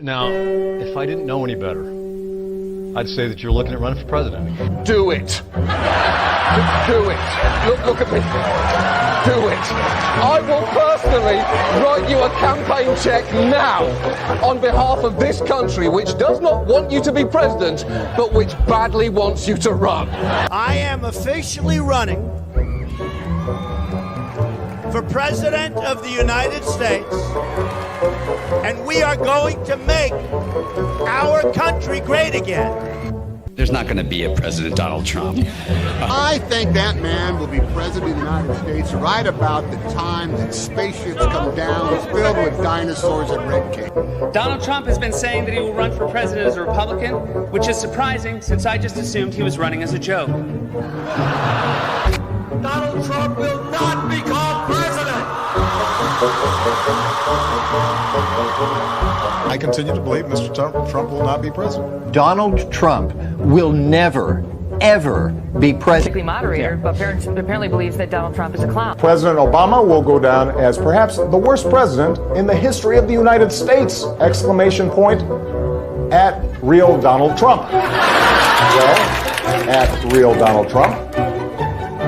Now, if I didn't know any better, I'd say that you're looking at running for president. Do it. Do it. Look at me. Do it. I will personally write you a campaign check now on behalf of this country, which does not want you to be president, but which badly wants you to run. I am officially running for President of the United States, and we are going to make our country great again. There's not going to be a President Donald Trump. I think that man will be president of the United States right about the time that spaceships come down filled with dinosaurs and red cake. Donald Trump has been saying that he will run for president as a Republican, which is surprising since I just assumed he was running as a joke. Donald Trump will not become president. I continue to believe Mr. Trump will not be president. Donald Trump will never, ever be president. Moderator, but apparently believes that Donald Trump is a clown. President Obama will go down as perhaps the worst president in the history of the United States! Exclamation point at real Donald Trump. Well, at real Donald Trump,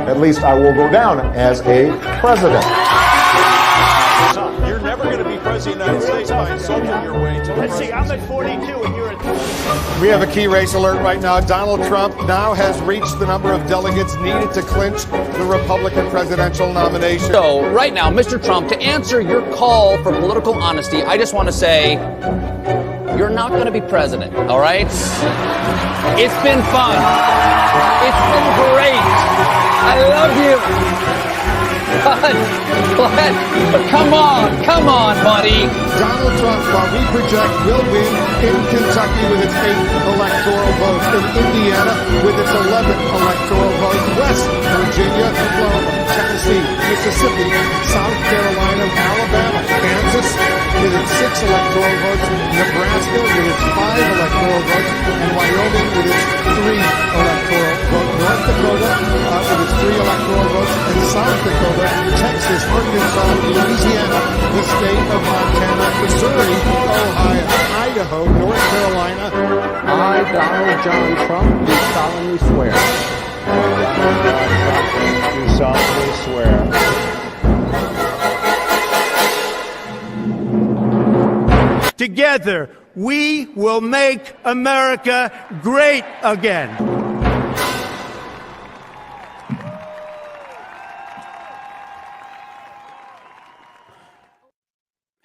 at least I will go down as a president. You're never going to be president of the United States by insulting your way to. Let's see, I'm at 42 and you're at... We have a key race alert right now. Donald Trump now has reached the number of delegates needed to clinch the Republican presidential nomination. So right now, Mr. Trump, to answer your call for political honesty, I just want to say you're not going to be president, all right? It's been fun. It's been great. I love you. But come on, buddy. Donald Trump, while we project, will win in Kentucky with its 8th electoral vote, in Indiana with its 11th electoral vote, West Virginia, Florida, Tennessee, Mississippi, South Carolina, Alabama, Kansas with its 6 electoral votes, Nebraska with its 5 electoral votes, and Wyoming with its 3 electoral votes, North Dakota with its 3 electoral votes, and South Dakota, Texas, Arkansas, Louisiana, the state of Montana, Missouri, Ohio, Idaho, North Carolina. I, Donald John Trump, do solemnly swear. Do solemnly swear. Together, we will make America great again.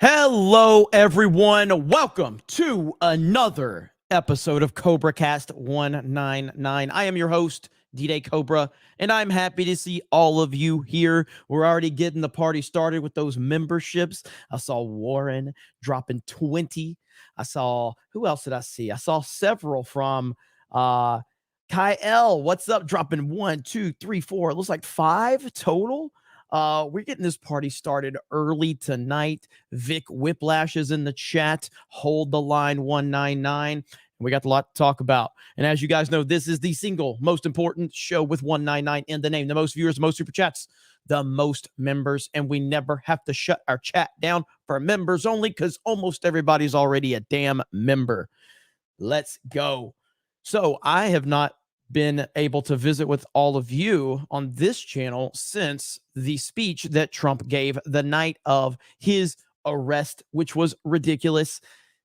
Hello, everyone. Welcome to another episode of CobraCast 199. I am your host, D-Day Cobra, and I'm happy to see all of you here. We're already getting the party started with those memberships. I saw Warren dropping 20. I saw, who else did I see? I saw several from Kyle. What's up? Dropping 1, 2, 3, 4. It looks like 5 total. We're getting this party started early tonight. Vic Whiplash is in the chat. Hold the line 199. We got a lot to talk about. And as you guys know, this is the single most important show with 199 in the name. The most viewers, the most super chats, the most members. And we never have to shut our chat down for members only because almost everybody's already a damn member. Let's go. So I have not been able to visit with all of you on this channel since the speech that Trump gave the night of his arrest, which was ridiculous.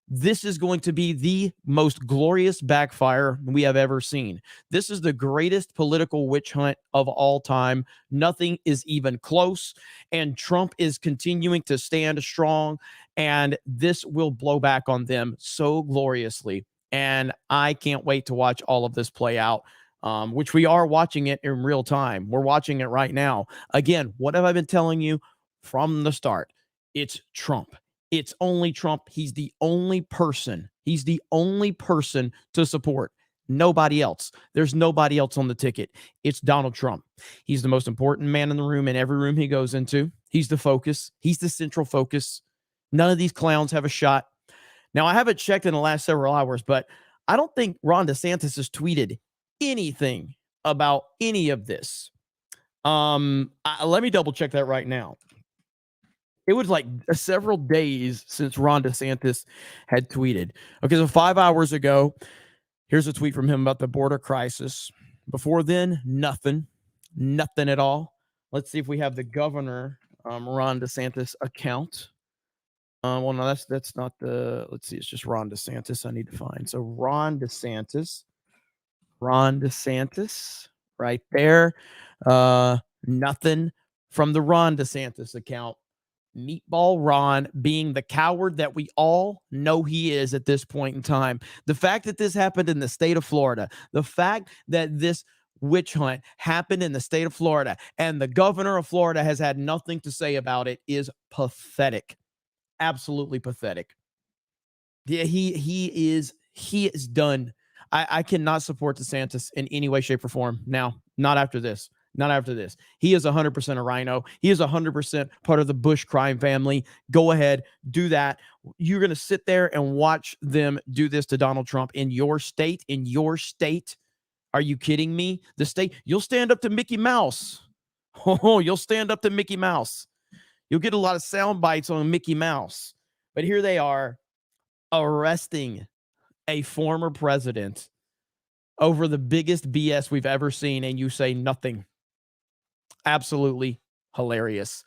This is going to be the most glorious backfire we have ever seen. This is the greatest political witch hunt of all time. Nothing is even close, and Trump is continuing to stand strong, and this will blow back on them so gloriously. And I can't wait to watch all of this play out, which we are watching it in real time. We're watching it right now. Again, what have I been telling you from the start? It's Trump. It's only Trump. He's the only person. He's the only person to support. Nobody else. There's nobody else on the ticket. It's Donald Trump. He's the most important man in the room, in every room he goes into. He's the focus. He's the central focus. None of these clowns have a shot. Now, I haven't checked in the last several hours, but I don't think Ron DeSantis has tweeted anything about any of this. Let me double check that right now. It was like several days since Ron DeSantis had tweeted. Okay, so 5 hours ago, here's a tweet from him about the border crisis. Before then, nothing at all. Let's see if we have the governor, Ron DeSantis account. Well, no, that's not the. Let's see, it's just Ron DeSantis. I need to find. So Ron DeSantis, right there. Nothing from the Ron DeSantis account. Meatball Ron being the coward that we all know he is at this point in time. The fact that this happened in the state of Florida, the fact that this witch hunt happened in the state of Florida, and the governor of Florida has had nothing to say about it is pathetic. Absolutely pathetic. Yeah, he is done. I cannot support DeSantis in any way, shape, or form. Now, not after this. Not after this. He is 100% a rhino. He is 100% part of the Bush crime family. Go ahead, do that. You're going to sit there and watch them do this to Donald Trump in your state. In your state. Are you kidding me? The state, you'll stand up to Mickey Mouse. Oh, you'll stand up to Mickey Mouse. You'll get a lot of sound bites on Mickey Mouse. But here they are arresting a former president over the biggest BS we've ever seen, and you say nothing. Absolutely hilarious.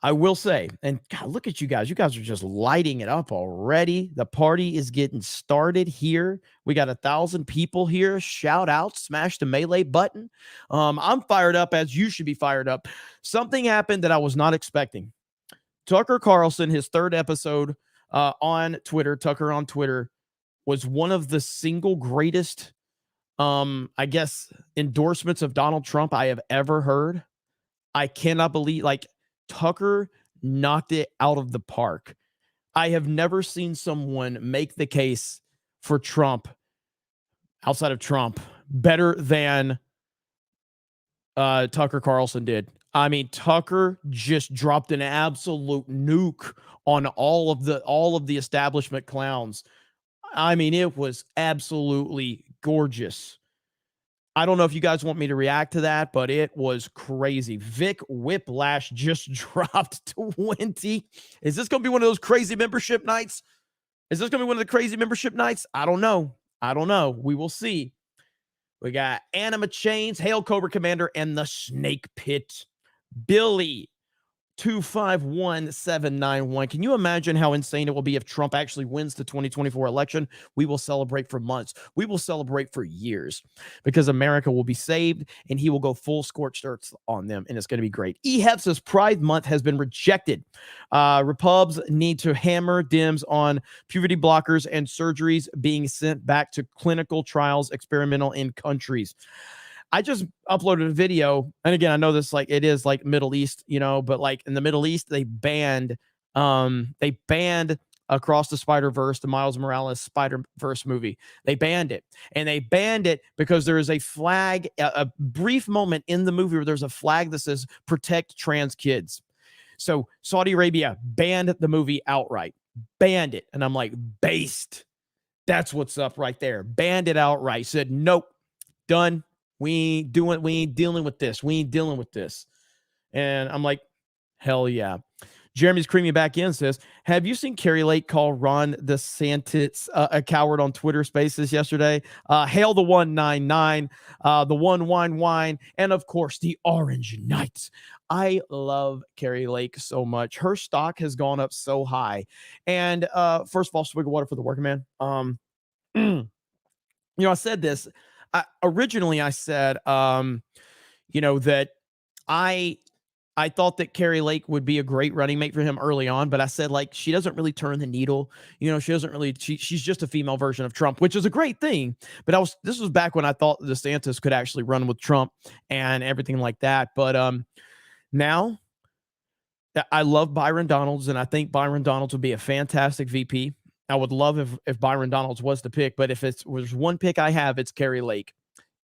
I will say, and God, look at you guys. You guys are just lighting it up already. The party is getting started here. We got 1,000 people here. Shout out, smash the melee button. I'm fired up, as you should be fired up. Something happened that I was not expecting. Tucker Carlson, his third episode on Twitter, Tucker on Twitter, was one of the single greatest, I guess, endorsements of Donald Trump I have ever heard. I cannot believe, like, Tucker knocked it out of the park. I have never seen someone make the case for Trump, outside of Trump, better than Tucker Carlson did. I mean, Tucker just dropped an absolute nuke on all of the establishment clowns. I mean, it was absolutely gorgeous. I don't know if you guys want me to react to that, but it was crazy. Vic Whiplash just dropped 20. Is this going to be one of those crazy membership nights? Is this going to be one of the crazy membership nights? I don't know. We will see. We got Anima Chains, Hail Cobra Commander, and the Snake Pit. Billy 251791. Can you imagine how insane it will be if Trump actually wins the 2024 election? We will celebrate for months. We will celebrate for years, because America will be saved and he will go full scorched earth on them, and it's going to be great. EHEF says Pride Month has been rejected. Repubs need to hammer Dems on puberty blockers and surgeries being sent back to clinical trials, experimental in countries. I just uploaded a video, and again, I know this, like, it is like Middle East, you know, but like in the Middle East, they banned Across the Spider-Verse, the Miles Morales Spider-Verse movie. They banned it, and they banned it because there is a flag, a brief moment in the movie where there's a flag that says protect trans kids. So Saudi Arabia banned the movie outright, banned it. And I'm like, based. That's what's up right there. Banned it outright. Said, nope, done. We ain't dealing with this. We ain't dealing with this. And I'm like, hell yeah. Jeremy's creaming back in, says, have you seen Carrie Lake call Ron DeSantis a coward on Twitter Spaces yesterday? Hail the 199, the one wine, and of course the Orange Knights. I love Carrie Lake so much. Her stock has gone up so high. And first of all, swig of water for the working man. You know, I said this. Originally, I said, you know, that I thought that Carrie Lake would be a great running mate for him early on, but I said, like, she doesn't really turn the needle. You know, she's just a female version of Trump, which is a great thing. But this was back when I thought DeSantis could actually run with Trump and everything like that. But now I love Byron Donalds, and I think Byron Donalds would be a fantastic VP. I would love if Byron Donalds was the pick, but if was one pick I have, it's Carrie Lake.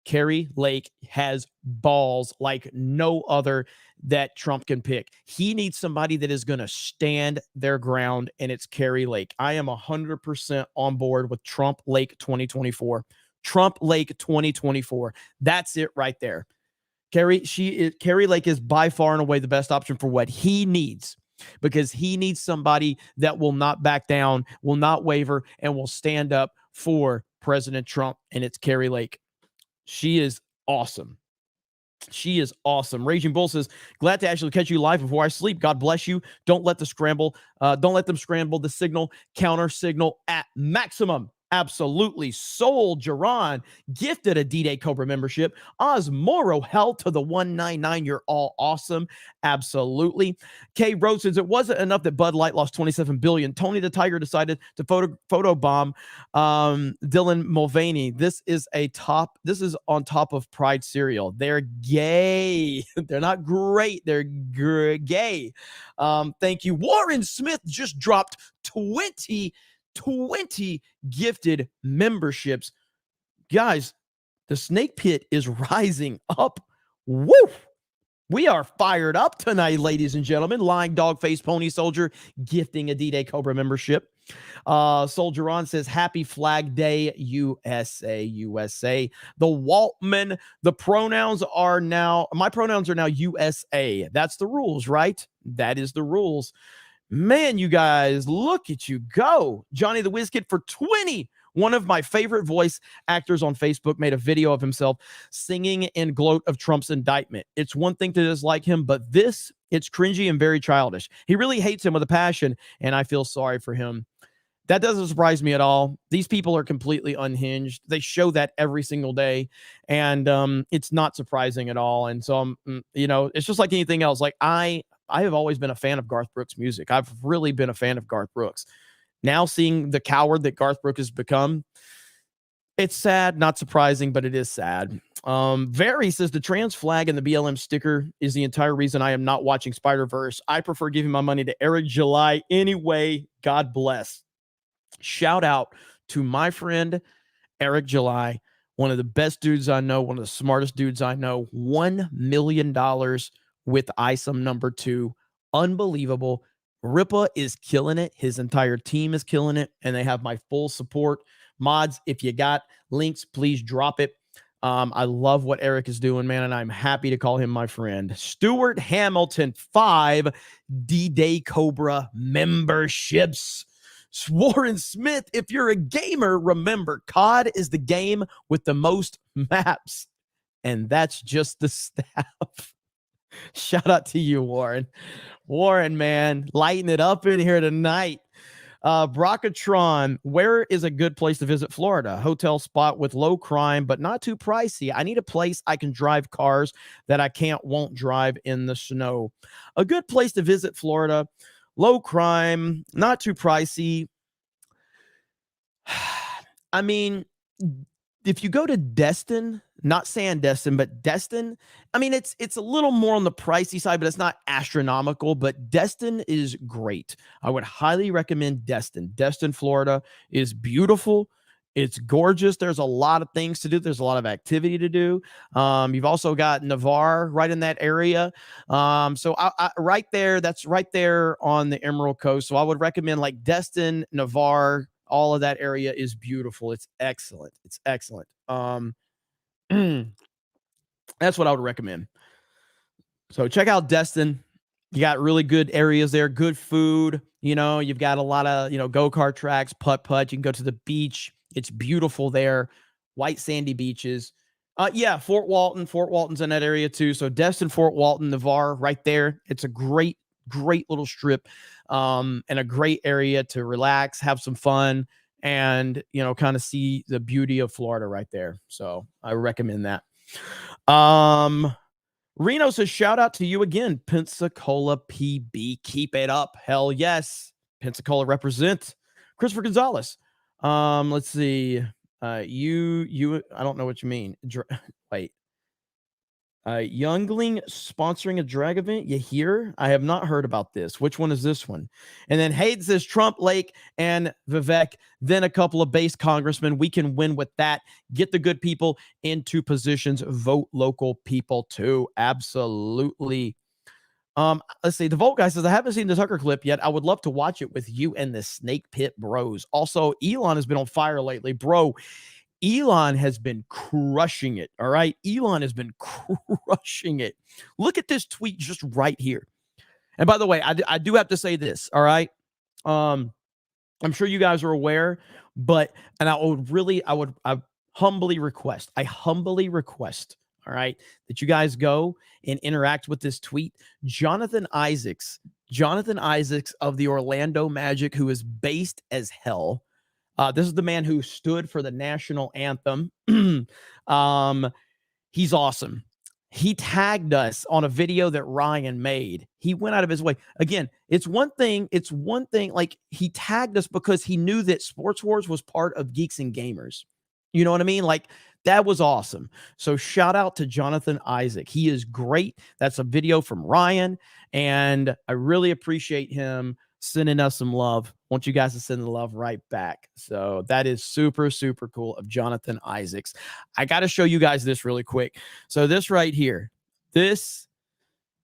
Carrie Lake has balls like no other that Trump can pick. He needs somebody that is going to stand their ground, and it's Carrie Lake. I am 100% on board with Trump Lake 2024. Trump Lake 2024. That's it right there. Carrie Lake is by far and away the best option for what he needs. because he needs somebody that will not back down, will not waver, and will stand up for President Trump. And it's Carrie Lake. She is awesome. She is awesome. Raging Bull says, glad to actually catch you live before I sleep. God bless you. Don't let them scramble the signal, counter signal at maximum. Absolutely. Soul Geron gifted a D-Day Cobra membership. Oz Moro hell to the 199. You're all awesome. Absolutely. K Rose says it wasn't enough that Bud Light lost $27 billion. Tony the Tiger decided to photobomb Dylan Mulvaney. This is on top of Pride cereal. They're gay. They're not great. They're gay. Thank you. Warren Smith just dropped 20 gifted memberships. Guys, the snake pit is rising up. Woo! We are fired up tonight, ladies and gentlemen. Lying Dog Face Pony Soldier gifting a D-Day Cobra membership. Soldier On says, happy Flag Day, USA, USA. The Waltman, my pronouns are now USA. That's the rules, right? That is the rules. Man, you guys, look at you go. Johnny the Whiz Kid for 20. One of my favorite voice actors on Facebook made a video of himself singing in gloat of Trump's indictment. It's one thing to dislike him, but it's cringy and very childish. He really hates him with a passion, and I feel sorry for him. That doesn't surprise me at all. These people are completely unhinged. They show that every single day, and it's not surprising at all. And so, it's just like anything else. Like I have always been a fan of Garth Brooks' music. I've really been a fan of Garth Brooks. Now seeing the coward that Garth Brooks has become, it's sad, not surprising, but it is sad. Very says the trans flag and the BLM sticker is the entire reason I am not watching Spider-Verse. I prefer giving my money to Eric July anyway. God bless. Shout out to my friend Eric July, one of the best dudes I know, one of the smartest dudes I know. $1 million with ISOM number 2. Unbelievable. Ripa is killing it. His entire team is killing it, and they have my full support. Mods, if you got links, please drop it. I love what Eric is doing, man, and I'm happy to call him my friend. Stuart Hamilton, 5 D-Day Cobra memberships. Warren Smith, if you're a gamer, remember, COD is the game with the most maps, and that's just the staff. Shout out to you, Warren. Warren, man, lighting it up in here tonight. Brockatron, where is a good place to visit Florida? Hotel spot with low crime, but not too pricey. I need a place I can drive cars that I won't drive in the snow. A good place to visit Florida, low crime, not too pricey. I mean, if you go to Destin, not Sandestin, but Destin, I mean, it's a little more on the pricey side, but it's not astronomical. But Destin is great. I would highly recommend Destin. Destin, Florida is beautiful. It's gorgeous. There's a lot of things to do. There's a lot of activity to do. You've also got Navarre right in that area. So right there, that's right there on the Emerald Coast. So I would recommend like Destin, Navarre. All of that area is beautiful. It's excellent. It's excellent. That's what I would recommend. So check out Destin. You got really good areas there, good food. You've got a lot of, go-kart tracks, putt-putt. You can go to the beach. It's beautiful there. White sandy beaches. Fort Walton. Fort Walton's in that area too. So Destin, Fort Walton, Navarre, right there. It's a great little strip, and a great area to relax, have some fun, and kind of see the beauty of Florida right there. So I recommend that. Reno says, shout out to you again, Pensacola PB. Keep it up. Hell yes. Pensacola represent. Christopher Gonzalez. Let's see. You I don't know what you mean. Wait. Youngling sponsoring a drag event. You hear? I have not heard about this. Which one is this one? And then Hayden says Trump, Lake, and Vivek, then a couple of base congressmen. We can win with that. Get the good people into positions. Vote local people too. Absolutely. Let's see. The Volt guy says, I haven't seen the Tucker clip yet. I would love to watch it with you and the Snake Pit bros. Also, Elon has been on fire lately. Bro, Elon has been crushing it. All right. Elon has been crushing it. Look at this tweet just right here. And by the way, I do have to say this. All right. I'm sure you guys are aware, but, and I humbly request, all right, that you guys go and interact with this tweet. Jonathan Isaacs of the Orlando Magic, who is based as hell. This is the man who stood for the national anthem. He's awesome. He tagged us on a video that Ryan made. He went out of his way. Again, it's one thing. Like, he tagged us because he knew that Sports Wars was part of Geeks and Gamers. You know what I mean? Like, that was awesome. So shout out to Jonathan Isaac. He is great. That's a video from Ryan, and I really appreciate him sending us some love. I want you guys to send the love right back. So that is super, super cool of Jonathan Isaacs. I got to show you guys this really quick. So this right here, this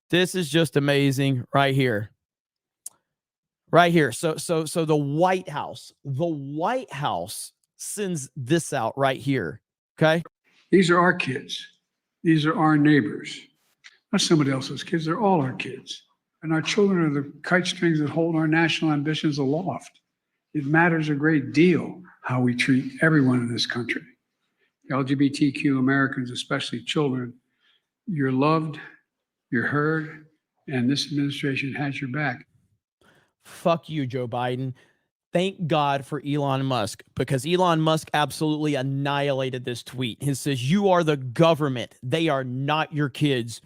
is just amazing right here. Right here. So the White House sends this out right here. Okay. These are our kids. These are our neighbors. Not somebody else's kids. They're all our kids. And our children are the kite strings that hold our national ambitions aloft. It matters a great deal how we treat everyone in this country. LGBTQ Americans, especially children, you're loved, you're heard, and this administration has your back. Fuck you, Joe Biden. Thank God for Elon Musk, because Elon Musk absolutely annihilated this tweet. He says, "You are the government. They are not your kids."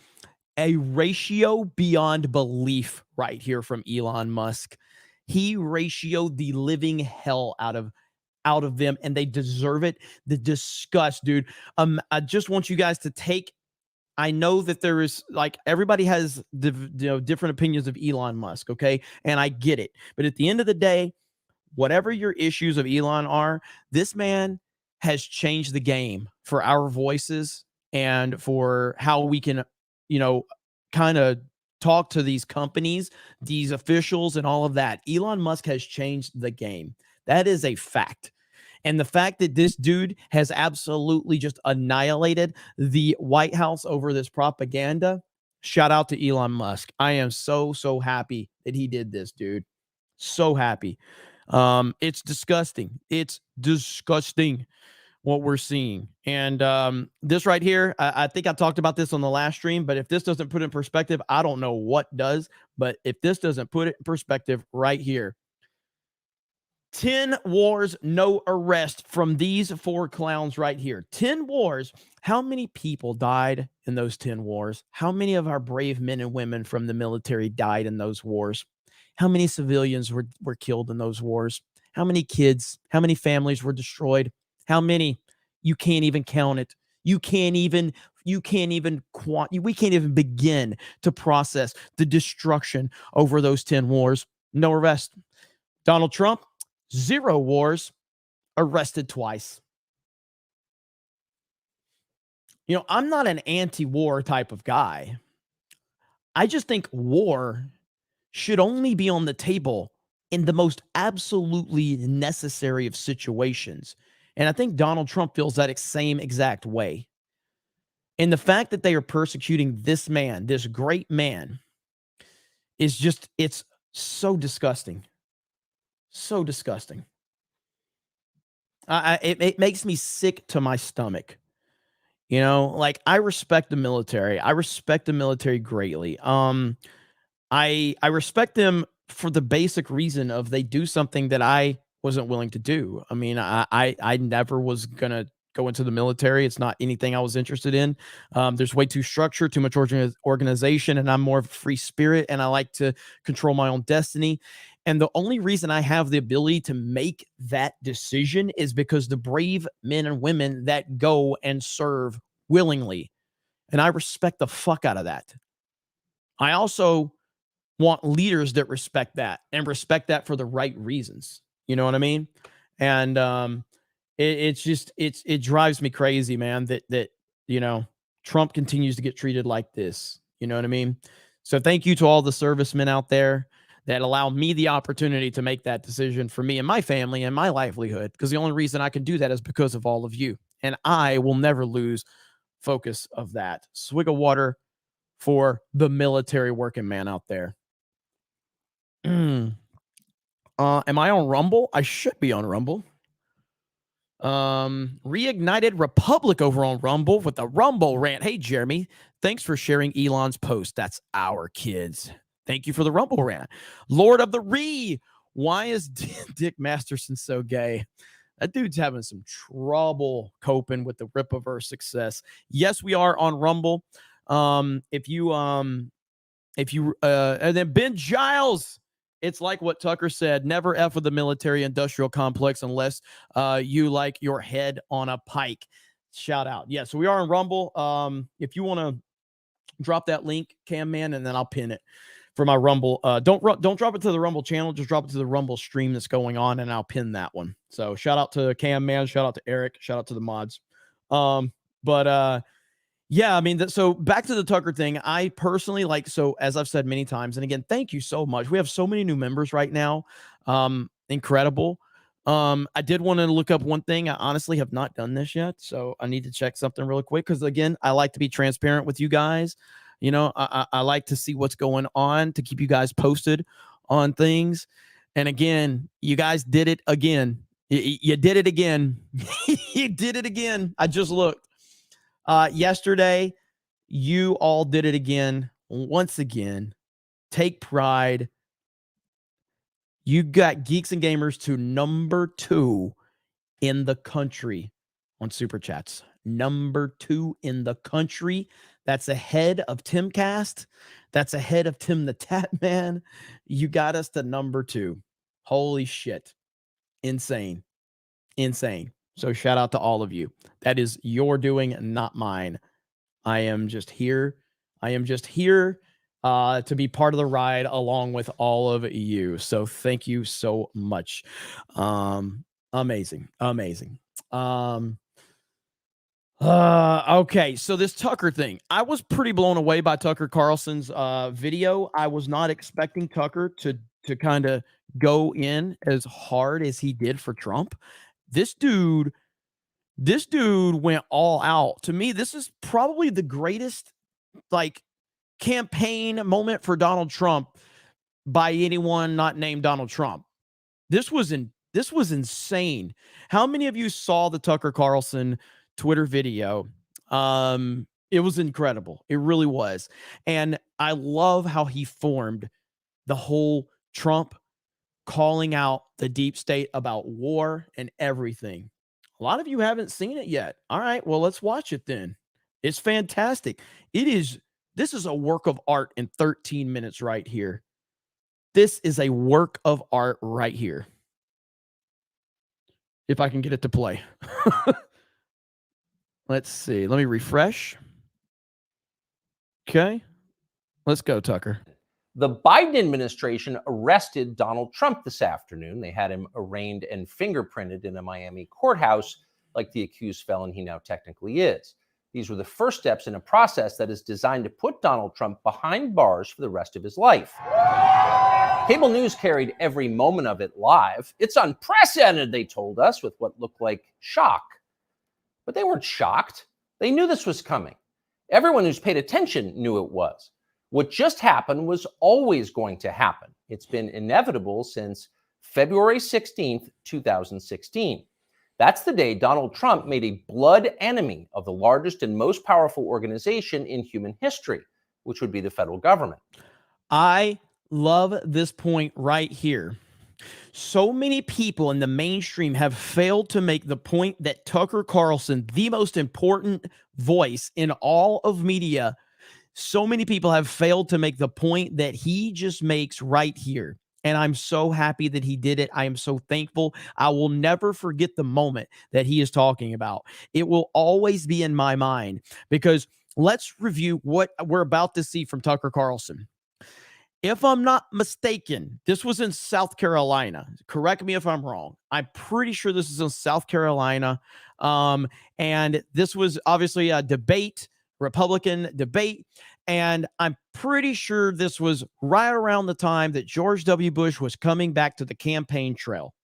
A ratio beyond belief right here from Elon Musk. He ratioed the living hell out of them, and they deserve it. The disgust, dude. I just want you guys to take, I know that there is, like, everybody has different opinions of Elon Musk, okay? And I get it. But at the end of the day, whatever your issues of Elon are, this man has changed the game for our voices and for how we can, kind of talk to these companies, these officials, and all of that. Elon Musk has changed the game. That is a fact. And the fact that this dude has absolutely just annihilated the White House over this propaganda, shout out to Elon Musk. I am so, so happy that he did this, dude. So happy. It's disgusting. It's disgusting what we're seeing. And this right here, I think I talked about this on the last stream, but if this doesn't put it in perspective, I don't know what does. But if this doesn't put it in perspective right here, 10 wars, no arrest from these 4 clowns right here. 10 wars. How many people died in those 10 wars? How many of our brave men and women from the military died in those wars? How many civilians were killed in those wars? How many kids? How many families were destroyed? How many? You can't even count it. We can't even begin to process the destruction over those 10 wars. No arrest. Donald Trump, 0 wars, arrested twice. I'm not an anti-war type of guy. I just think war should only be on the table in the most absolutely necessary of situations. And I think Donald Trump feels that same exact way. And the fact that they are persecuting this man, this great man, is just, it's so disgusting. So disgusting. It makes me sick to my stomach. Like, I respect the military. I respect the military greatly. I respect them for the basic reason of they do something that I wasn't willing to do. I mean, I never was going to go into the military. It's not anything I was interested in. There's way too structure, too much organization, and I'm more of a free spirit, and I like to control my own destiny. And the only reason I have the ability to make that decision is because the brave men and women that go and serve willingly. And I respect the fuck out of that. I also want leaders that respect that and respect that for the right reasons. You know what I mean? And it drives me crazy, man, that Trump continues to get treated like this. You know what I mean? So thank you to all the servicemen out there that allow me the opportunity to make that decision for me and my family and my livelihood, because the only reason I can do that is because of all of you. And I will never lose focus of that. Swig of water for the military working man out there. Am I on Rumble? I should be on Rumble. Reignited Republic over on Rumble with the Rumble rant. Hey, Jeremy, thanks for sharing Elon's post. That's our kids. Thank you for the Rumble rant. Lord of the why is Dick Masterson so gay? That dude's having some trouble coping with the Rippaverse success. Yes, we are on Rumble. And then Ben Giles, it's like what Tucker said, never F with the military industrial complex unless you like your head on a pike. Shout out. Yeah, so we are on Rumble. If you want to drop that link, Cam Man, and then I'll pin it for my Rumble. Don't drop it to the Rumble channel, just drop it to the Rumble stream that's going on, and I'll pin that one. So shout out to Cam Man, shout out to Eric, shout out to the mods. Yeah, I mean, so back to the Tucker thing. I personally so as I've said many times, and again, thank you so much. We have so many new members right now. Incredible. I did want to look up one thing. I honestly have not done this yet, so I need to check something really quick because, again, I like to be transparent with you guys. You know, I like to see what's going on to keep you guys posted on things. And again, you guys did it again. You did it again. You did it again. I just looked. Yesterday, you all did it again. Once again, take pride. You got Geeks and Gamers to number 2 in the country on Super Chats. Number 2 in the country. That's ahead of Timcast. That's ahead of Tim the Tat Man. You got us to number 2. Holy shit. Insane. Insane. So shout out to all of you. That is your doing, not mine. I am just here. To be part of the ride along with all of you. So thank you so much. Amazing. Okay, so this Tucker thing. I was pretty blown away by Tucker Carlson's video. I was not expecting Tucker to kind of go in as hard as he did for Trump. This dude went all out. To me, this is probably the greatest campaign moment for Donald Trump by anyone not named Donald Trump. This was insane. How many of you saw the Tucker Carlson Twitter video? It was incredible. It really was. And I love how he formed the whole Trump calling out the deep state about war and everything. A lot of you haven't seen it yet. All right, well, let's watch it then. It's fantastic. This is a work of art in 13 minutes right here. This is a work of art right here. If I can get it to play. Let's see. Let me refresh. Okay. Let's go, Tucker. The Biden administration arrested Donald Trump this afternoon. They had him arraigned and fingerprinted in a Miami courthouse like the accused felon he now technically is. These were the first steps in a process that is designed to put Donald Trump behind bars for the rest of his life. Cable news carried every moment of it live. It's unprecedented, they told us, with what looked like shock. But they weren't shocked. They knew this was coming. Everyone who's paid attention knew it was. What just happened was always going to happen. It's been inevitable since February 16th, 2016. That's the day Donald Trump made a blood enemy of the largest and most powerful organization in human history, which would be the federal government. I love this point right here. So many people in the mainstream have failed to make the point that Tucker Carlson, the most important voice in all of media, so many people have failed to make the point that he just makes right here. And I'm so happy that he did it. I am so thankful. I will never forget the moment that he is talking about. It will always be in my mind, because let's review what we're about to see from Tucker Carlson. If I'm not mistaken, this was in South Carolina. Correct me if I'm wrong. I'm pretty sure this is in South Carolina. And this was obviously a debate, Republican debate. And I'm pretty sure this was right around the time that George W. Bush was coming back to the campaign trail.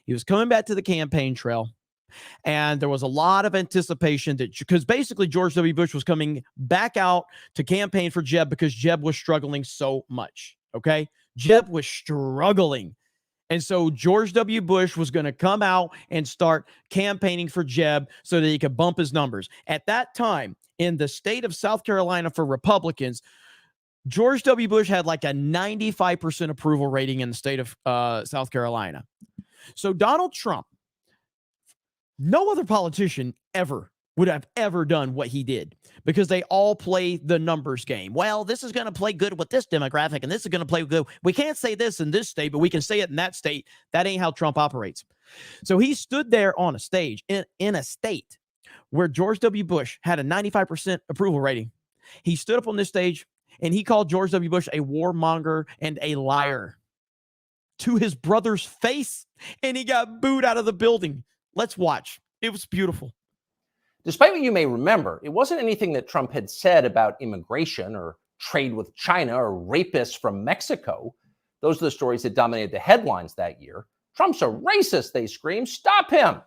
He was coming back to the campaign trail. And there was a lot of anticipation that, because basically George W. Bush was coming back out to campaign for Jeb because Jeb was struggling so much. Okay. Jeb was struggling. And so George W. Bush was going to come out and start campaigning for Jeb so that he could bump his numbers. At that time, in the state of South Carolina for Republicans, George W. Bush had like a 95% approval rating in the state of South Carolina. So Donald Trump, no other politician ever would have ever done what he did, because they all play the numbers game. Well, this is going to play good with this demographic, and this is going to play good. We can't say this in this state, but we can say it in that state. That ain't how Trump operates. So he stood there on a stage in a state where George W. Bush had a 95% approval rating. He stood up on this stage and he called George W. Bush a warmonger and a liar to his brother's face, and he got booed out of the building. Let's watch. It was beautiful. Despite what you may remember, it wasn't anything that Trump had said about immigration or trade with China or rapists from Mexico. Those are the stories that dominated the headlines that year. Trump's a racist, they screamed. Stop him.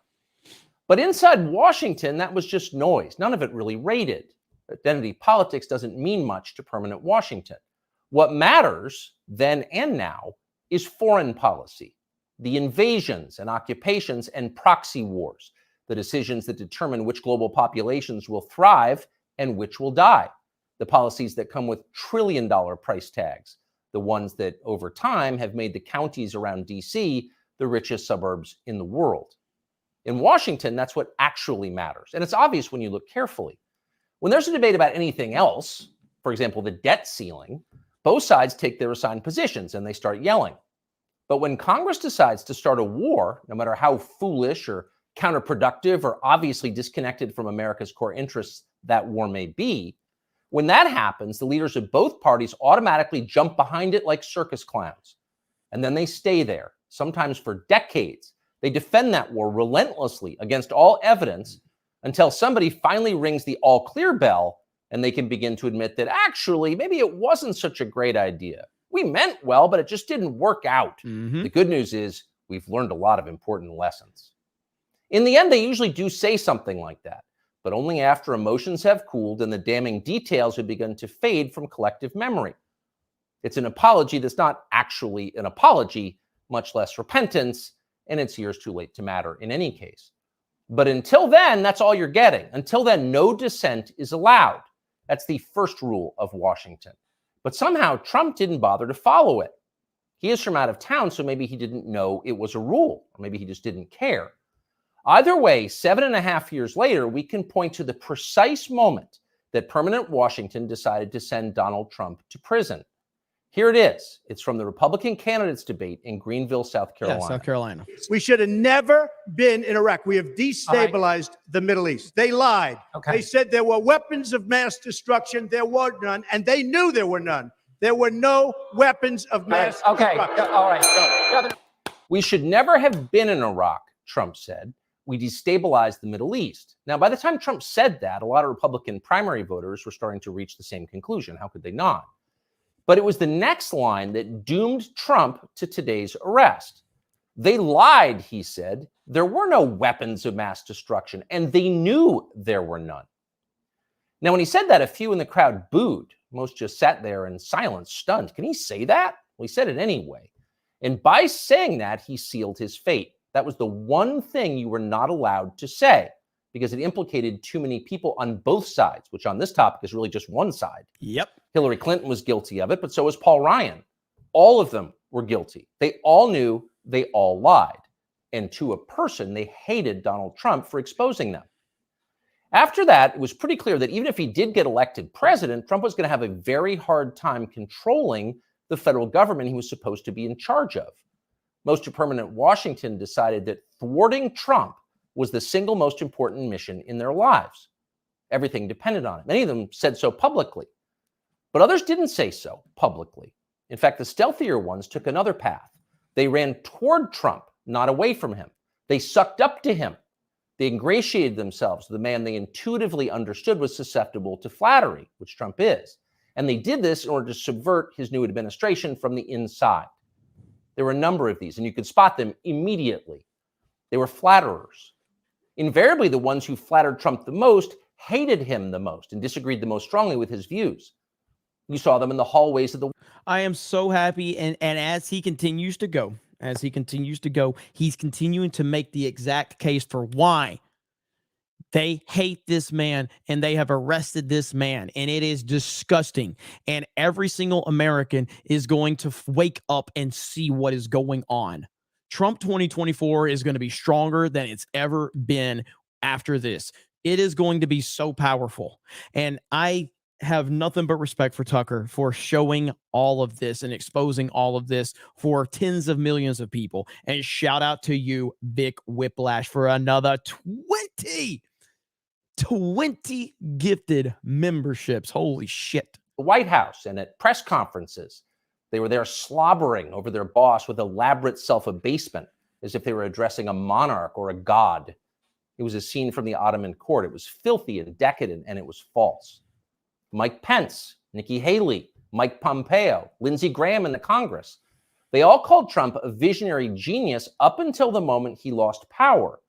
But inside Washington, that was just noise. None of it really rated. Identity politics doesn't mean much to permanent Washington. What matters then and now is foreign policy, the invasions and occupations and proxy wars, the decisions that determine which global populations will thrive and which will die, the policies that come with trillion-dollar price tags, the ones that over time have made the counties around D.C. the richest suburbs in the world. In Washington, that's what actually matters. And it's obvious when you look carefully. When there's a debate about anything else, for example, the debt ceiling, both sides take their assigned positions and they start yelling. But when Congress decides to start a war, no matter how foolish or counterproductive or obviously disconnected from America's core interests that war may be, when that happens, the leaders of both parties automatically jump behind it like circus clowns. And then they stay there, sometimes for decades. They defend that war relentlessly against all evidence until somebody finally rings the all clear bell and they can begin to admit that actually, maybe it wasn't such a great idea. We meant well, but it just didn't work out. The good news is we've learned a lot of important lessons. In the end, they usually do say something like that, but only after emotions have cooled and the damning details have begun to fade from collective memory. It's an apology that's not actually an apology, much less repentance, and it's years too late to matter in any case. But until then, that's all you're getting. Until then, no dissent is allowed. That's the first rule of Washington. But somehow Trump didn't bother to follow it. He is from out of town, so maybe he didn't know it was a rule, or maybe he just didn't care. Either way, 7.5 years later, we can point to the precise moment that permanent Washington decided to send Donald Trump to prison. Here it is. It's from the Republican candidates debate in Greenville, South Carolina. Yeah, South Carolina. We should have never been in Iraq. We have destabilized the Middle East. They lied. They said there were weapons of mass destruction. There were none, and they knew there were none. There were no weapons of mass destruction. All right. We should never have been in Iraq, Trump said. We destabilized the Middle East. Now, by the time Trump said that, a lot of Republican primary voters were starting to reach the same conclusion. How could they not? But it was the next line that doomed Trump to today's arrest. They lied, he said. There were no weapons of mass destruction, and they knew there were none. Now, when he said that, a few in the crowd booed. Most just sat there in silence, stunned. Can he say that? Well, he said it anyway. And by saying that, he sealed his fate. That was the one thing you were not allowed to say because it implicated too many people on both sides, which on this topic is really just one side. Yep. Hillary Clinton was guilty of it, but so was Paul Ryan. All of them were guilty. They all knew, they all lied. And to a person, they hated Donald Trump for exposing them. After that, it was pretty clear that even if he did get elected president, Trump was going to have a very hard time controlling the federal government he was supposed to be in charge of. Most of permanent Washington decided that thwarting Trump was the single most important mission in their lives. Everything depended on it. Many of them said so publicly, but others didn't say so publicly. In fact, the stealthier ones took another path. They ran toward Trump, not away from him. They sucked up to him. They ingratiated themselves with the man they intuitively understood was susceptible to flattery, which Trump is. And they did this in order to subvert his new administration from the inside. There were a number of these, and you could spot them immediately. They were flatterers. Invariably, the ones who flattered Trump the most hated him the most and disagreed the most strongly with his views. You saw them in the hallways of the. I am so happy, and as he continues to go, he's continuing to make the exact case for why they hate this man and they have arrested this man, and it is disgusting. And every single American is going to wake up and see what is going on. Trump 2024 is going to be stronger than it's ever been after this. It is going to be so powerful. And I have nothing but respect for Tucker for showing all of this and exposing all of this for tens of millions of people. And shout out to you, Vic Whiplash, for another 20 gifted memberships. Holy shit. The White House and at press conferences, they were there slobbering over their boss with elaborate self-abasement as if they were addressing a monarch or a god. It was a scene from the Ottoman court. It was filthy and decadent, and it was false. Mike Pence, Nikki Haley, Mike Pompeo, Lindsey Graham in the Congress. They all called Trump a visionary genius up until the moment he lost power.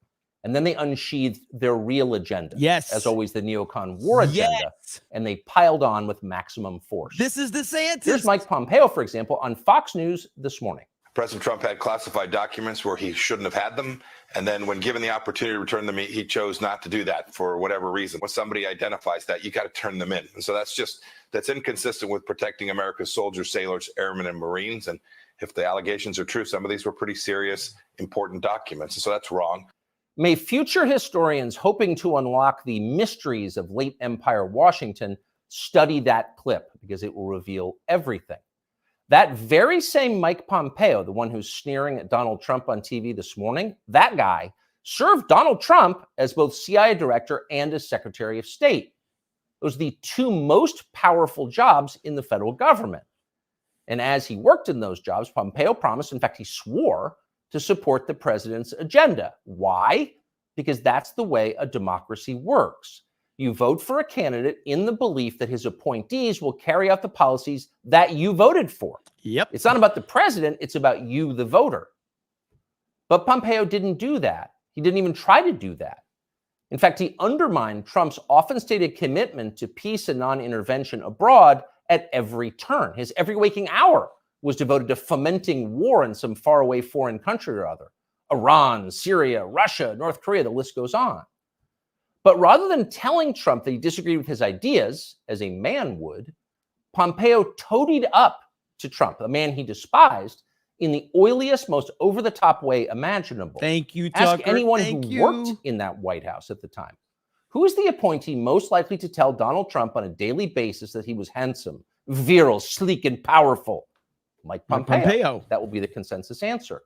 And then they unsheathed their real agenda. Yes. As always, the neocon war agenda. Yes. And they piled on with maximum force. This is DeSantis. Here's Mike Pompeo, for example, on Fox News this morning. President Trump had classified documents where he shouldn't have had them. And then when given the opportunity to return them, he chose not to do that for whatever reason. When somebody identifies that, you got to turn them in. And so that's inconsistent with protecting America's soldiers, sailors, airmen, and Marines. And if the allegations are true, some of these were pretty serious, important documents. And so that's wrong. May future historians hoping to unlock the mysteries of late Empire Washington study that clip, because it will reveal everything. That very same Mike Pompeo, the one who's sneering at Donald Trump on TV this morning, that guy served Donald Trump as both CIA director and as Secretary of State. Those are the two most powerful jobs in the federal government. And as he worked in those jobs, Pompeo promised, in fact, he swore to support the president's agenda. Why? Because that's the way a democracy works. You vote for a candidate in the belief that his appointees will carry out the policies that you voted for. Yep. It's not about the president, it's about you, the voter. But Pompeo didn't do that. He didn't even try to do that. In fact, he undermined Trump's often stated commitment to peace and non-intervention abroad at every turn. His every waking hour was devoted to fomenting war in some faraway foreign country or other. Iran, Syria, Russia, North Korea, the list goes on. But rather than telling Trump that he disagreed with his ideas, as a man would, Pompeo toadied up to Trump, a man he despised, in the oiliest, most over-the-top way imaginable. Thank you, Tucker. Ask anyone who worked in that White House at the time. Who is the appointee most likely to tell Donald Trump on a daily basis that he was handsome, virile, sleek, and powerful? Mike Pompeo. That will be the consensus answer.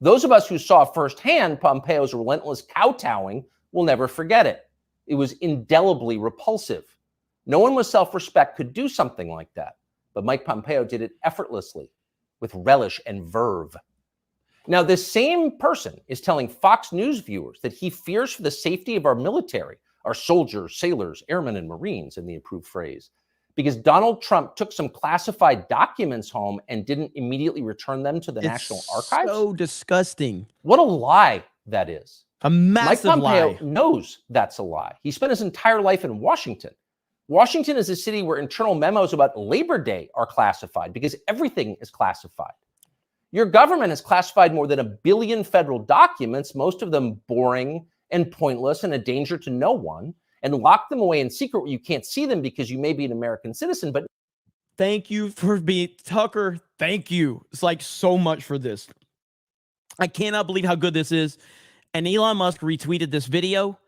Those of us who saw firsthand Pompeo's relentless kowtowing will never forget it. It was indelibly repulsive. No one with self-respect could do something like that. But Mike Pompeo did it effortlessly, with relish and verve. Now, this same person is telling Fox News viewers that he fears for the safety of our military, our soldiers, sailors, airmen, and Marines, in the approved phrase, because Donald Trump took some classified documents home and didn't immediately return them to the National Archives. So disgusting. What a lie that is. A massive Mike Pompeo lie. knows that's a lie. He spent his entire life in Washington. Washington is a city where internal memos about Labor Day are classified because everything is classified. Your government has classified more than 1 billion federal documents, most of them boring and pointless and a danger to no one, and locked them away in secret where you can't see them because you may be an American citizen. But thank you for being Tucker. Thank you. It's like so much for this. I cannot believe how good this is. And Elon Musk retweeted this video,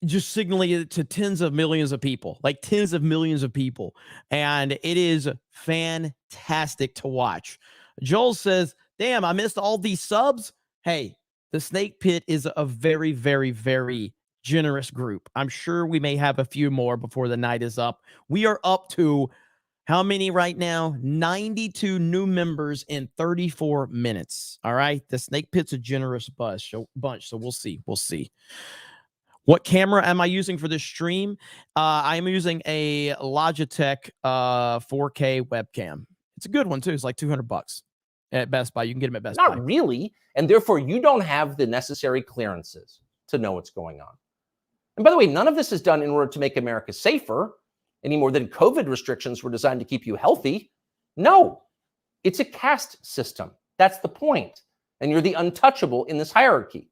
just signaling it to tens of millions of people, like tens of millions of people. And it is fantastic to watch. Joel says, damn, I missed all these subs. Hey, the Snake Pit is a very, very, very generous group. I'm sure we may have a few more before the night is up. We are up to how many right now? 92 new members in 34 minutes. All right. The Snake Pit's a generous bunch. So we'll see. We'll see. What camera am I using for this stream? I'm using a Logitech 4K webcam. It's a good one too. It's like $200 at Best Buy. You can get them at Best Buy. not really. And therefore, you don't have the necessary clearances to know what's going on. And by the way, none of this is done in order to make America safer. any more than COVID restrictions were designed to keep you healthy. No, it's a caste system. That's the point. And you're the untouchable in this hierarchy.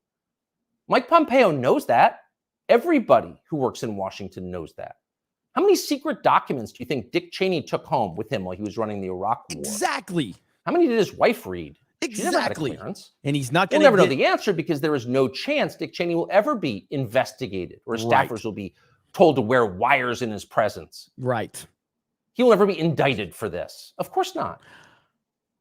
Mike Pompeo knows that. Everybody who works in Washington knows that. How many secret documents do you think Dick Cheney took home with him while he was running the Iraq War? Exactly. How many did his wife read? Exactly. She never had a clearance. And he's not We'll going never know the answer because there is no chance Dick Cheney will ever be investigated or his staffers will be told to wear wires in his presence. Right. He will never be indicted for this. Of course not.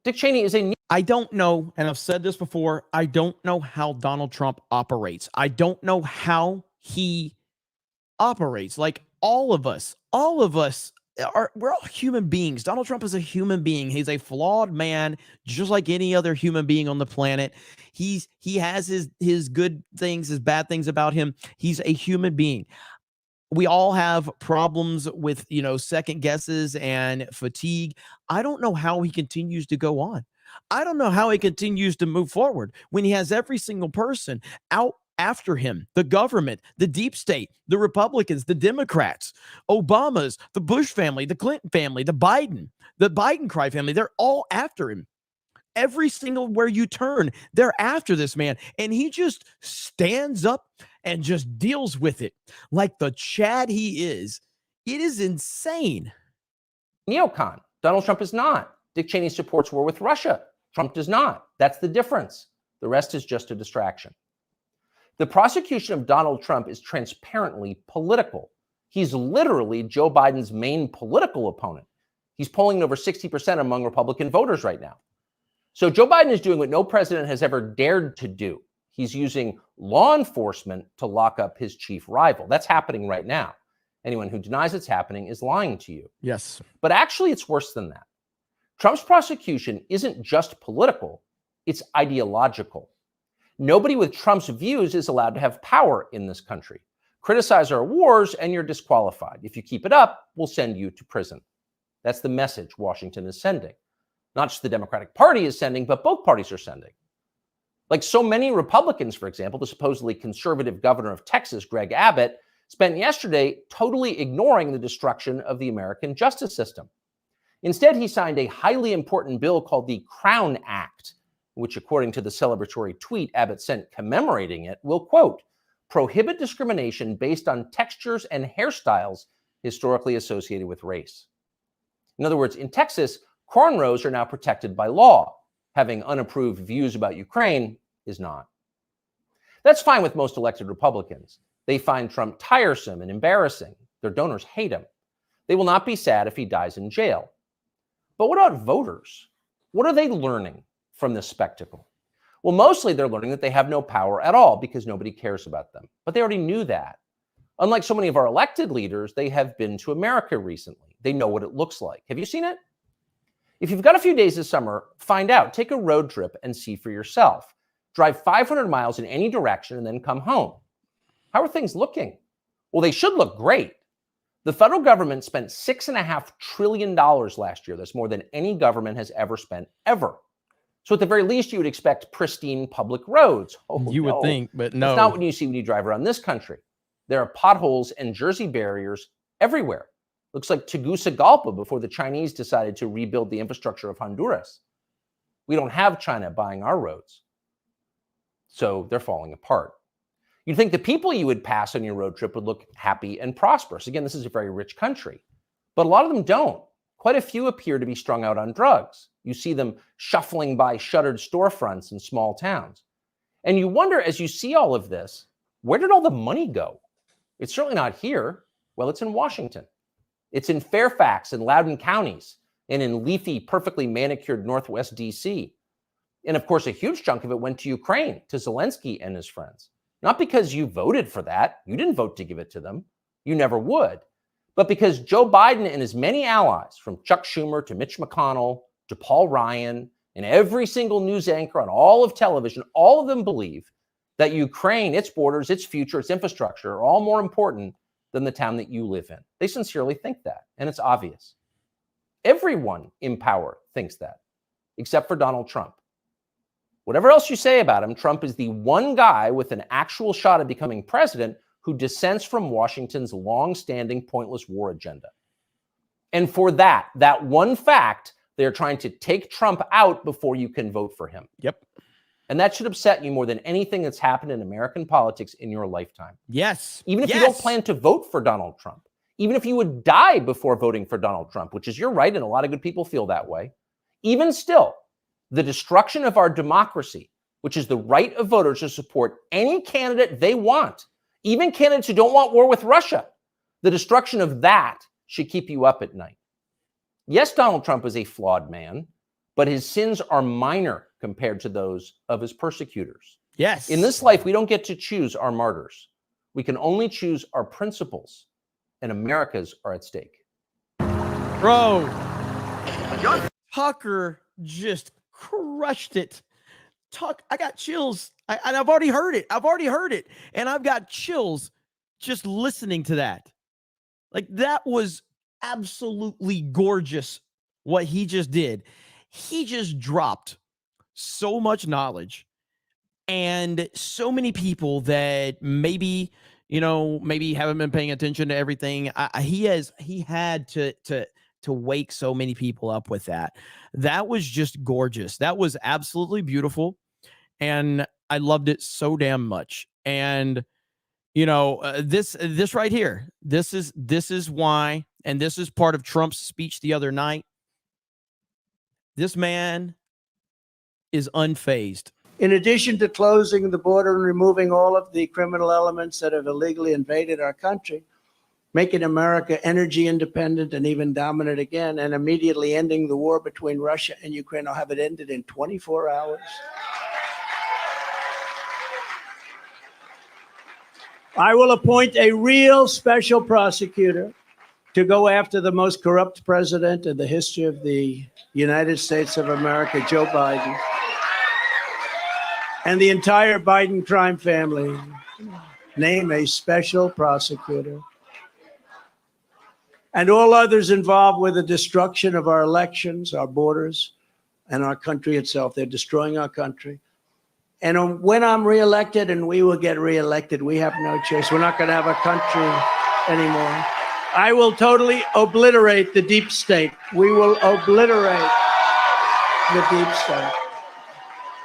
Dick Cheney is a... I don't know, and I've said this before, I don't know how Donald Trump operates. I don't know how he operates. Like all of us we're all human beings. Donald Trump is a human being. He's a flawed man, just like any other human being on the planet. He has his good things, his bad things about him. He's a human being. We all have problems with, second guesses and fatigue. I don't know how he continues to go on. I don't know how he continues to move forward when he has every single person out after him, the government, the deep state, the Republicans, the Democrats, Obama's, the Bush family, the Clinton family, the Biden cry family. They're all after him. Every single where you turn, they're after this man. And he just stands up and just deals with it like the Chad he is. It is insane. Neocon. Donald Trump is not. Dick Cheney supports war with Russia. Trump does not. That's the difference. The rest is just a distraction. The prosecution of Donald Trump is transparently political. He's literally Joe Biden's main political opponent. He's polling over 60% among Republican voters right now. So Joe Biden is doing what no president has ever dared to do. He's using law enforcement to lock up his chief rival. That's happening right now. Anyone who denies it's happening is lying to you. Yes. But actually, it's worse than that. Trump's prosecution isn't just political, it's ideological. Nobody with Trump's views is allowed to have power in this country. Criticize our wars and you're disqualified. If you keep it up, we'll send you to prison. That's the message Washington is sending. Not just the Democratic Party is sending, but both parties are sending. Like so many Republicans, for example, the supposedly conservative governor of Texas, Greg Abbott, spent yesterday totally ignoring the destruction of the American justice system. Instead, he signed a highly important bill called the Crown Act, which, according to the celebratory tweet Abbott sent commemorating it, will, quote, prohibit discrimination based on textures and hairstyles historically associated with race. In other words, in Texas, cornrows are now protected by law. Having unapproved views about Ukraine is not. That's fine with most elected Republicans. They find Trump tiresome and embarrassing. Their donors hate him. They will not be sad if he dies in jail. But what about voters? What are they learning from this spectacle? Well, mostly they're learning that they have no power at all because nobody cares about them. But they already knew that. Unlike so many of our elected leaders, they have been to America recently. They know what it looks like. Have you seen it? If you've got a few days this summer, find out. Take a road trip and see for yourself. Drive 500 miles in any direction and then come home. How are things looking? Well, they should look great. The federal government spent $6.5 trillion last year. That's more than any government has ever spent, ever. So at the very least, you would expect pristine public roads. Oh, you would think, but no. It's not what you see when you drive around this country. There are potholes and Jersey barriers everywhere. Looks like Tegucigalpa before the Chinese decided to rebuild the infrastructure of Honduras. We don't have China buying our roads. So they're falling apart. You'd think the people you would pass on your road trip would look happy and prosperous. Again, this is a very rich country, but a lot of them don't. Quite a few appear to be strung out on drugs. You see them shuffling by shuttered storefronts in small towns. And you wonder, as you see all of this, where did all the money go? It's certainly not here. Well, it's in Washington. It's in Fairfax and Loudoun counties and in leafy, perfectly manicured Northwest DC. And of course, a huge chunk of it went to Ukraine, to Zelensky and his friends. Not because you voted for that. You didn't vote to give it to them. You never would. But because Joe Biden and his many allies, from Chuck Schumer to Mitch McConnell to Paul Ryan and every single news anchor on all of television, all of them believe that Ukraine, its borders, its future, its infrastructure are all more important than the town that you live in. They sincerely think that, and it's obvious. Everyone in power thinks that, except for Donald Trump. Whatever else you say about him, Trump is the one guy with an actual shot at becoming president who dissents from Washington's long-standing pointless war agenda. And for that one fact, they're trying to take Trump out before you can vote for him. Yep. And that should upset you more than anything that's happened in American politics in your lifetime. Yes. Even if you don't plan to vote for Donald Trump, even if you would die before voting for Donald Trump, which is your right, and a lot of good people feel that way, even still, the destruction of our democracy, which is the right of voters to support any candidate they want, even candidates who don't want war with Russia, the destruction of that should keep you up at night. Yes, Donald Trump is a flawed man, but his sins are minor compared to those of his persecutors. Yes. In this life, we don't get to choose our martyrs. We can only choose our principles, and America's are at stake. Bro, Tucker just crushed it. I got chills. And I've already heard it. And I've got chills just listening to that. Like, that was absolutely gorgeous what he just did. He just dropped so much knowledge, and so many people that maybe haven't been paying attention to everything. He had to wake so many people up with that. That was just gorgeous. That was absolutely beautiful. And I loved it so damn much. And this right here, this is why, and this is part of Trump's speech the other night. This man is unfazed. In addition to closing the border and removing all of the criminal elements that have illegally invaded our country, making America energy independent and even dominant again, and immediately ending the war between Russia and Ukraine, I'll have it ended in 24 hours. I will appoint a real special prosecutor to go after the most corrupt president in the history of the United States of America, Joe Biden, and the entire Biden crime family. Name a special prosecutor. And all others involved with the destruction of our elections, our borders, and our country itself. They're destroying our country. And when I'm reelected, and we will get reelected, we have no choice. We're not going to have a country anymore. I will totally obliterate the deep state. We will obliterate the deep state.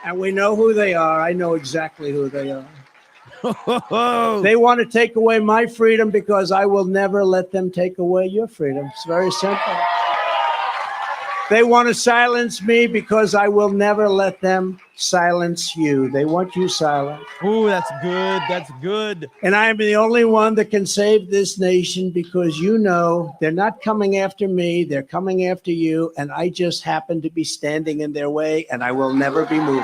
And we know who they are. I know exactly who they are. They want to take away my freedom because I will never let them take away your freedom. It's very simple. They want to silence me because I will never let them silence you. They want you silent. Ooh, that's good. That's good. And I am the only one that can save this nation because they're not coming after me. They're coming after you. And I just happen to be standing in their way, and I will never be moving.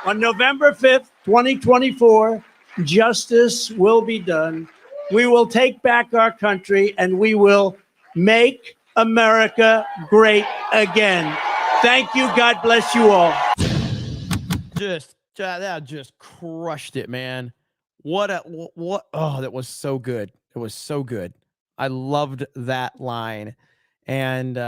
On November 5th, 2024, justice will be done. We will take back our country, and we will make America great again. Thank you. God bless you all. That just crushed it, man. What? Oh, that was so good. It was so good. I loved that line. And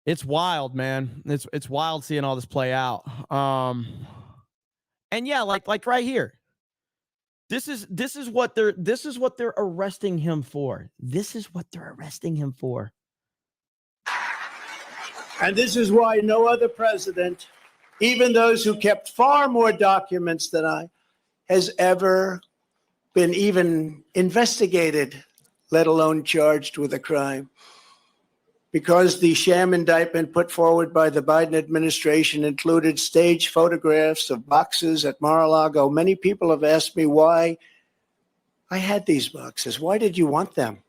it's wild, man. It's wild seeing all this play out. And yeah, like right here. This is what they're arresting him for. This is what they're arresting him for. And this is why no other president, even those who kept far more documents than I, has ever been even investigated, let alone charged with a crime. Because the sham indictment put forward by the Biden administration included staged photographs of boxes at Mar-a-Lago. Many people have asked me why I had these boxes. Why did you want them?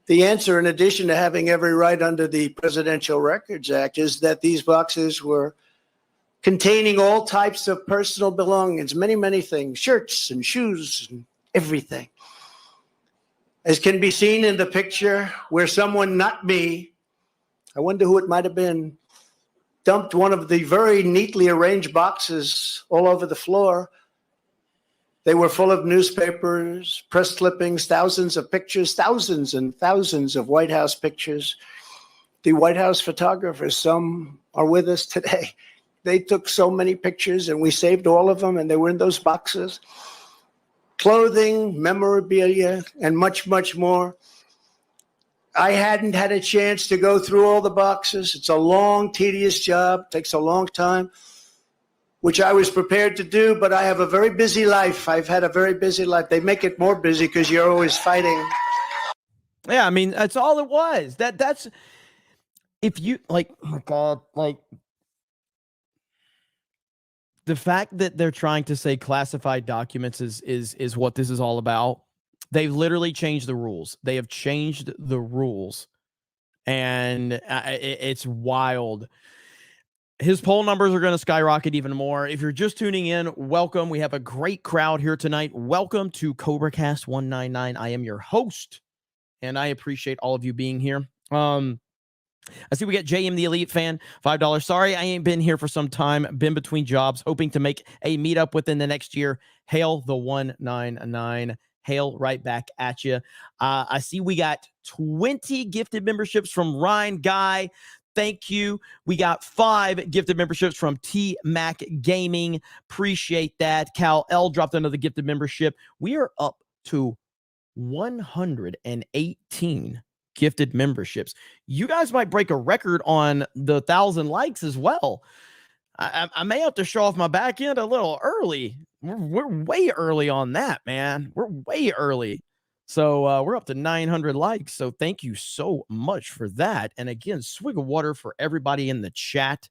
The answer, in addition to having every right under the Presidential Records Act, is that these boxes were containing all types of personal belongings, many, many things, shirts and shoes and everything. As can be seen in the picture where someone, not me, I wonder who it might have been, dumped one of the very neatly arranged boxes all over the floor. They were full of newspapers, press clippings, thousands of pictures, thousands and thousands of White House pictures. The White House photographers, some are with us today. They took so many pictures and we saved all of them and they were in those boxes. clothing, memorabilia, and much, much more. I hadn't had a chance to go through all the boxes. It's a long, tedious job, takes a long time, which I was prepared to do, but I have a very busy life. I've had a very busy life. They make it more busy because you're always fighting. Yeah, I mean, that's all it was. That's if you like, oh my God, like the fact that they're trying to say classified documents is what this is all about. They've literally changed the rules. They have changed the rules, and it's wild. His poll numbers are going to skyrocket even more. If you're just tuning in, welcome. We have a great crowd here tonight. Welcome to CobraCast 199. I am your host, and I appreciate all of you being here. I see we got JM the Elite Fan, $5. Sorry, I ain't been here for some time. Been between jobs, hoping to make a meetup within the next year. Hail the 199. Hail right back at you. I see we got 20 gifted memberships from Ryan Guy. Thank you. We got 5 gifted memberships from T-Mac Gaming. Appreciate that. Cal L dropped another gifted membership. We are up to 118 gifted memberships. You guys might break a record on the 1,000 likes as well. I may have to show off my back end a little early. We're way early on that, man. We're way early. So we're up to 900 likes. So thank you so much for that. And again, swig of water for everybody in the chat.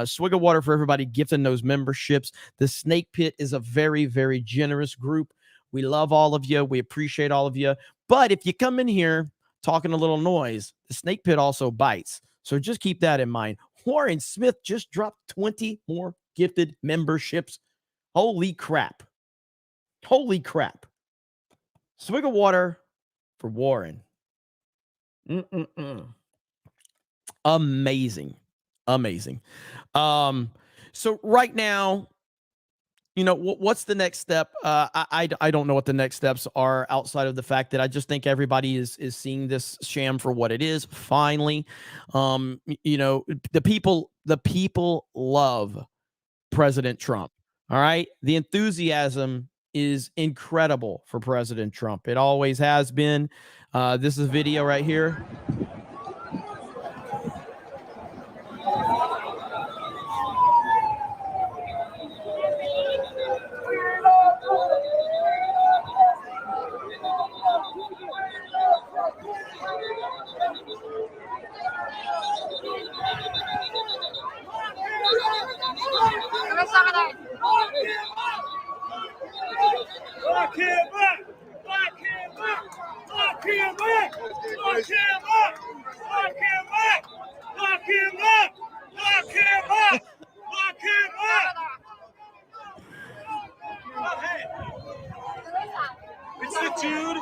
Swig of water for everybody gifting those memberships. The Snake Pit is a very, very generous group. We love all of you. We appreciate all of you. But if you come in here talking a little noise, the Snake Pit also bites. So just keep that in mind. Warren Smith just dropped 20 more gifted memberships. Holy crap. Holy crap. Swig of water for Warren. Amazing. Amazing. So right now, you know, what's the next step? I don't know what the next steps are outside of the fact that I just think everybody is seeing this sham for what it is. Finally, you know, the people love President Trump. All right. The enthusiasm is incredible for President Trump. It always has been. This is a video right here. It's the dude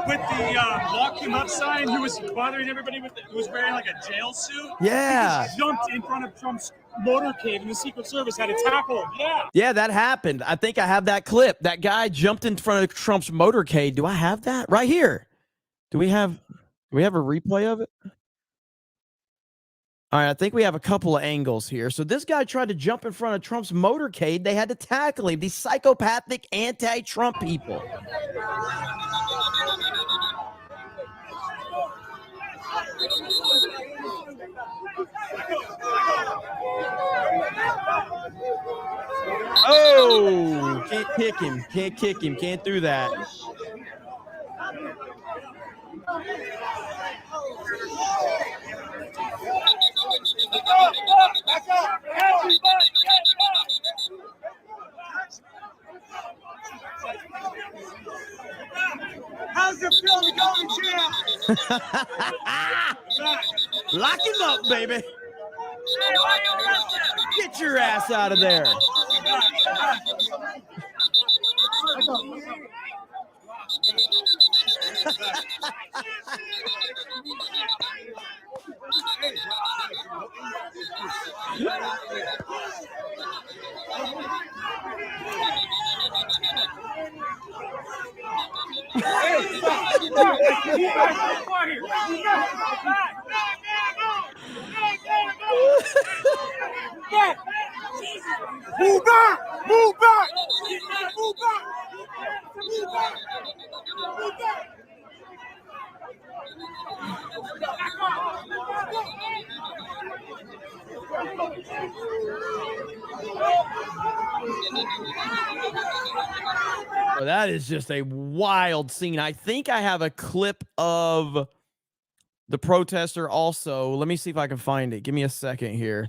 with the lock him up sign who was bothering everybody who was wearing like a jail suit. Yeah. He just jumped in front of Trump's motorcade and the Secret Service had to tackle him. Yeah. Yeah, that happened. I think I have that clip. That guy jumped in front of Trump's motorcade. Do I have that? Right here. Do we have a replay of it? All right, I think we have a couple of angles here. So this guy tried to jump in front of Trump's motorcade. They had to tackle him. These psychopathic anti-Trump people. Oh, can't kick him. Can't kick him. Can't do that. How's it feel to go to jail? Lock him up, baby. Get your ass out of there. Move back! Move back! Move back! Well, that is just a wild scene. I think I have a clip of the protester also. Let me see if I can find it. Give me a second here.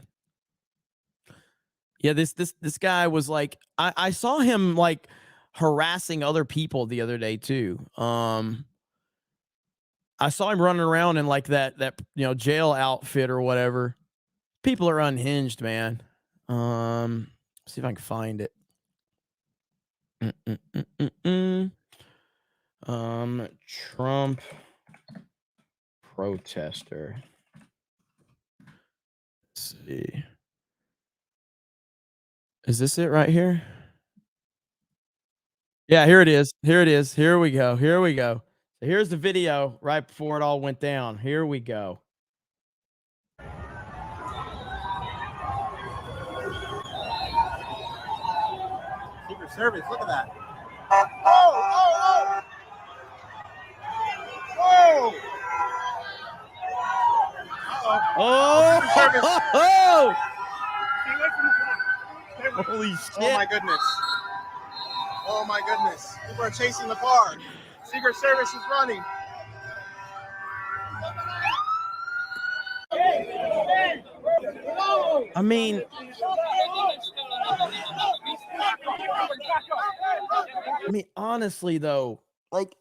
Yeah, this guy was like, I saw him like harassing other people the other day too. I saw him running around in like that jail outfit or whatever. People are unhinged, man. See if I can find it. Trump protester. Let's see. Is this it right here? Yeah, here it is. Here it is. Here we go. Here we go. So here's the video right before it all went down. Here we go. Secret Service, look at that. Oh! Holy shit. Oh my goodness. Oh my goodness. People are chasing the car. Secret Service is running. I mean, honestly, though, like,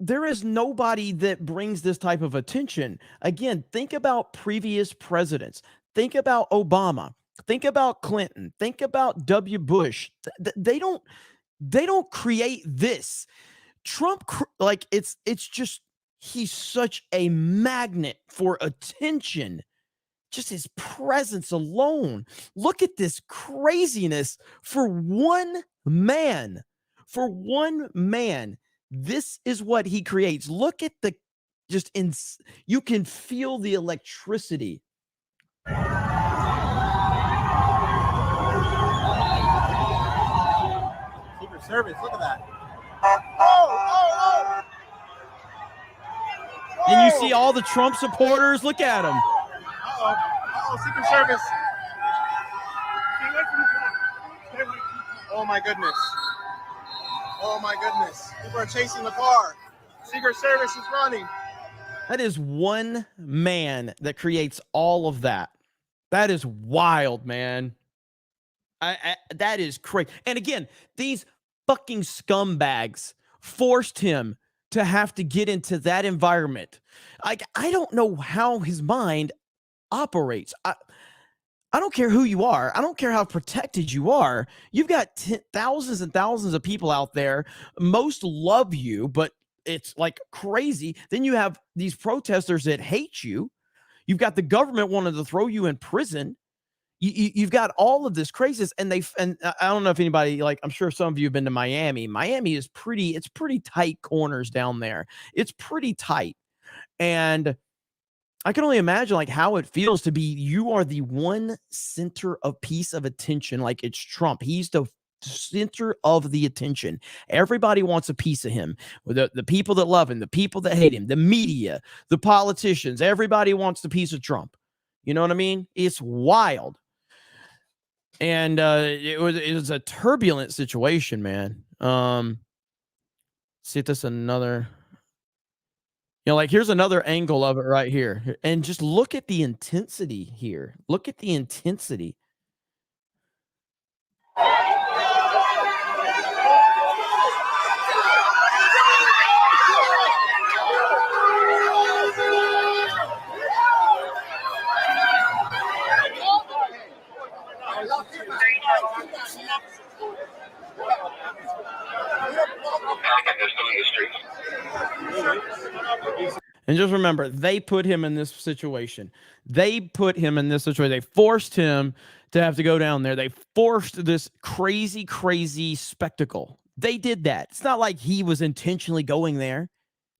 there is nobody that brings this type of attention. Again, think about previous presidents. Think about Obama. Think about Clinton. Think about W. Bush. They don't create this. Trump, like, it's just, he's such a magnet for attention. Just his presence alone. Look at this craziness for one man. For one man. This is what he creates. Look at the you can feel the electricity. Secret Service, look at that. And you see all the Trump supporters. Look at them. Secret Service. Oh my goodness. Oh my goodness. People are chasing the car. Secret Service is running. That is one man that creates all of that. That is wild, man. That is crazy. And again, these fucking scumbags forced him to have to get into that environment. I don't know how his mind operates. I don't care who you are. I don't care how protected you are. You've got thousands and thousands of people out there. Most love you, but it's like crazy. Then you have these protesters that hate you. You've got the government wanting to throw you in prison. You've got all of this craziness, and I don't know if anybody, like, I'm sure some of you have been to Miami. Miami is it's pretty tight corners down there. It's pretty tight. And I can only imagine like how it feels to be, you are the one center of piece of attention. Like, it's Trump. He's the center of the attention. Everybody wants a piece of him. The people that love him, the people that hate him, the media, the politicians, everybody wants the piece of Trump. You know what I mean? It's wild. And it was a turbulent situation, man. See if this another. Like, here's another angle of it right here. And just look at the intensity here. Look at the intensity. And just remember, they put him in this situation. They forced him to have to go down there. They forced this crazy, crazy spectacle. They did that. It's not like he was intentionally going there.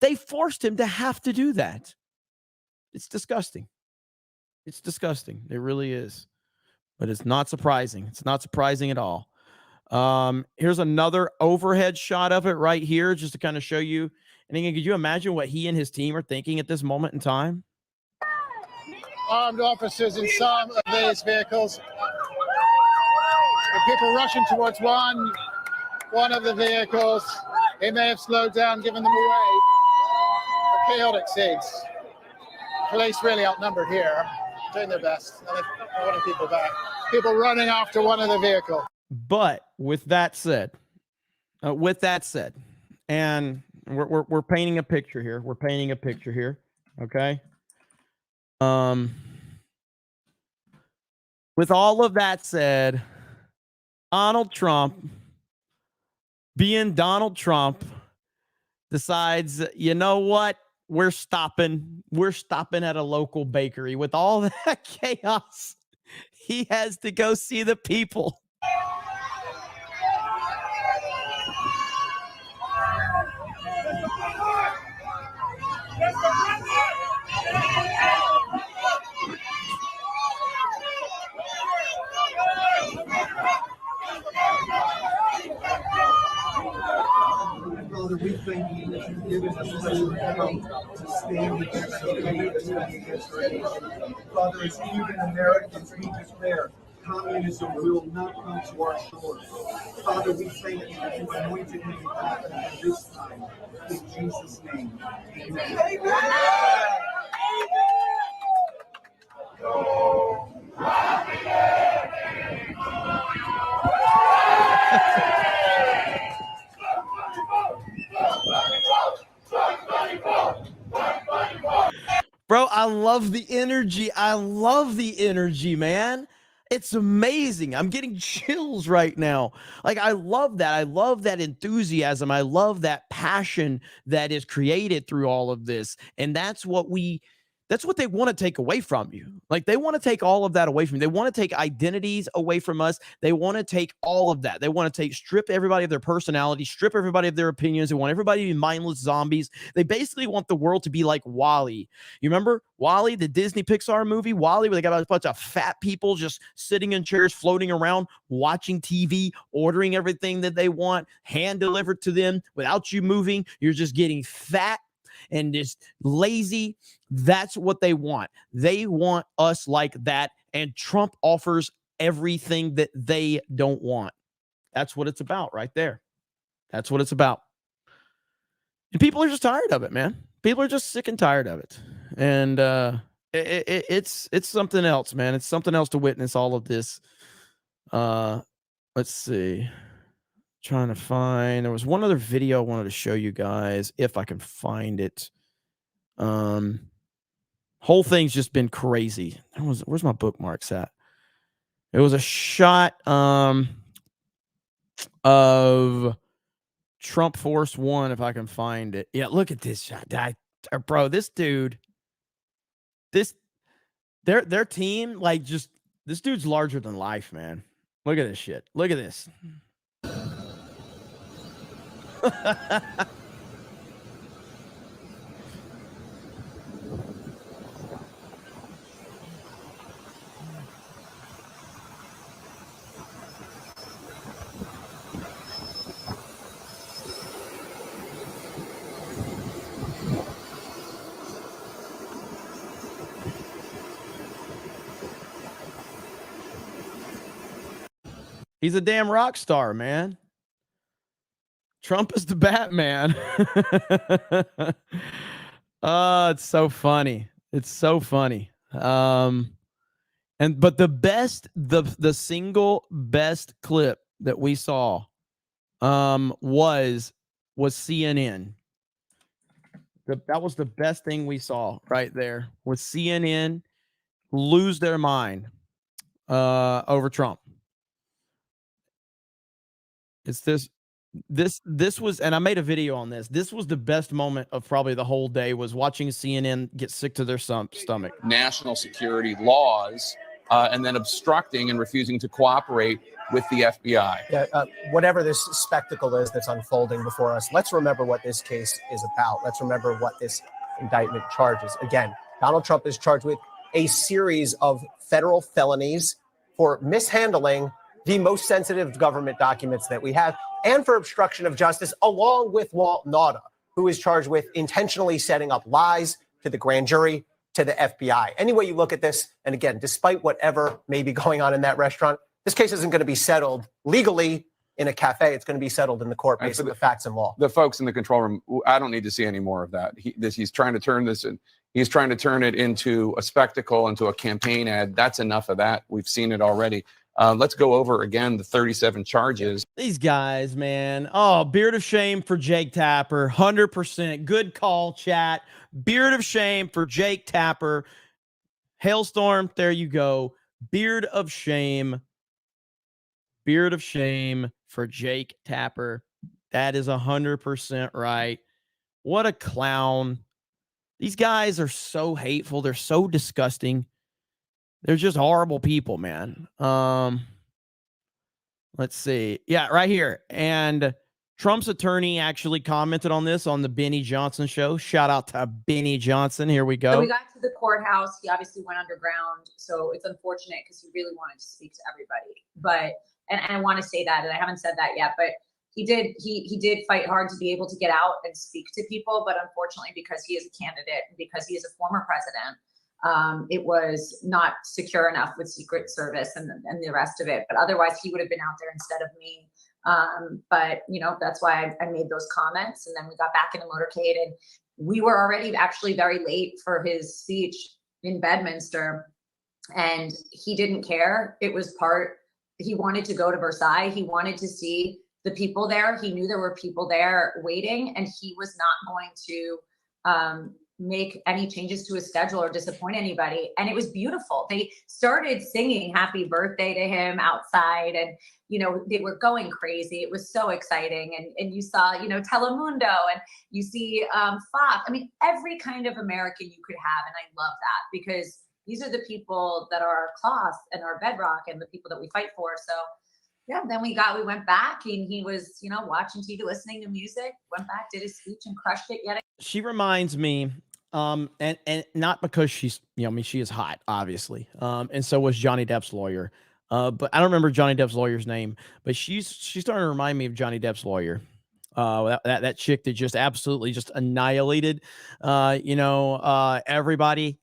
They forced him to have to do that. It's disgusting. It's disgusting. It really is. But it's not surprising. It's not surprising at all. Here's another overhead shot of it right here, just to kind of show you. And again, could you imagine what he and his team are thinking at this moment in time? Armed officers in some of these vehicles. people rushing towards one of the vehicles. They may have slowed down, given them away. A chaotic scenes. Police really outnumbered here, doing their best. And they're holding people back. People running after one of the vehicles. But with that said, and we're painting a picture here. We're painting a picture here. Okay. With all of that said, Donald Trump, being Donald Trump, decides, you know what? We're stopping at a local bakery. With all that chaos, he has to go see the people. Father, we thank you that you've given us special help to stand against the hate against our nation. Father, as Cuban Americans, we declare communism will not come to our shores. Father, we thank you that you anointed him at this time. In Jesus' name, amen. Bro, I love the energy. I love the energy, man. It's amazing. I'm getting chills right now. Like, I love that. I love that enthusiasm. I love that passion that is created through all of this. And that's what they want to take away from you. Like, they want to take all of that away from you. They want to take identities away from us. They want to take all of that. They want to strip everybody of their personality, strip everybody of their opinions. They want everybody to be mindless zombies. They basically want the world to be like WALL-E. You remember WALL-E, the Disney Pixar movie, WALL-E, where they got a bunch of fat people just sitting in chairs, floating around, watching TV, ordering everything that they want, hand delivered to them without you moving. You're just getting fat and just lazy. That's what they want. They want us like that. And Trump offers everything that they don't want. That's what it's about right there. That's what it's about. And people are just tired of it, man. People are just sick and tired of it. And it's something else, man. It's something else to witness all of this. Let's see. Trying to find, there was one other video I wanted to show you guys if I can find it. Whole thing's just been crazy. Where's my bookmarks at? It was a shot of Trump Force One, if I can find it. Yeah, look at this shot. Bro, this dude, their team, like, just, this dude's larger than life, man. Look at this shit. Look at this. He's a damn rock star, man. Trump is the Batman. Oh, it's so funny. It's so funny. But the single best clip that we saw was CNN. That was the best thing we saw right there. Was CNN lose their mind over Trump. It's this was, and I made a video on this. This was the best moment of probably the whole day, was watching CNN get sick to their stomach. National security laws and then obstructing and refusing to cooperate with the FBI. Yeah, whatever this spectacle is that's unfolding before us, let's remember what this case is about. Let's remember what this indictment charges. Again, Donald Trump is charged with a series of federal felonies for mishandling the most sensitive government documents that we have, and for obstruction of justice, along with Walt Nauta, who is charged with intentionally setting up lies to the grand jury, to the FBI. Any way you look at this, and again, despite whatever may be going on in that restaurant, This case isn't going to be settled legally in a cafe. It's going to be settled in the court based on the facts and law. The folks in the control room, I don't need to see any more of that. He's trying to turn this in. He's trying to turn it into a spectacle, into a campaign ad. That's enough of that. We've seen it already. Let's go over again the 37 charges. These guys, man. Oh, beard of shame for Jake Tapper. 100%. Good call, chat. Beard of shame for Jake Tapper. Hailstorm, there you go. Beard of shame. Beard of shame for Jake Tapper. That is 100% right. What a clown. These guys are so hateful. They're so disgusting. They're just horrible people, man. Let's see. Yeah, right here. And Trump's attorney actually commented on this on the Benny Johnson show. Shout out to Benny Johnson. Here we go. So we got to the courthouse. He obviously went underground. So it's unfortunate because he really wanted to speak to everybody. But, and I want to say that, and I haven't said that yet, but he did fight hard to be able to get out and speak to people. But unfortunately, because he is a candidate, and because he is a former president, it was not secure enough with Secret Service and the rest of it. But otherwise, he would have been out there instead of me. But, you know, that's why I made those comments. And then we got back into Motorcade, and we were already actually very late for his speech in Bedminster. And he didn't care. It was he wanted to go to Versailles. He wanted to see the people there. He knew there were people there waiting, and he was not going to make any changes to his schedule or disappoint anybody. And it was beautiful. They started singing happy birthday to him outside, and, you know, they were going crazy. It was so exciting. And you saw, you know, Telemundo, and you see Fox. I mean, every kind of American you could have. And I love that, because these are the people that are our cloth and our bedrock and the people that we fight for. So yeah, then we went back, and he was, you know, watching TV, listening to music, went back, did his speech, and crushed it yet again. She reminds me, and not because she's, you know, I mean, she is hot, obviously. And so was Johnny Depp's lawyer. But I don't remember Johnny Depp's lawyer's name, but she's starting to remind me of Johnny Depp's lawyer. That chick that just absolutely just annihilated, everybody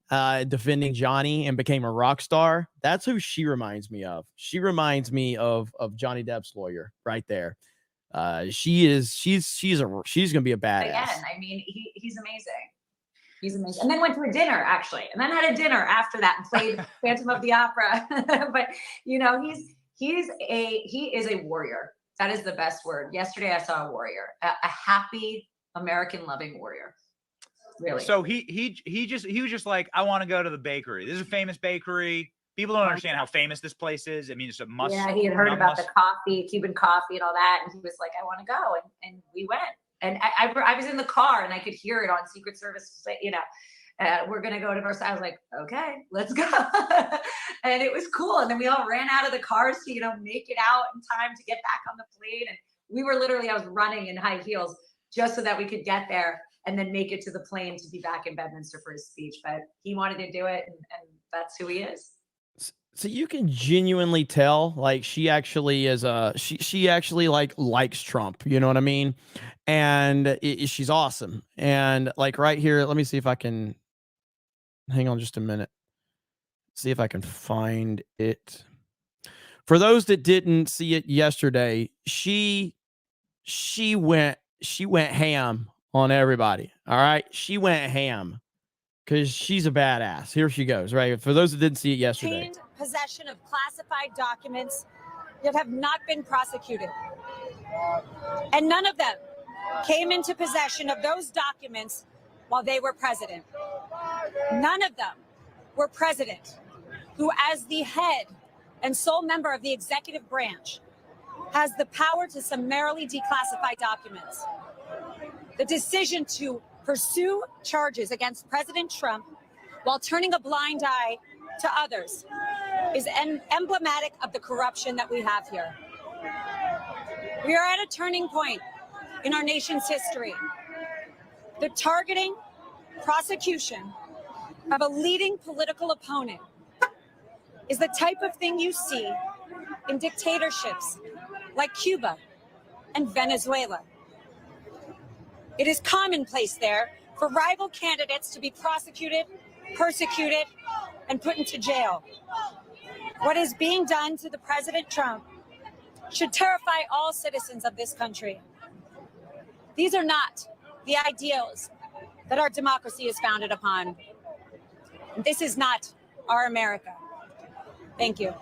defending Johnny and became a rock star. That's who she reminds me of. She reminds me of Johnny Depp's lawyer right there. She's gonna be a badass. Again, I mean, he's amazing. He's amazing. And then went to a dinner, actually, and then had a dinner after that and played Phantom of the Opera. But, you know, he is a warrior. That is the best word. Yesterday, I saw a warrior, a happy American loving warrior. Really. So he was just like, I want to go to the bakery. This is a famous bakery. People don't understand how famous this place is. I mean, it's a must. Yeah, he had heard about the coffee, Cuban coffee, and all that, and he was like, I want to go, and we went. And I was in the car, and I could hear it on Secret Service say, you know, we're going to go to Versailles. I was like, okay, let's go. And it was cool. And then we all ran out of the cars to, you know, make it out in time to get back on the plane. And we were literally, I was running in high heels just so that we could get there and then make it to the plane to be back in Bedminster for his speech. But he wanted to do it, and that's who he is. So you can genuinely tell, like, she actually is she actually like likes Trump, you know what I mean? And she's awesome. And like right here, let me see if I can, hang on just a minute. See if I can find it. For those that didn't see it yesterday, she went ham on everybody. All right. She went ham because she's a badass. Here she goes, right? For those that didn't see it yesterday. Possession of classified documents that have not been prosecuted. And none of them came into possession of those documents while they were president. None of them were president, who, as the head and sole member of the executive branch, has the power to summarily declassify documents. The decision to pursue charges against President Trump while turning a blind eye to others is emblematic of the corruption that we have here. We are at a turning point in our nation's history. The targeting, prosecution of a leading political opponent is the type of thing you see in dictatorships like Cuba and Venezuela. It is commonplace there for rival candidates to be prosecuted, persecuted, and put into jail. What is being done to the President Trump should terrify all citizens of this country. These are not the ideals that our democracy is founded upon. This is not our America. Thank you.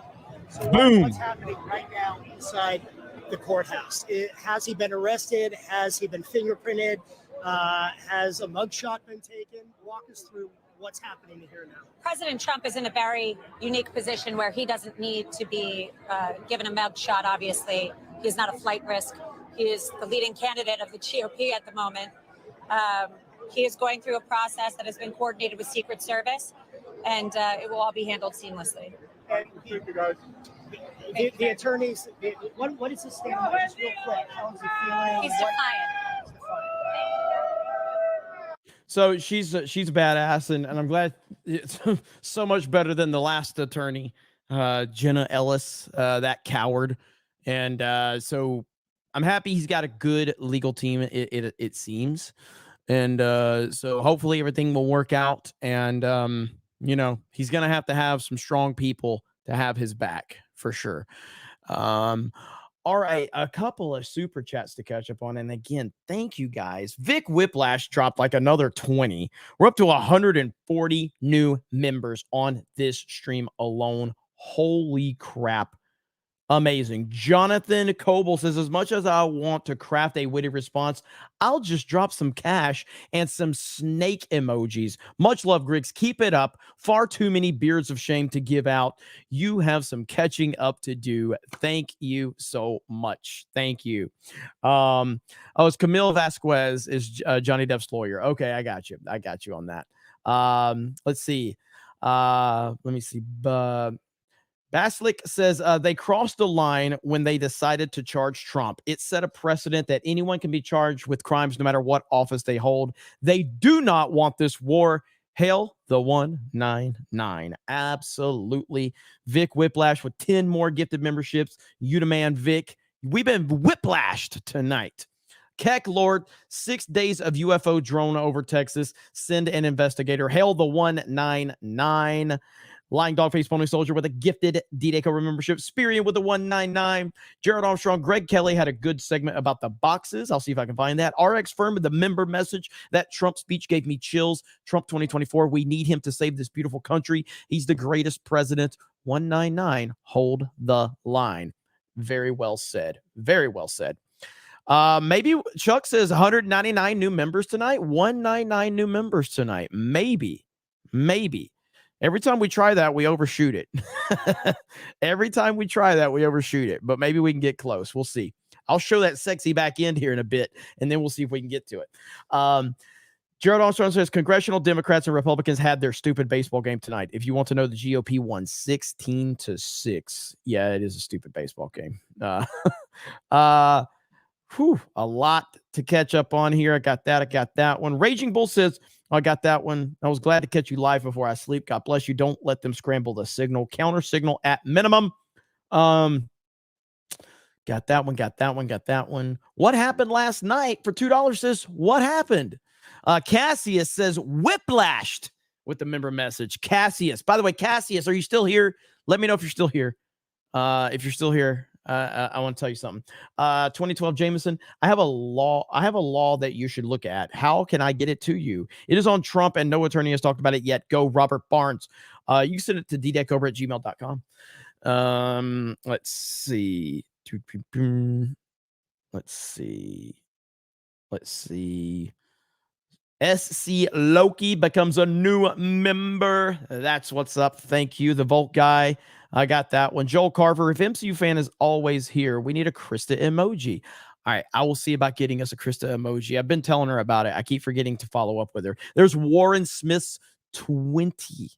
So Boom. What's happening right now inside the courthouse? Has he been arrested? Has he been fingerprinted? Has a mugshot been taken? Walk us through what's happening here now. President Trump is in a very unique position where he doesn't need to be given a mugshot, obviously. He is not a flight risk. He is the leading candidate of the GOP at the moment. He is going through a process that has been coordinated with Secret Service, and it will all be handled seamlessly. And the attorneys, what is his statement? Just real quick, how is he feeling? He's defiant. So she's a badass, and I'm glad it's so much better than the last attorney, Jenna Ellis, that coward. And so I'm happy he's got a good legal team. It seems, and so hopefully everything will work out. And you know, he's gonna have to have some strong people to have his back for sure. All right, a couple of super chats to catch up on. And again, thank you guys. Vic Whiplash dropped like another 20. We're up to 140 new members on this stream alone. Holy crap. Amazing. Jonathan Coble says, as much as I want to craft a witty response, I'll just drop some cash and some snake emojis. Much love, Griggs. Keep it up. Far too many beards of shame to give out. You have some catching up to do. Thank you so much. Thank you. It's Camille Vasquez is Johnny Depp's lawyer. Okay, I got you. I got you on that. Let's see. Let me see. Baslik says they crossed the line when they decided to charge Trump. It set a precedent that anyone can be charged with crimes no matter what office they hold. They do not want this war. Hail the 199. Absolutely. Vic Whiplash with 10 more gifted memberships. You the man, Vic. We've been whiplashed tonight. Keck Lord, 6 days of UFO drone over Texas. Send an investigator. Hail the 199. Lying Dogface Pony Soldier with a gifted D-Day Cobra membership. Spirian with a 199. Jared Armstrong. Greg Kelly had a good segment about the boxes. I'll see if I can find that. RX Firm with the member message. That Trump speech gave me chills. Trump 2024. We need him to save this beautiful country. He's the greatest president. 199. Hold the line. Very well said. Very well said. Maybe Chuck says 199 new members tonight. 199 new members tonight. Maybe. Every time we try that, we overshoot it. Every time we try that, we overshoot it. But maybe we can get close. We'll see. I'll show that sexy back end here in a bit, and then we'll see if we can get to it. Gerald Armstrong says, congressional Democrats and Republicans had their stupid baseball game tonight. If you want to know, the GOP won 16-6. Yeah, it is a stupid baseball game. A lot to catch up on here. I got that one. Raging Bull says, I got that one. I was glad to catch you live before I sleep. God bless you. Don't let them scramble the signal. Counter signal at minimum. Got that one. What happened last night for $2 says, what happened? Cassius says, whiplashed with the member message. Cassius. By the way, Cassius, are you still here? Let me know if you're still here. If you're still here, I want to tell you something. 2012 Jameson, I have a law that you should look at. How can I get it to you? It is on Trump, and no attorney has talked about it yet. Go Robert Barnes. You can send it to ddecobra@gmail.com. Let's see. SC Loki becomes a new member. That's what's up. Thank you, the Volt guy. I got that one. Joel Carver, if MCU fan is always here, we need a Krista emoji. All right, I will see about getting us a Krista emoji. I've been telling her about it. I keep forgetting to follow up with her. There's Warren Smith's 20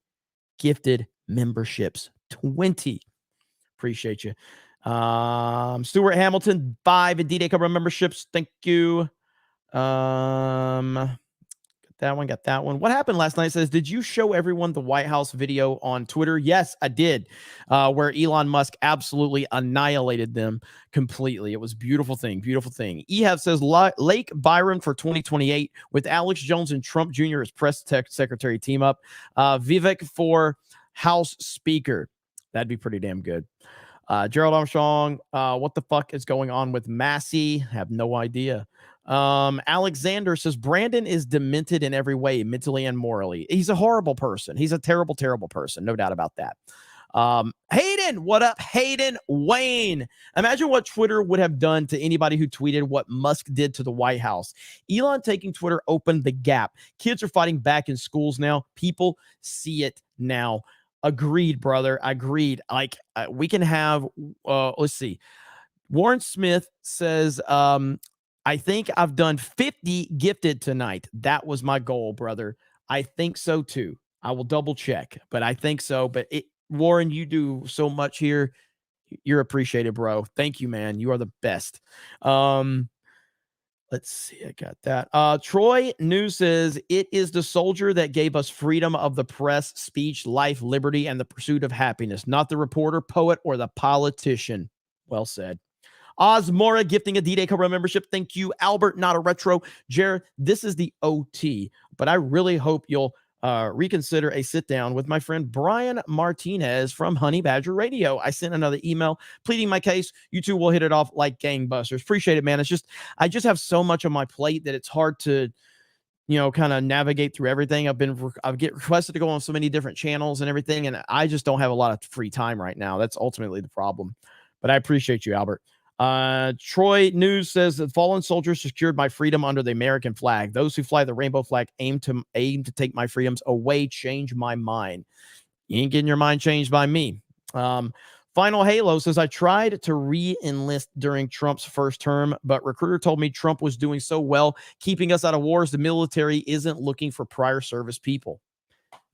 gifted memberships. 20. Appreciate you. Stuart Hamilton, 5 D-Day Cobra memberships. Thank you. Got that one. What happened last night says, did you show everyone the White House video on Twitter? Yes, I did. Where Elon Musk absolutely annihilated them completely. It was beautiful thing. Ehab says Lake Byron for 2028 with Alex Jones and Trump Jr. as press secretary team up. Vivek for House Speaker. That'd be pretty damn good. Gerald Armstrong, what the fuck is going on with Massey? Have no idea. Alexander says Brandon is demented in every way, mentally and morally. He's a horrible person. He's a terrible, terrible person. No doubt about that. Hayden, what up? Hayden Wayne. Imagine what Twitter would have done to anybody who tweeted what Musk did to the White House. Elon taking Twitter opened the gap. Kids are fighting back in schools now. People see it now. Agreed, brother. Agreed. Like we can have, let's see. Warren Smith says, I think I've done 50 gifted tonight. That was my goal, brother. I think so too. I will double check, but I think so. But Warren, you do so much here. You're appreciated, bro. Thank you, man. You are the best. Let's see. I got that. Troy News says it is the soldier that gave us freedom of the press, speech, life, liberty, and the pursuit of happiness, not the reporter, poet, or the politician. Well said. Osmora gifting a D-Day Cobra membership. Thank you. Albert, not a retro. Jared, this is the OT, but I really hope you'll reconsider a sit down with my friend Brian Martinez from Honey Badger Radio. I sent another email pleading my case. You two will hit it off like gangbusters. Appreciate it, man. It's just, I just have so much on my plate that it's hard to, kind of navigate through everything. I've get requested to go on so many different channels and everything, and I just don't have a lot of free time right now. That's ultimately the problem. But I appreciate you, Albert. Troy News says that fallen soldiers secured my freedom under the American flag. Those who fly the rainbow flag aim to take my freedoms away, change my mind. You ain't getting your mind changed by me. Final Halo says, I tried to re-enlist during Trump's first term, but recruiter told me Trump was doing so well, keeping us out of wars. The military isn't looking for prior service people.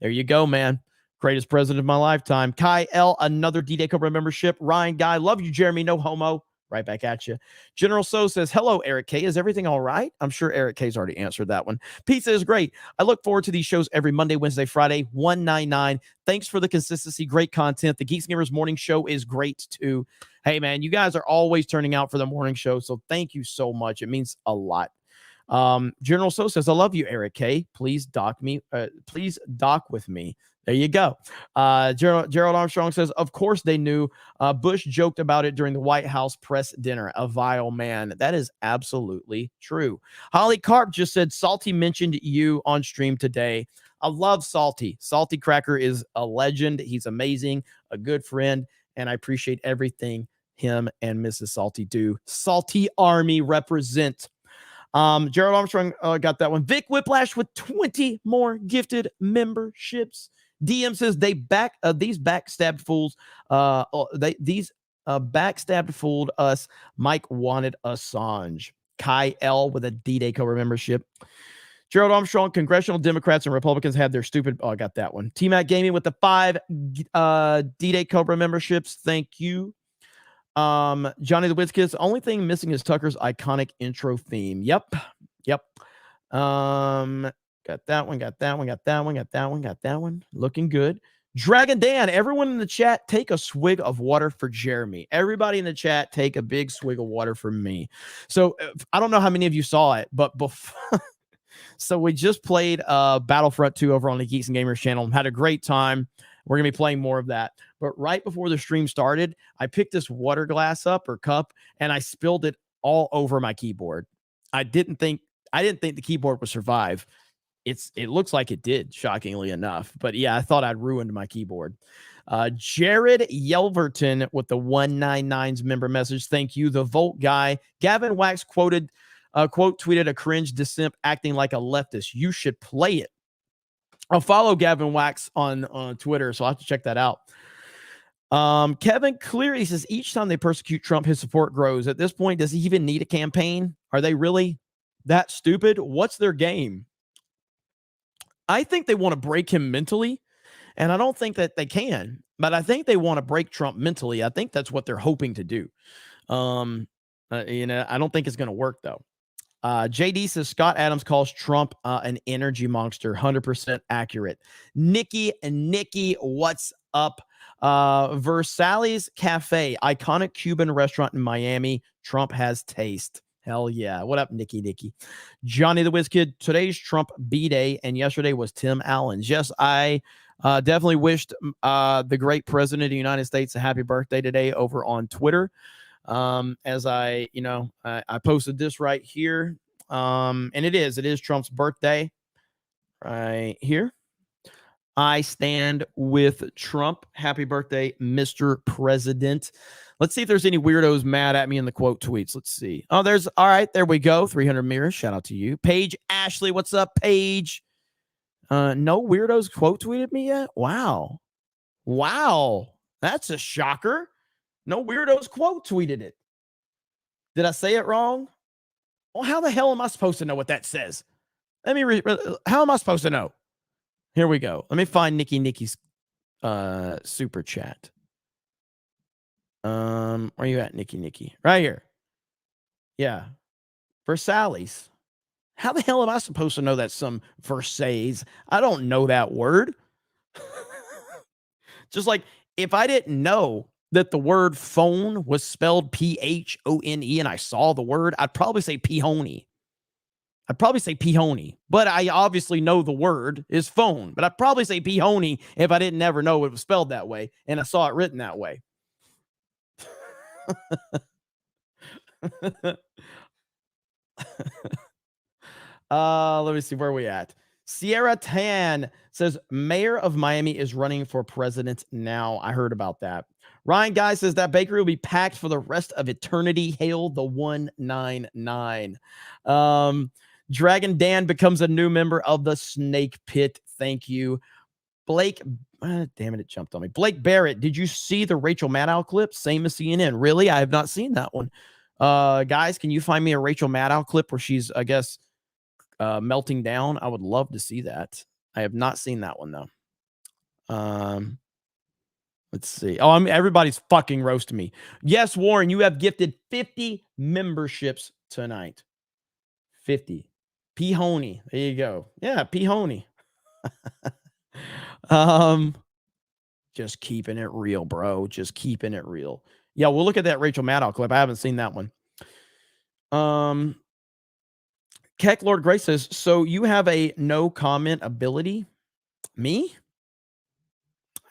There you go, man. Greatest president of my lifetime. Kai L, another D-Day Cobra membership. Ryan Guy, love you, Jeremy. No homo. Right back at you. General So says, hello, Eric K. Is everything all right? I'm sure Eric K's already answered that one. Pizza is great. I look forward to these shows every Monday, Wednesday, Friday, 199. Thanks for the consistency. Great content. The Geeks and Gamers morning show is great too. Hey, man, you guys are always turning out for the morning show. So thank you so much. It means a lot. General So says, I love you, Eric K. Please dock me. Please dock with me. There you go. Gerald Armstrong says, of course they knew. Bush joked about it during the White House press dinner. A vile man. That is absolutely true. Holly Carp just said, Salty mentioned you on stream today. I love Salty. Salty Cracker is a legend. He's amazing, a good friend, and I appreciate everything him and Mrs. Salty do. Salty Army represent. Gerald Armstrong got that one. Vic Whiplash with 20 more gifted memberships. DM says these backstabbed fools. Backstabbed fooled us. Mike wanted Assange. Kai L with a D-Day Cobra membership. Gerald Armstrong, congressional Democrats and Republicans had their stupid. Oh, I got that one. T-Mac Gaming with the 5 D-Day Cobra memberships. Thank you. Johnny the Wizkids. The only thing missing is Tucker's iconic intro theme. Yep. Got that one. Looking good. Dragon Dan, everyone in the chat, take a swig of water for Jeremy. Everybody in the chat, take a big swig of water for me. So I don't know how many of you saw it, but before, so we just played Battlefront 2 over on the Geeks and Gamers channel. Had a great time. We're going to be playing more of that. But right before the stream started, I picked this water glass up or cup and I spilled it all over my keyboard. I didn't think the keyboard would survive. It looks like it did, shockingly enough. But yeah, I thought I'd ruined my keyboard. Jared Yelverton with the 199's member message. Thank you. The Volt guy. Gavin Wax tweeted a cringe dissent acting like a leftist. You should play it. I'll follow Gavin Wax on Twitter, so I'll have to check that out. Kevin Cleary says each time they persecute Trump, his support grows. At this point, does he even need a campaign? Are they really that stupid? What's their game? I think they want to break him mentally, and I don't think that they can, but I think they want to break Trump mentally. I think that's what they're hoping to do. I don't think it's going to work though. JD says Scott Adams calls Trump an energy monster. 100% accurate. Nikki, what's up? Versailles Cafe, iconic Cuban restaurant in Miami. Trump has taste. Hell yeah. What up, Nikki? Johnny the Whiz Kid. Today's Trump B-Day, and yesterday was Tim Allen's. Yes, I Definitely wished the great president of the United States a happy birthday today over on Twitter. As I posted this right here. And it is Trump's birthday right here. I stand with Trump. Happy birthday, Mr. President. Let's see if there's any weirdos mad at me in the quote tweets. Let's see. Oh, all right. There we go. 300 mirrors. Shout out to you. Paige Ashley. What's up, Paige? No weirdos quote tweeted me yet? Wow. That's a shocker. No weirdos quote tweeted it. Did I say it wrong? Well, how the hell am I supposed to know what that says? Let me how am I supposed to know? Here we go. Let me find Nikki's super chat. Where are you at, Nikki? Right here. Yeah. Versailles. How the hell am I supposed to know that's some Versailles? I don't know that word. Just like if I didn't know that the word phone was spelled Phone and I saw the word, I'd probably say Pihony. But I obviously know the word is phone. But I'd probably say Pihony if I didn't ever know it was spelled that way and I saw it written that way. Let me see where we at. Sierra Tan says mayor of Miami is running for president now. I heard about that. Ryan Guy says that bakery will be packed for the rest of eternity. Hail the 199. Dragon Dan becomes a new member of the Snake Pit. Thank you. Blake, damn it, it jumped on me. Blake Barrett, did you see the Rachel Maddow clip? Same as CNN. Really? I have not seen that one. Guys, can you find me a Rachel Maddow clip where she's, I guess, melting down? I would love to see that. I have not seen that one, though. Let's see. Oh, everybody's fucking roasting me. Yes, Warren, you have gifted 50 memberships tonight. 50. Pihony. There you go. Yeah, Pihony. Just keeping it real, bro. Just keeping it real. Yeah, we'll look at that Rachel Maddow clip. I haven't seen that one. Keck Lord Grace says, so you have a no comment ability? Me?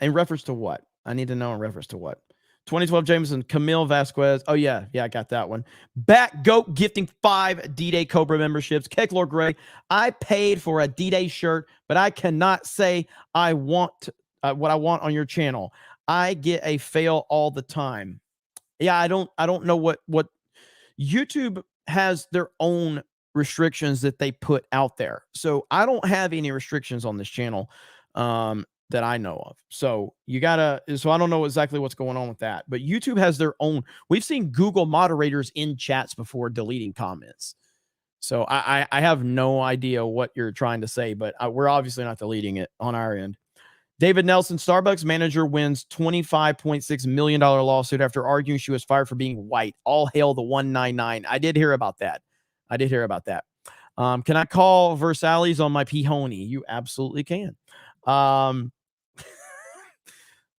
In reference to what? I need to know in reference to what. 2012 Jameson, Camille Vasquez. Oh, yeah. Yeah, I got that one. Back Goat gifting 5 D-Day Cobra memberships. Keck Lord Gray, I paid for a D-Day shirt, but I cannot say I want what I want on your channel. I get a fail all the time. Yeah, I don't know what YouTube has their own restrictions that they put out there. So I don't have any restrictions on this channel that I know of. So I don't know exactly what's going on with that, but YouTube has their own. We've seen Google moderators in chats before deleting comments. So I have no idea what you're trying to say, but we're obviously not deleting it on our end. David Nelson, Starbucks manager wins $25.6 million lawsuit after arguing she was fired for being white. All hail the 199. I did hear about that. Can I call Versailles on my Pihony? You absolutely can. Where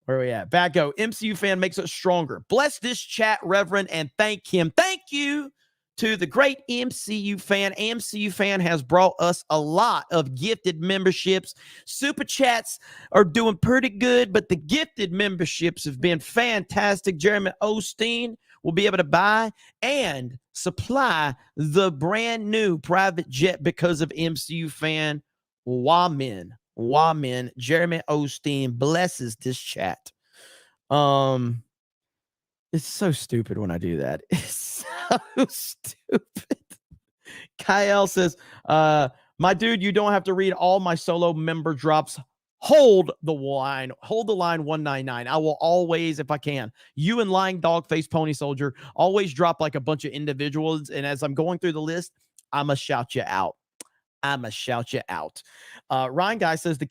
are we at? Back-go. MCU fan makes us stronger. Bless this chat, Reverend, and thank him. Thank you to the great MCU fan. MCU fan has brought us a lot of gifted memberships. Super chats are doing pretty good, but the gifted memberships have been fantastic. Jeremy Osteen will be able to buy and supply the brand new private jet because of MCU fan. Wamin. Jeremy Osteen blesses this chat. It's so stupid when I do that. It's so stupid. Kyle says, my dude, you don't have to read all my solo member drops. Hold the line 199. I will always, if I can, you and Lying Dog Face Pony Soldier always drop like a bunch of individuals. And as I'm going through the list, I'm going to shout you out. Ryan Guy says the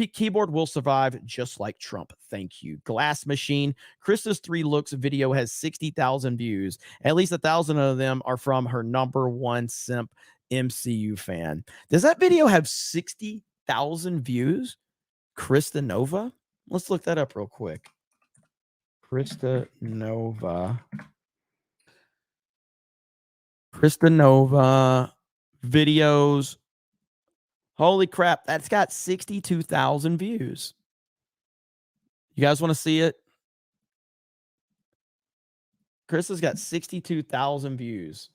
keyboard will survive just like Trump. Thank you. Glass Machine. Krista's 3 Looks video has 60,000 views. At least 1,000 of them are from her #1 simp MCU fan. Does that video have 60,000 views? Krista Nova? Let's look that up real quick. Krista Nova videos Holy crap. That's got 62,000 views. You guys want to see it? Chris has got 62,000 views.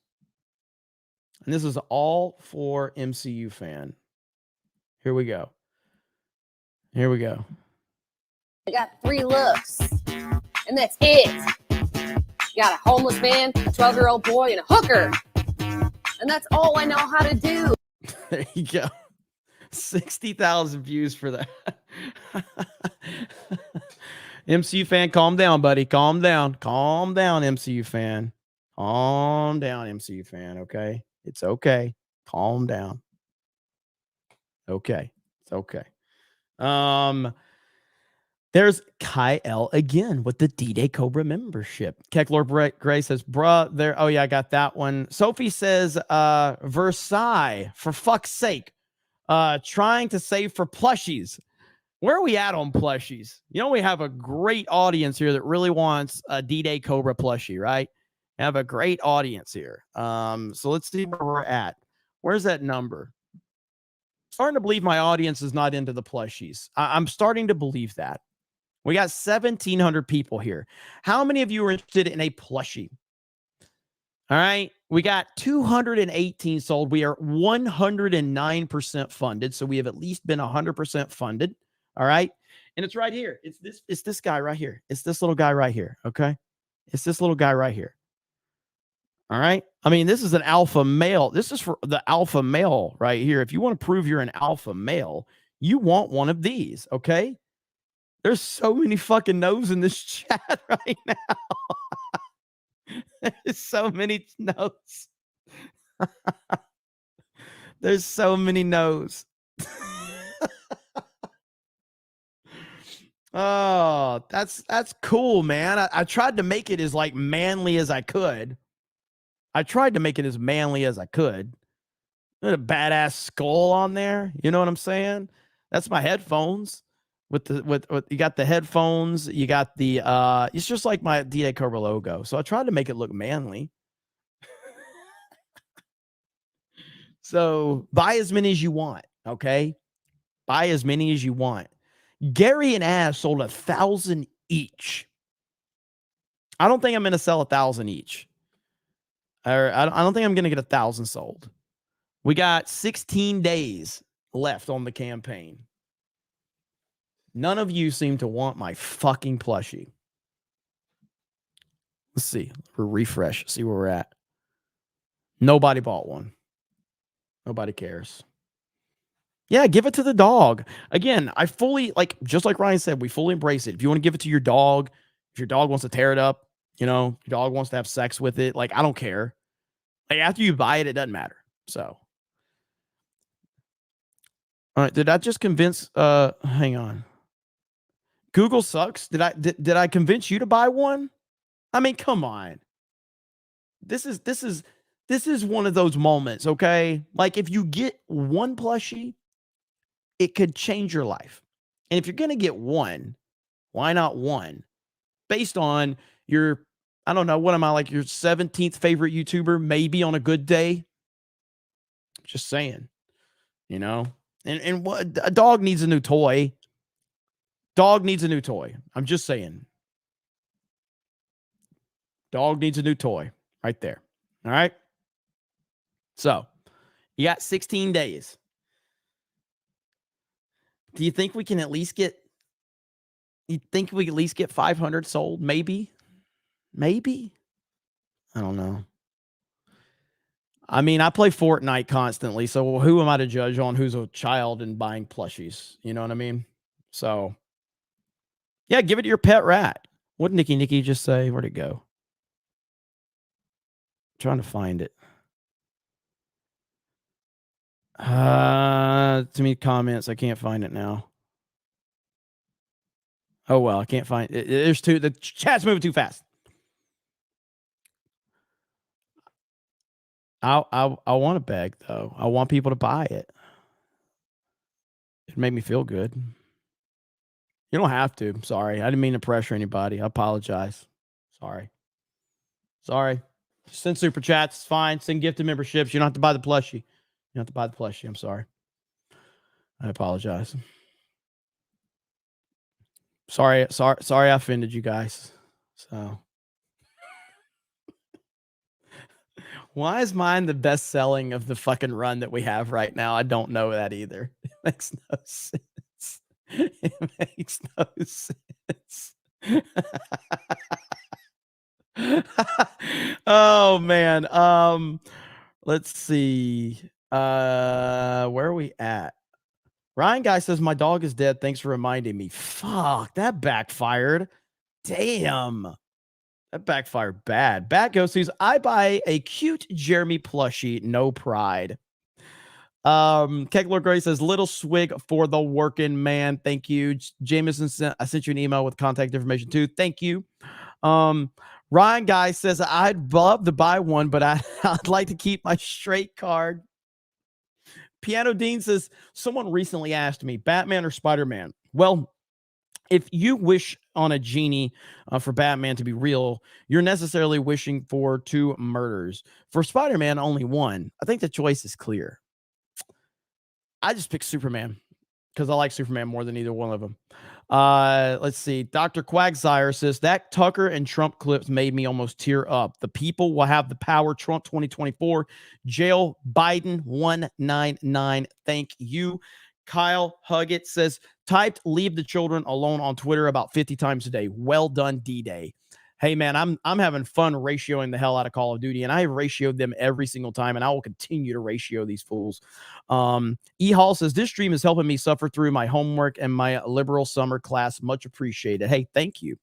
And this is all for MCU fan. Here we go. Here we go. I got 3 looks, and that's it. You got a homeless man, a 12-year-old boy, and a hooker. And that's all I know how to do. There you go. 60,000 views for that. MCU fan, calm down, buddy. Calm down. Calm down, MCU fan. Calm down, MCU fan, okay? It's okay. Calm down. Okay. It's okay. There's Kyle again with the D-Day Cobra membership. Keckler Gray says, bruh, there. Oh, yeah, I got that one. Sophie says, Versailles, for fuck's sake. Trying to save for plushies. Where are we at on plushies? You know, we have a great audience here that really wants a D-Day Cobra plushie, right? We have a great audience here. So let's see where we're at. Where's that number? Starting to believe my audience is not into the plushies. I'm starting to believe that. We got 1,700 people here. How many of you are interested in a plushie? All right. We got 218 sold. We are 109% funded. So we have at least been 100% funded. All right. And it's right here. It's this guy right here. It's this little guy right here. Okay. It's this little guy right here. All right. I mean, this is an alpha male. This is for the alpha male right here. If you want to prove you're an alpha male, you want one of these. Okay. There's so many fucking no's in this chat right now. There's so many no's. There's so many no's. Oh, that's cool, man. I tried to make it as like manly as I could. I tried to make it as manly as I could. A badass skull on there. You know what I'm saying? That's my headphones. With you got the headphones, you got the it's just like my D-Day Cobra logo. So I tried to make it look manly. So buy as many as you want, okay? Buy as many as you want. Gary and Ash sold 1,000 each. I don't think I'm gonna sell 1,000 each. Or I don't think I'm gonna get 1,000 sold. We got 16 days left on the campaign. None of you seem to want my fucking plushie. Let's see. We'll refresh. See where we're at. Nobody bought one. Nobody cares. Yeah, give it to the dog. Again, I fully, like, just like Ryan said, we fully embrace it. If you want to give it to your dog, if your dog wants to tear it up, you know, your dog wants to have sex with it, like, I don't care. Like, after you buy it, it doesn't matter. So. All right. Did I just convince, hang on. Google sucks. Did I convince you to buy one? I mean, come on. This is one of those moments, okay? Like if you get one plushie, it could change your life. And if you're going to get one, why not one? Based on your, I don't know, what am I, like your 17th favorite YouTuber, maybe on a good day? Just saying, you know? And what, a dog needs a new toy. Dog needs a new toy. I'm just saying. Dog needs a new toy right there. All right. So you got 16 days. Do you think we can at least get, 500 sold? Maybe. Maybe. I don't know. I mean, I play Fortnite constantly. So who am I to judge on who's a child and buying plushies? You know what I mean? So. Yeah, give it to your pet rat. What did Nikki just say? Where'd it go? I'm trying to find it. Too many comments. I can't find it now. Oh, well, I can't find it. There's two. The chat's moving too fast. I want a bag, though. I want people to buy it. It made me feel good. You don't have to. I'm sorry. I didn't mean to pressure anybody. I apologize. Sorry. Send super chats. It's fine. Send gifted memberships. You don't have to buy the plushie. I'm sorry. I apologize. Sorry, I offended you guys. So why is mine the best selling of the fucking run that we have right now? I don't know that either. It makes no sense. It makes no sense. Oh man. Let's see. Where are we at? Ryan Guy says my dog is dead. Thanks for reminding me. Fuck, that backfired. Damn. That backfired bad. Bad Ghosties. I buy a cute Jeremy plushie. No pride. Kegler Gray says little swig for the working man. Thank you. Jameson I sent you an email with contact information too. Thank you. Ryan Guy says I'd love to buy one, but I'd like to keep my straight card. Piano Dean says someone recently asked me, Batman or Spider-Man? Well, if you wish on a genie for Batman to be real, you're necessarily wishing for 2 murders. For Spider-Man, only 1. I think the choice is clear. I just picked Superman because I like Superman more than either one of them. Let's see. Dr. Quagsire says that Tucker and Trump clips made me almost tear up. The people will have the power. Trump 2024. Jail Biden 199. Thank you. Kyle Huggett says typed leave the children alone on Twitter about 50 times a day. Well done, D-Day. Hey man, I'm having fun ratioing the hell out of Call of Duty, and I have ratioed them every single time, and I will continue to ratio these fools. E Hall says this stream is helping me suffer through my homework and my liberal summer class. Much appreciated. Hey, thank you.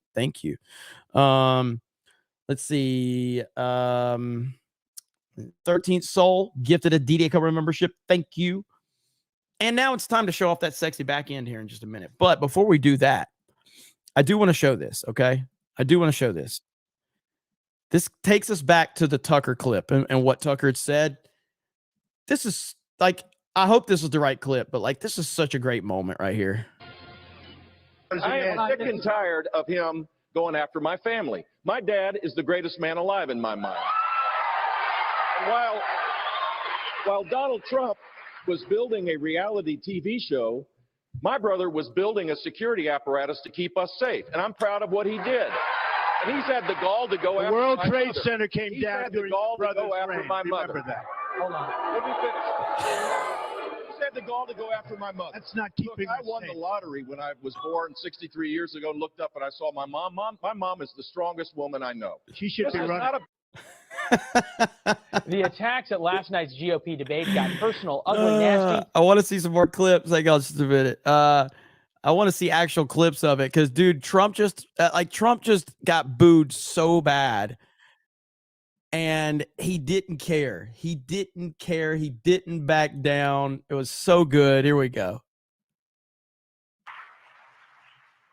Let's see. 13th Soul gifted a D-Day Cover membership. Thank you. And now it's time to show off that sexy back end here in just a minute. But before we do that, I do want to show this, okay? I do want to show this. This takes us back to the Tucker clip and what Tucker had said. This is like, I hope this is the right clip, but like, this is such a great moment right here. I am sick and tired of him going after my family. My dad is the greatest man alive in my mind. And while Donald Trump was building a reality TV show, my brother was building a security apparatus to keep us safe, and I'm proud of what he did. And he's had the gall to go after my mother. The World Trade Center came He's down had the during gall to brother's go after reign. my mother. Remember that. Hold on. Let me finish. He's had the gall to go after my mother. That's not keeping Look, I us won safe. the lottery when I was born 63 years ago and looked up and I saw my mom. My mom is the strongest woman I know. She should This be is running. not a The attacks at last night's GOP debate got personal, ugly, nasty. I want to see some more clips. Hang on just a minute. I want to see actual clips of it because, dude, Trump just got booed so bad, and he didn't care. He didn't care. He didn't back down. It was so good. Here we go.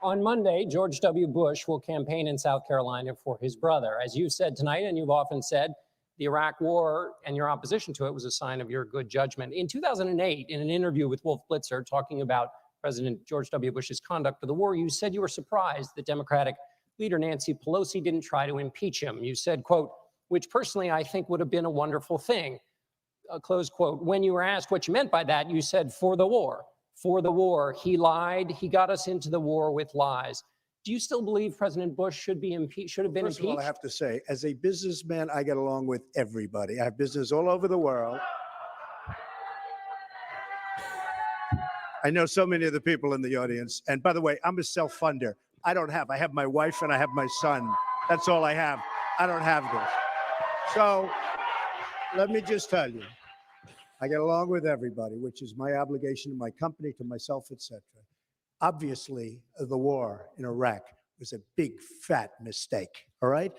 On Monday, George W. Bush will campaign in South Carolina for his brother. As you said tonight, and you've often said, the Iraq War and your opposition to it was a sign of your good judgment. In 2008, in an interview with Wolf Blitzer talking about President George W. Bush's conduct of the war, you said you were surprised that Democratic leader Nancy Pelosi didn't try to impeach him. You said, quote, which personally I think would have been a wonderful thing, close quote. When you were asked what you meant by that, you said, for the war. For the war. He lied. He got us into the war with lies. Do you still believe President Bush should have been impeached? First of all, I have to say, as a businessman, I get along with everybody. I have business all over the world. I know so many of the people in the audience. And by the way, I'm a self-funder. I have my wife and I have my son. That's all I have. I don't have this. So let me just tell you, I get along with everybody, which is my obligation to my company, to myself, etc. Obviously, the war in Iraq was a big, fat mistake, all right?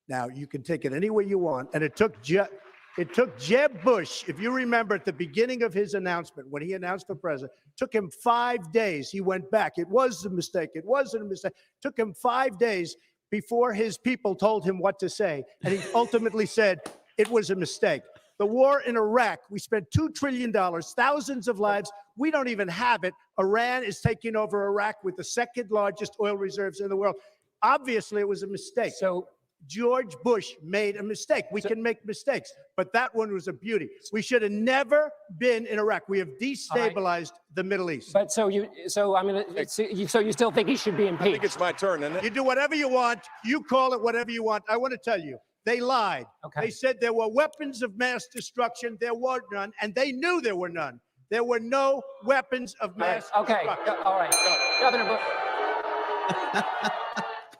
Now, you can take it any way you want, and it took Jeb Bush, if you remember at the beginning of his announcement, when he announced for president, took him 5 days. He went back. It was a mistake. It wasn't a mistake. Took him 5 days before his people told him what to say, and he ultimately said it was a mistake. The war in Iraq, we spent $2 trillion, thousands of lives. We don't even have it. Iran is taking over Iraq with the second largest oil reserves in the world. Obviously, it was a mistake. So George Bush made a mistake. We can make mistakes, but that one was a beauty. We should have never been in Iraq. We have destabilized the Middle East. But so you still think he should be impeached? I think it's my turn, isn't it? You do whatever you want. You call it whatever you want. I want to tell you, they lied. Okay. They said there were weapons of mass destruction. There were none, and they knew there were none. There were no weapons of mass destruction. All right. Governor Bush.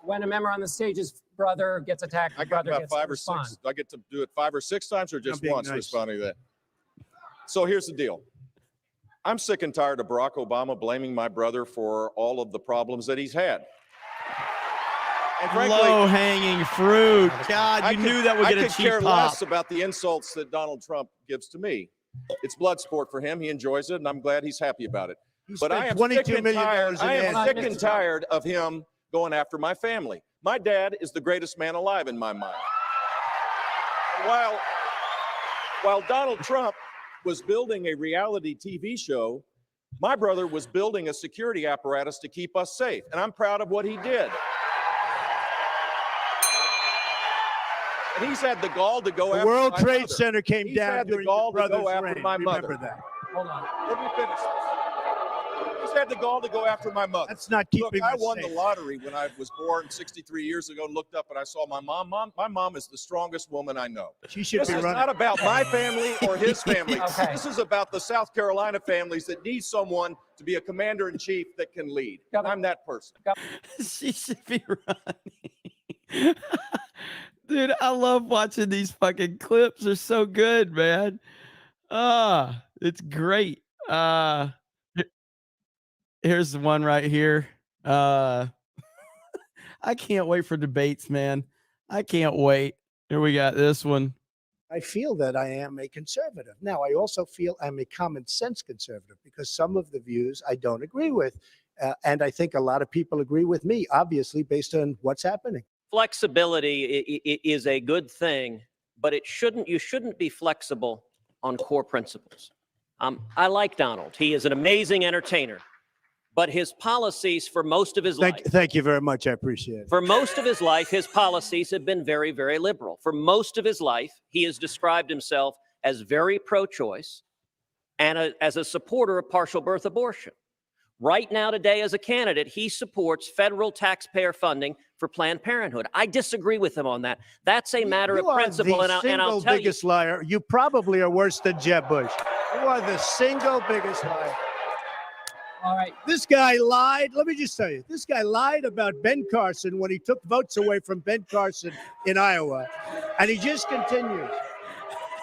When a member on the stage's brother gets attacked, I got about 5 or 6. I get to do it 5 or 6 times, or just once responding to that. So here's the deal. I'm sick and tired of Barack Obama blaming my brother for all of the problems that he's had. And frankly, low-hanging fruit. God, you knew that would get a cheap I could care pop. less about the insults that Donald Trump gives to me. It's blood sport for him. He enjoys it, and I'm glad he's happy about it. But I am sick and tired of him going after my family. My dad is the greatest man alive in my mind. While Donald Trump was building a reality TV show, my brother was building a security apparatus to keep us safe, and I'm proud of what he did. And he's had the gall to go after my World Trade mother. Center came He's down had the during gall your to go brother's after reign. my Remember mother. that. Hold on. Let me finish. He's had the gall to go after my mother. That's not keeping Look, I us won safe. the lottery when I was born 63 years ago and looked up and I saw my mom. My mom is the strongest woman I know. She should This be is running. not about my family or his family. Okay. This is about the South Carolina families that need someone to be a commander-in-chief that can lead. I'm that person. She should be running. Dude, I love watching these fucking clips. They're so good, man. It's great. Here's the one right here. I can't wait for debates, man. I can't wait. Here we got this one. I feel that I am a conservative. Now, I also feel I'm a common sense conservative because some of the views I don't agree with. And I think a lot of people agree with me, obviously, based on what's happening. Flexibility is a good thing, but you shouldn't be flexible on core principles. I like Donald. He is an amazing entertainer, but his policies for most of his life. Thank you very much. I appreciate it. For most of his life, his policies have been very, very liberal. For most of his life, he has described himself as very pro-choice and as a supporter of partial birth abortion. Right now, today, as a candidate, he supports federal taxpayer funding for Planned Parenthood. I disagree with him on that. That's a matter of principle, and I'll tell you. Biggest liar. You probably are worse than Jeb Bush. You are the single biggest liar. All right. This guy lied. Let me just tell you, this guy lied about Ben Carson when he took votes away from Ben Carson in Iowa, and he just continues.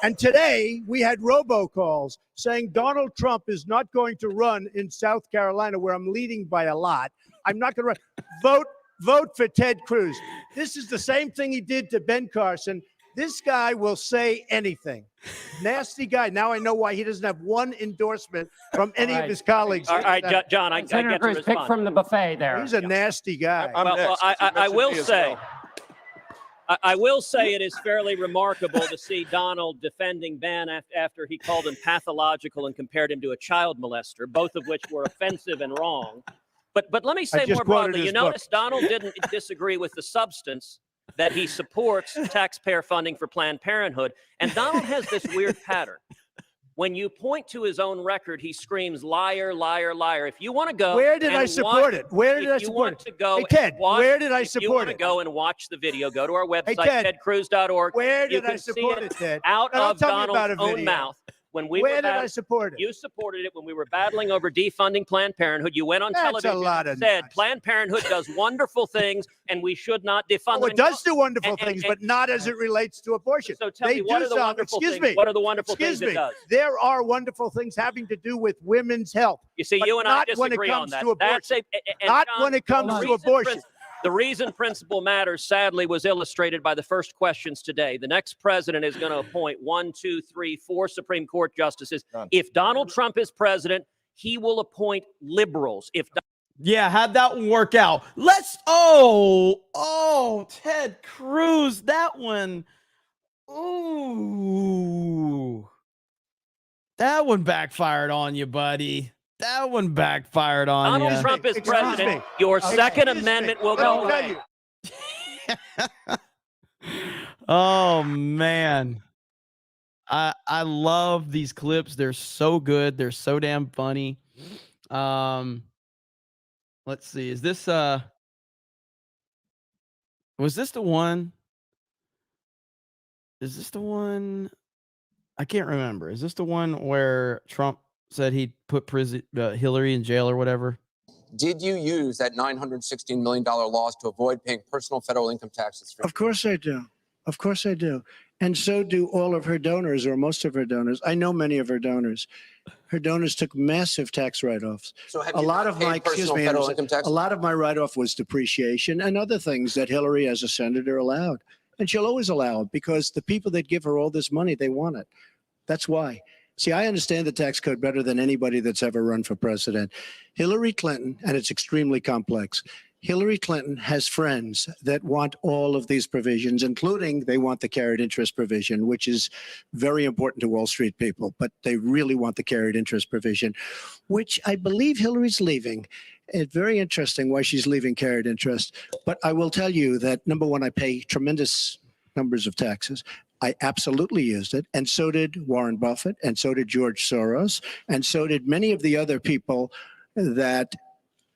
And today we had robocalls saying Donald Trump is not going to run in South Carolina, where I'm leading by a lot. I'm not going to run. Vote for Ted Cruz. This is the same thing he did to Ben Carson. This guy will say anything. Nasty guy. Now I know why he doesn't have one endorsement from any of his colleagues. All right, John, I get to Cruz, respond. pick from the buffet there. He's a nasty guy. I will say. I will say it is fairly remarkable to see Donald defending Ben after he called him pathological and compared him to a child molester, both of which were offensive and wrong. But let me say more broadly, you notice Donald didn't disagree with the substance that he supports taxpayer funding for Planned Parenthood. And Donald has this weird pattern. When you point to his own record, he screams, liar, liar, liar. If you want to go, where did I support it? Where did I support it? Hey, Ted, where did I support it? If you want to go and watch the video, go to our website, Ted, tedcruz.org. Where you did I can support see it, Ted? out Now, of don't tell me about Donald's a own video. mouth. When we Where were did I support it? You supported it when we were battling over defunding Planned Parenthood. You went on That's a television lot and of said Planned Parenthood does wonderful things and we should not defund Oh, them. it does do wonderful things, but not as it relates to abortion. So tell me, what are the wonderful things? What are the wonderful things it does? There are wonderful things having to do with women's health. You see, but you and I not when it disagree comes on that. to abortion. Not when it comes to abortion. The reason principle matters, sadly, was illustrated by the first questions today. The next president is going to appoint 1, 2, 3, 4 Supreme Court justices. If Donald Trump is president, he will appoint liberals. Yeah, how'd that one work out? Ted Cruz, that one. Ooh. That one backfired on you, buddy. That one backfired on you. Donald Trump is president. Your Second Amendment will go away. Oh man. I love these clips. They're so good. They're so damn funny. Let's see. Is this was this the one? Is this the one? I can't remember. Is this the one where Trump said he'd put Hillary in jail or whatever? Did you use that $916 million loss to avoid paying personal federal income taxes? Of course I do. Of course I do. And so do all of her donors, or most of her donors. I know many of her donors. Her donors took massive tax write-offs. So have A you lot not of paid my, excuse personal me, federal Anderson, income tax? a lot of my write-off was depreciation and other things that Hillary, as a senator, allowed. And she'll always allow it because the people that give her all this money, they want it. That's why. See, I understand the tax code better than anybody that's ever run for president. Hillary Clinton, and it's extremely complex, Hillary Clinton has friends that want all of these provisions, including they want the carried interest provision, which is very important to Wall Street people, but they really want the carried interest provision, which I believe Hillary's leaving. It's very interesting why she's leaving carried interest. But I will tell you that, number one, I pay tremendous numbers of taxes. I absolutely used it, and so did Warren Buffett, and so did George Soros, and so did many of the other people that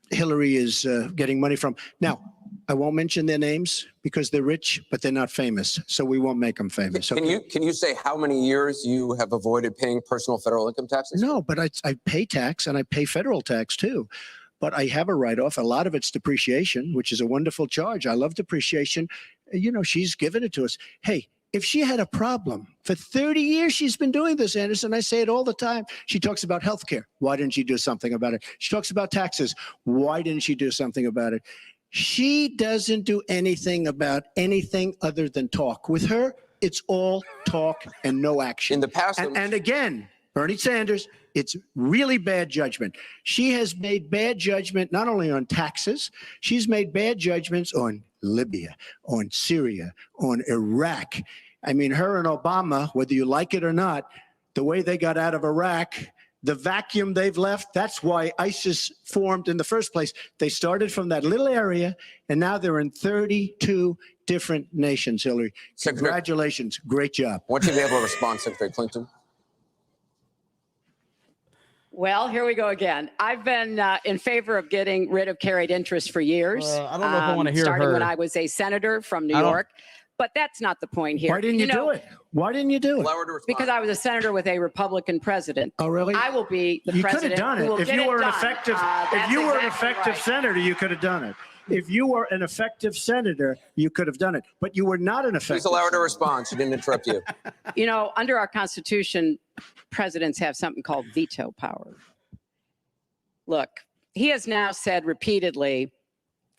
Hillary is getting money from. Now, I won't mention their names because they're rich, but they're not famous, so we won't make them famous. Can you say how many years you have avoided paying personal federal income taxes? No, but I pay tax, and I pay federal tax too. But I have a write-off. A lot of it's depreciation, which is a wonderful charge. I love depreciation. You know, she's given it to us. Hey, if she had a problem, for 30 years she's been doing this, Anderson. I say it all the time. She talks about health care. Why didn't she do something about it? She talks about taxes. Why didn't she do something about it? She doesn't do anything about anything other than talk. With her, it's all talk and no action. In the past, and again, Bernie Sanders, it's really bad judgment. She has made bad judgment not only on taxes, she's made bad judgments on Libya, on Syria, on Iraq. I mean, her and Obama, whether you like it or not, the way they got out of Iraq, the vacuum they've left, that's why ISIS formed in the first place. They started from that little area, and now they're in 32 different nations, Hillary. Congratulations. Great job. I want you to be able to respond, Secretary Clinton. Well, here we go again. I've been in favor of getting rid of carried interest for years. I don't know if I want to hear starting her. when I was a senator from New York. But that's not the point here. Why didn't you do it? Why didn't you do it? Because I was a senator with a Republican president. Oh, really? I will be the You could president. have done who will it. If get you were it an done. effective, if That's you were an exactly effective right. senator, you could have done it. If you were an effective senator, you could have done it. But you were not an effective. Please allow her to respond. She didn't interrupt you. You know, under our Constitution, presidents have something called veto power. Look, he has now said repeatedly,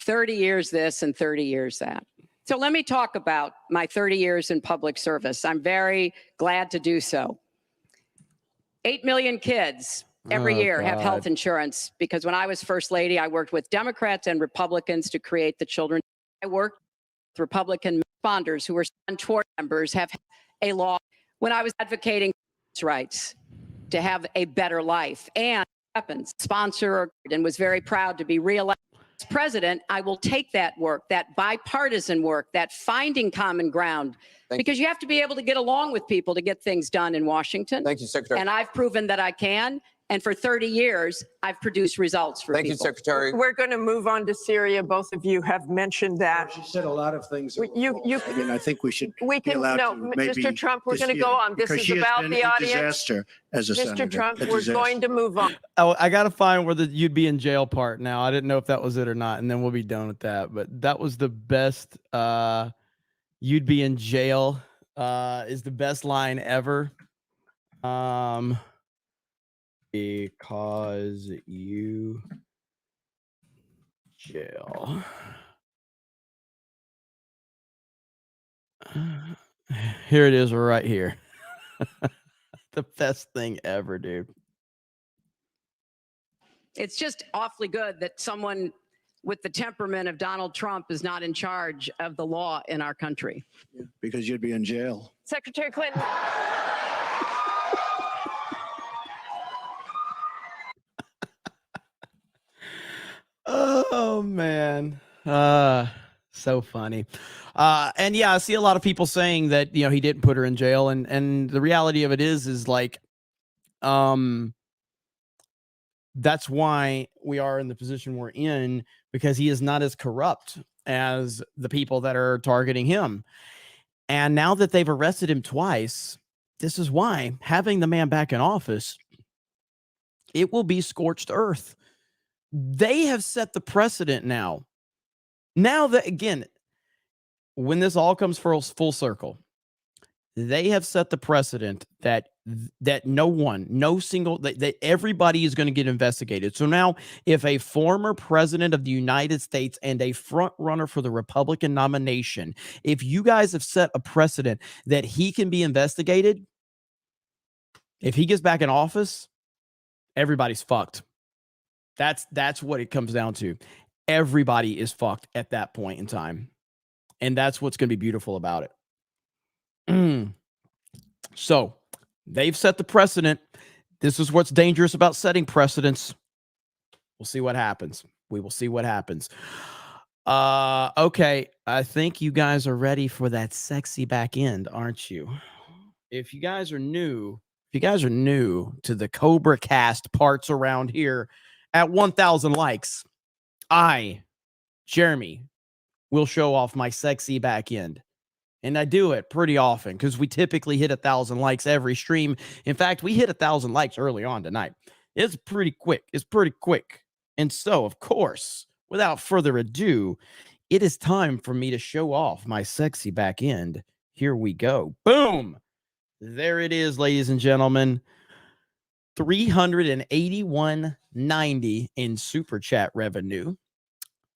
30 years this and 30 years that. So let me talk about my 30 years in public service. I'm very glad to do so. 8 million kids every year have health insurance because when I was First Lady, I worked with Democrats and Republicans to create the children. I worked with Republican responders who were untoward members have a law when I was advocating rights to have a better life and weapons sponsor and was very proud to be reelected as president. I will take that work, that bipartisan work, that finding common ground, because you have to be able to get along with people to get things done in Washington. Thank you, Secretary. And I've proven that I can. And for 30 years, I've produced results for Thank people. you, Secretary. We're going to move on to Syria. Both of you have mentioned that. She said a lot of things. I mean, I think we should we be can allowed no, to maybe Mr. Trump. We're going to dispute go it, on. This because is she has about been the a audience. disaster as a senator. Mr. Trump, A we're disaster. going to move on. Oh, I got to find where you'd be in jail part now. I didn't know if that was it or not, and then we'll be done with that. But that was the best. You'd be in jail is the best line ever. Because you jail. Here it is right here. The best thing ever, dude. It's just awfully good that someone with the temperament of Donald Trump is not in charge of the law in our country. Because you'd be in jail. Secretary Clinton. Oh man. So funny. And yeah, I see a lot of people saying that, he didn't put her in jail. And the reality of it is like, that's why we are in the position we're in, because he is not as corrupt as the people that are targeting him. And now that they've arrested him twice, this is why having the man back in office, it will be scorched earth. They have set the precedent now. Now that, again, when this all comes full circle, they have set the precedent that that everybody is going to get investigated. So now, if a former president of the United States and a front runner for the Republican nomination, if you guys have set a precedent that he can be investigated, if he gets back in office, everybody's fucked. That's what it comes down to. Everybody is fucked at that point in time. And that's what's going to be beautiful about it. So they've set the precedent. This is what's dangerous about setting precedents. We'll see what happens. We will see what happens. Okay. I think you guys are ready for that sexy back end, aren't you? If you guys are new to the CobraCast parts around here, at 1,000 likes, I, Jeremy, will show off my sexy back end. And I do it pretty often because we typically hit 1,000 likes every stream. In fact, we hit 1,000 likes early on tonight. It's pretty quick. And so, of course, without further ado, it is time for me to show off my sexy back end. Here we go. Boom. There it is, ladies and gentlemen. $381.90 in super chat revenue.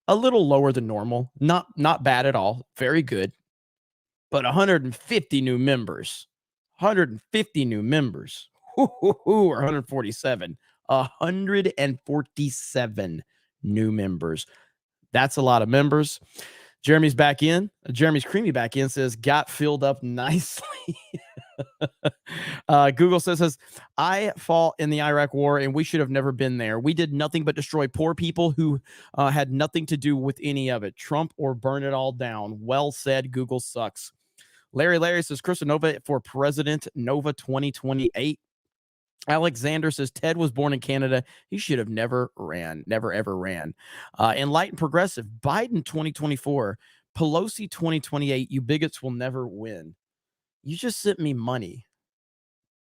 A little lower than normal. Not bad at all. Very good. But 150 new members. 150 new members. Or 147. 147 new members. That's a lot of members. Jeremy's back in. Jeremy's creamy back in says, got filled up nicely. Google says, I fought in the Iraq war and we should have never been there. We did nothing but destroy poor people who had nothing to do with any of it. Trump or burn it all down. Well said. Google sucks. Larry says, Chris Nova for president, Nova 2028. Alexander says, Ted was born in Canada. He should have never ever ran. Enlightened Progressive, Biden 2024, Pelosi 2028. You bigots will never win. You just sent me money.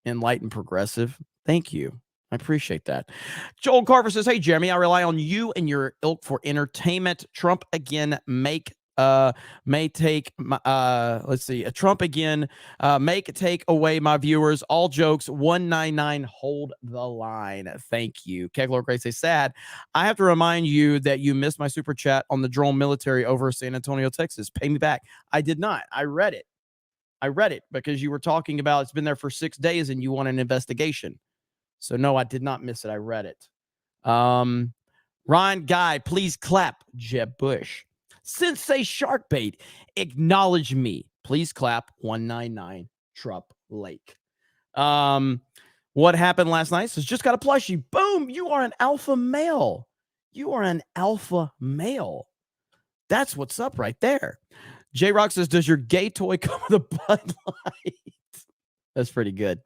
Enlightened Progressive. Thank you. I appreciate that. Joel Carver says, hey, Jeremy, I rely on you and your ilk for entertainment. Trump again Trump again, take away my viewers. All jokes, 199, hold the line. Thank you. Kegler Grace says, sad. I have to remind you that you missed my super chat on the drone military over San Antonio, Texas. Pay me back. I did not. I read it because you were talking about it's been there for 6 days and you want an investigation. So no, I did not miss it. I read it. Ryan Guy, please clap. Jeb Bush. Sensei Sharkbait, acknowledge me. Please clap. 199 Trump Lake. What happened last night? Says, just got a plushie. Boom. You are an alpha male. That's what's up right there. J Rock says, does your gay toy come with a Bud Light? That's pretty good.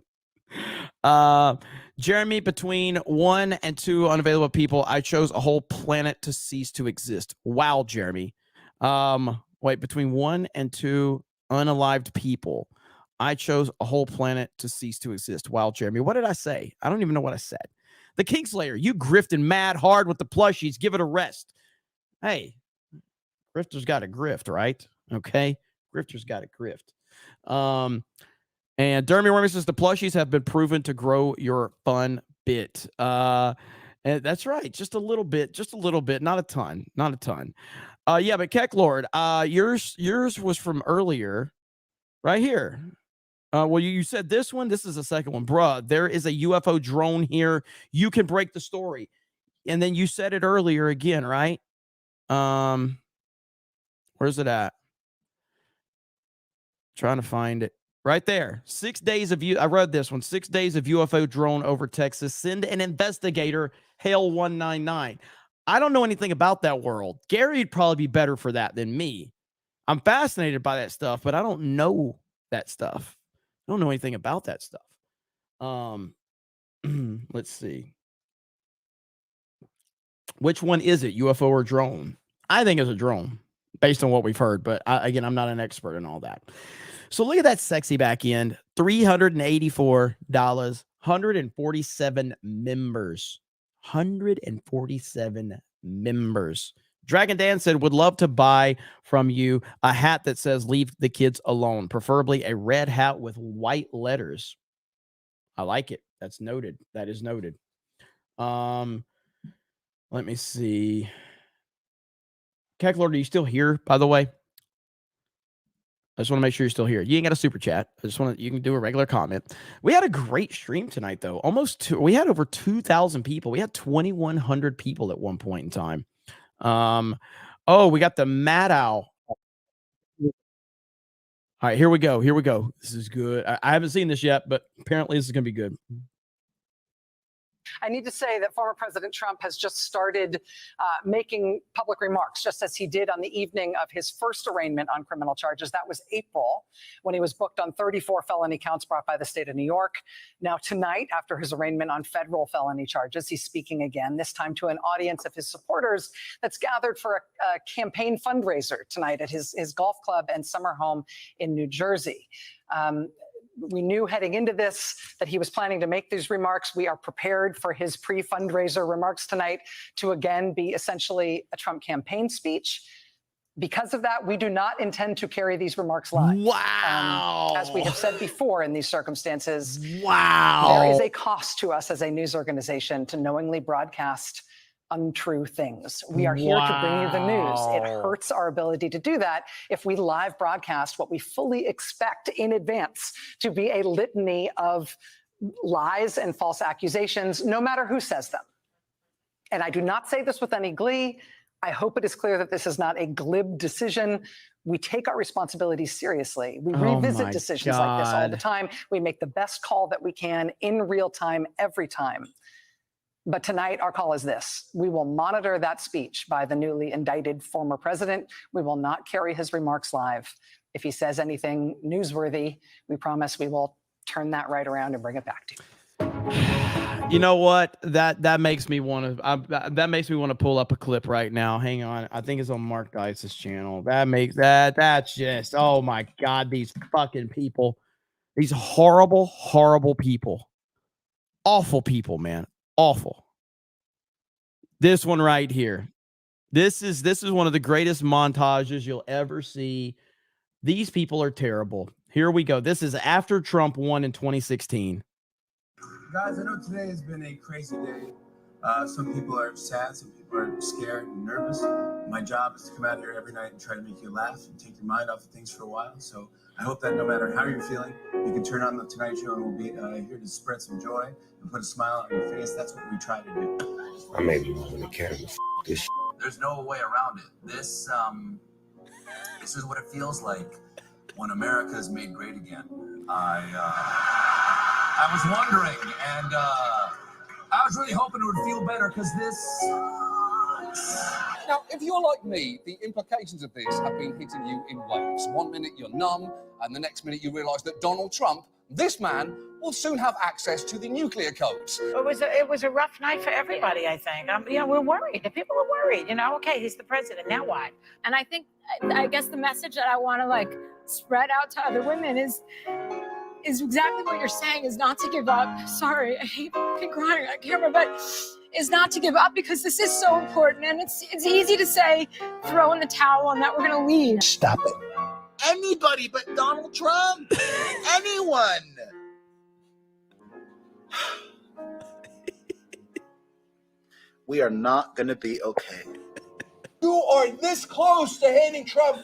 Jeremy, between 1 and 2 unavailable people, I chose a whole planet to cease to exist. Wow, Jeremy. Between 1 and 2 unalived people, I chose a whole planet to cease to exist. Wow, Jeremy. What did I say? I don't even know what I said. The Kingslayer, you grifting mad hard with the plushies. Give it a rest. Hey, grifter's got a grift, right? Okay. Grifter's got a grift. And Dermy Wormy says the plushies have been proven to grow your fun bit. And that's right. Just a little bit. Not a ton. Yeah, but Keck Lord, yours was from earlier, right here. Well, you said this one. This is the second one, bruh. There is a UFO drone here. You can break the story, and then you said it earlier again, right? Where's it at? Trying to find it. Right there. 6 days of I read this one. 6 days of UFO drone over Texas. Send an investigator. Hail 199. I don't know anything about that world. Gary'd probably be better for that than me. I'm fascinated by that stuff, but I don't know that stuff. I don't know anything about that stuff. Let's see. Which one is it, UFO or drone? I think it's a drone based on what we've heard, but again, I'm not an expert in all that. So look at that sexy back end, $384, 147 members, 147 members. Dragon Dan said, would love to buy from you a hat that says leave the kids alone, preferably a red hat with white letters. I like it. That's noted. That is noted. Let me see. Kecklord, are you still here, by the way? I just want to make sure you're still here. You ain't got a super chat. I just want to, you can do a regular comment. We had a great stream tonight, though. We had over 2,000 people. We had 2,100 people at one point in time. Oh, we got the Mad Owl. All right, here we go. Here we go. This is good. I haven't seen this yet, but apparently this is going to be good. I need to say that former President Trump has just started making public remarks, just as he did on the evening of his first arraignment on criminal charges. That was April, when he was booked on 34 felony counts brought by the state of New York. Now, tonight, after his arraignment on federal felony charges, he's speaking again, this time to an audience of his supporters that's gathered for a campaign fundraiser tonight at his golf club and summer home in New Jersey. We knew heading into this that he was planning to make these remarks. We are prepared for his pre-fundraiser remarks tonight to again be essentially a Trump campaign speech. Because of that, we do not intend to carry these remarks live. Wow. As we have said before in these circumstances, wow, there is a cost to us as a news organization to knowingly broadcast untrue things. We are here to bring you the news. It hurts our ability to do that if we live broadcast what we fully expect in advance to be a litany of lies and false accusations, no matter who says them. And I do not say this with any glee. I hope it is clear that this is not a glib decision. We take our responsibilities seriously. We revisit decisions like this all the time. We make the best call that we can in real time, every time. But tonight, our call is this. We will monitor that speech by the newly indicted former president. We will not carry his remarks live. If he says anything newsworthy, we promise we will turn that right around and bring it back to you. You know what? That makes me want to pull up a clip right now. Hang on. I think it's on Mark Dice's channel. That's just, oh my God, these fucking people. These horrible, horrible people. Awful people, man. Awful. This one right here. This is one of the greatest montages you'll ever see. These people are terrible. Here we go. This is after Trump won in 2016. Guys, I know today has been a crazy day. Some people are sad, some people are scared and nervous. My job is to come out here every night and try to make you laugh and take your mind off of things for a while. So I hope that no matter how you're feeling, you can turn on the Tonight Show and we'll be here to spread some joy and put a smile on your face. That's what we try to do. I may be moving the camera. This shit. There's no way around it. This is what it feels like when America is made great again. I was wondering, and I was really hoping it would feel better because this sucks. Now, if you're like me, the implications of this have been hitting you in waves. 1 minute you're numb, and the next minute you realise that Donald Trump, this man, will soon have access to the nuclear codes. It was a rough night for everybody, I think. We're worried. The people are worried. Okay, he's the president. Now what? And I guess the message that I want to spread out to other women is exactly what you're saying, is not to give up. Sorry, I hate fucking crying on camera, but is not to give up because this is so important. And it's easy to say, throw in the towel and that we're going to leave. Stop it. Anybody but Donald Trump. Anyone. We are not going to be okay. You are this close to handing Trump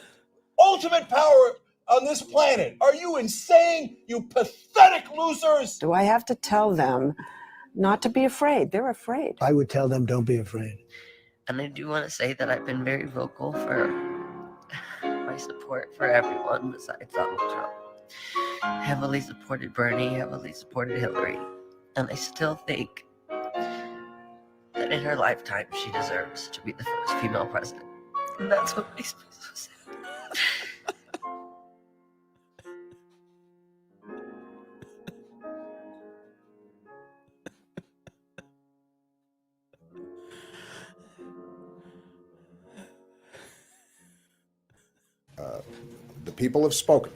ultimate power on this planet. Are you insane, you pathetic losers? Do I have to tell them not to be afraid? They're afraid. I would tell them, don't be afraid. And I do want to say that I've been very vocal for my support for everyone besides Donald Trump. Heavily supported Bernie, heavily supported Hillary. And I still think that in her lifetime she deserves to be the first female president. And that's what makes me so sad. The people have spoken.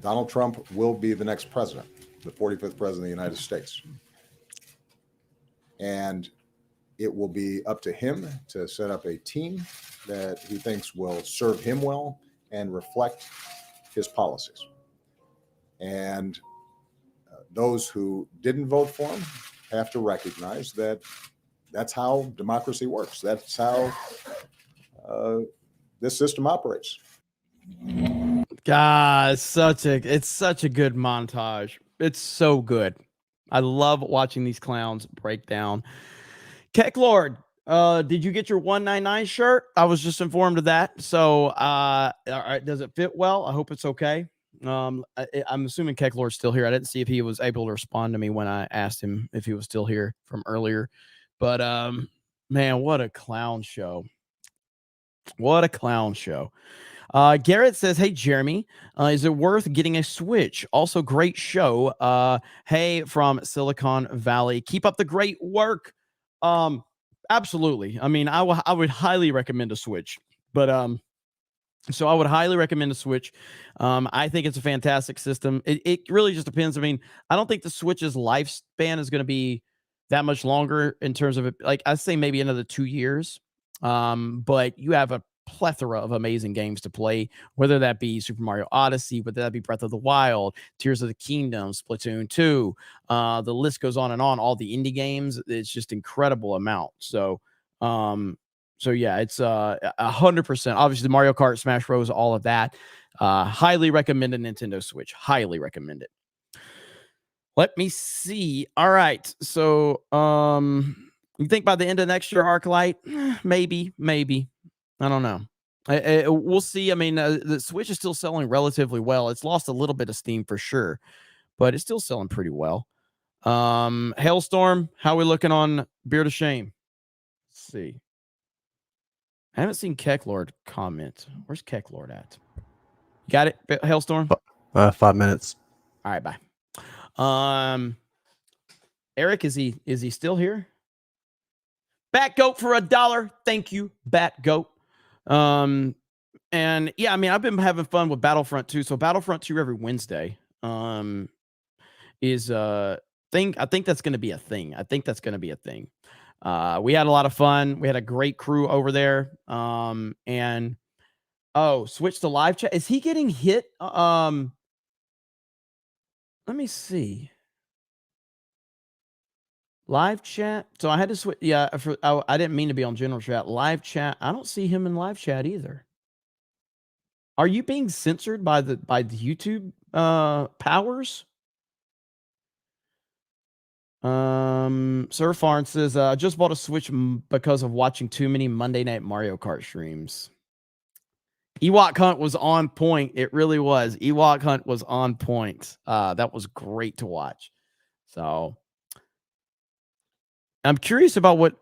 Donald Trump will be the next president, the 45th president of the United States. And it will be up to him to set up a team that he thinks will serve him well and reflect his policies. And those who didn't vote for him have to recognize that that's how democracy works. That's how this system operates. God, it's such a good montage. It's so good. I love watching these clowns break down. Keck Lord, did you get your 199 shirt? I was just informed of that. So, all right, does it fit well? I hope it's okay. I'm assuming Keck Lord's still here. I didn't see if he was able to respond to me when I asked him if he was still here from earlier. But man, what a clown show. What a clown show. Garrett says, hey, Jeremy, is it worth getting a Switch? Also, great show. Hey, from Silicon Valley. Keep up the great work. Absolutely. I mean, I would highly recommend a Switch. But so I would highly recommend a Switch. I think it's a fantastic system. It really just depends. I mean, I don't think the Switch's lifespan is going to be that much longer in terms of it. Like, I'd say maybe another 2 years. But you have a plethora of amazing games to play, whether that be Super Mario Odyssey, whether that be Breath of the Wild, Tears of the Kingdom, Splatoon 2. The list goes on and on. All the indie games, it's just incredible amount. So yeah, it's 100%. Obviously, the Mario Kart, Smash Bros, all of that. Highly recommend a Nintendo Switch. Highly recommend it. Let me see. All right. So, you think by the end of next year, ArcLight? Maybe. I don't know. We'll see. I mean, the Switch is still selling relatively well. It's lost a little bit of steam for sure, but it's still selling pretty well. Hailstorm, how are we looking on Beard of Shame? Let's see. I haven't seen Keck Lord comment. Where's Keck Lord at? Got it, Hailstorm? 5 minutes. All right, bye. Eric, is he still here? Bat Goat for $1. Thank you, Bat Goat. And yeah, I mean, I've been having fun with Battlefront 2. So Battlefront 2 every Wednesday is a thing. I think that's going to be a thing. We had a lot of fun. We had a great crew over there. And switch to live chat. Is he getting hit? Let me see. Live chat. So I had to switch. Yeah, I didn't mean to be on general chat. Live chat. I don't see him in live chat either. Are you being censored by the YouTube powers? Sir Farn says, I just bought a Switch because of watching too many Monday Night Mario Kart streams. Ewok Hunt was on point. It really was. Ewok Hunt was on point. That was great to watch. So I'm curious about what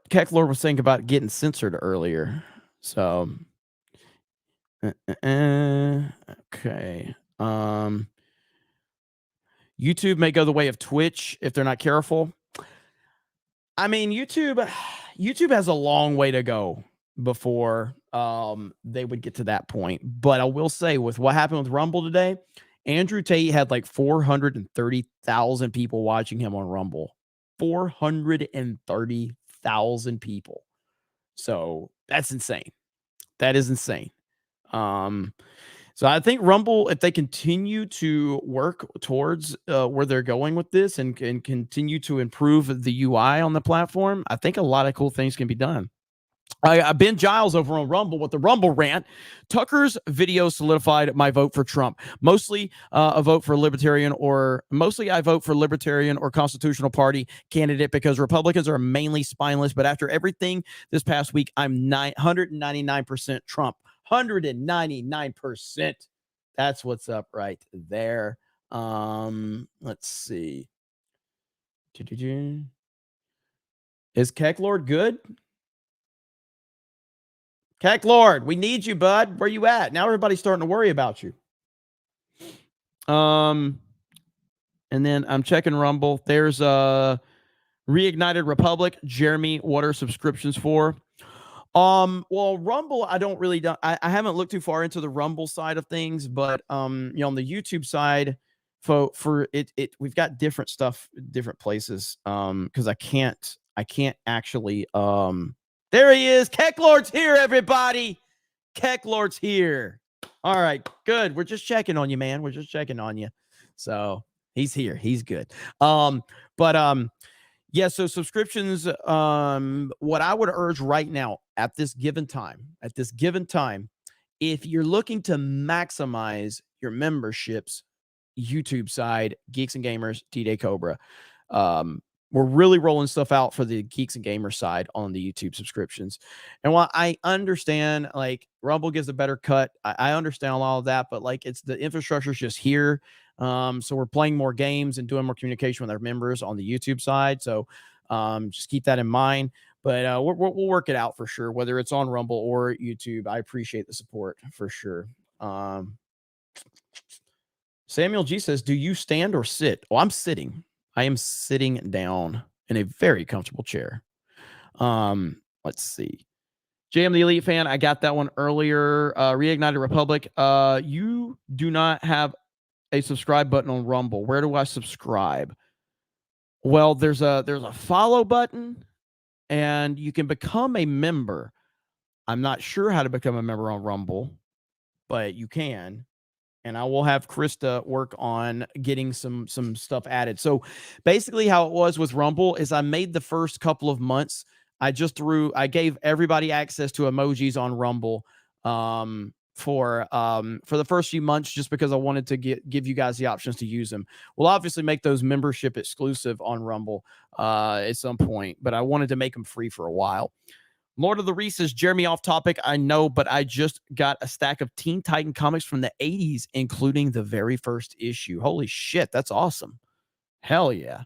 Keck Lord was saying about getting censored earlier. So okay. YouTube may go the way of Twitch if they're not careful. I mean, YouTube has a long way to go before they would get to that point. But I will say, with what happened with Rumble today, Andrew Tate had like 430,000 people watching him on Rumble. 430,000 people. So that's insane. That is insane. So I think Rumble, if they continue to work towards where they're going with this and continue to improve the UI on the platform, I think a lot of cool things can be done. Ben Giles over on Rumble with the Rumble rant. Tucker's video solidified my vote for Trump. Mostly I vote for Libertarian or Constitutional Party candidate because Republicans are mainly spineless. But after everything this past week, I'm 199% Trump. 199%. That's what's up right there. Let's see. Is Keck Lord good? Keck Lord, we need you, bud. Where you at? Now everybody's starting to worry about you. And then I'm checking Rumble. There's Reignited Republic. Jeremy, what are subscriptions for? Well, Rumble, I don't really I haven't looked too far into the Rumble side of things, but on the YouTube side, for it we've got different stuff, different places. Because I can't actually there he is. Keck Lord's here, everybody. Keck Lord's here. All right, good. We're just checking on you, man. We're just checking on you. So he's here. He's good. Yeah, so subscriptions, what I would urge right now at this given time, if you're looking to maximize your memberships, YouTube side, Geeks and Gamers, D-Day Cobra, we're really rolling stuff out for the Geeks and Gamers side on the YouTube subscriptions. And while I understand, like, Rumble gives a better cut, I understand all of that, but, like, it's the infrastructure's just here. So we're playing more games and doing more communication with our members on the YouTube side. So just keep that in mind. But we'll work it out for sure, whether it's on Rumble or YouTube. I appreciate the support for sure. Samuel G says, do you stand or sit? Oh, I'm sitting. I am sitting down in a very comfortable chair. Let's see. JM the Elite Fan, I got that one earlier. Reignited Republic. You do not have a subscribe button on Rumble. Where do I subscribe? Well, there's a follow button, and you can become a member. I'm not sure how to become a member on Rumble, but you can. And I will have Krista work on getting some stuff added. So basically how it was with Rumble is I made the first couple of months, I gave everybody access to emojis on Rumble for the first few months, just because I wanted to give you guys the options to use them. We'll obviously make those membership exclusive on Rumble at some point, but I wanted to make them free for a while. Lord of the Reese's, Jeremy, off topic, I know, but I just got a stack of Teen Titan comics from the 80s, including the very first issue. Holy shit, that's awesome. Hell yeah.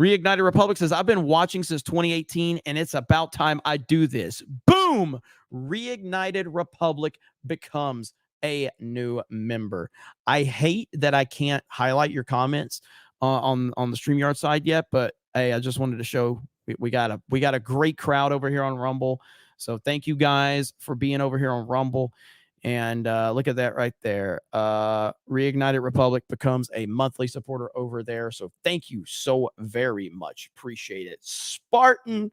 Reignited Republic says, I've been watching since 2018, and it's about time I do this. Boom! Reignited Republic becomes a new member. I hate that I can't highlight your comments on the StreamYard side yet, but hey, I just wanted to show we got a great crowd over here on Rumble. So thank you guys for being over here on Rumble. And look at that right there. Reignited Republic becomes a monthly supporter over there. So thank you so very much. Appreciate it. Spartan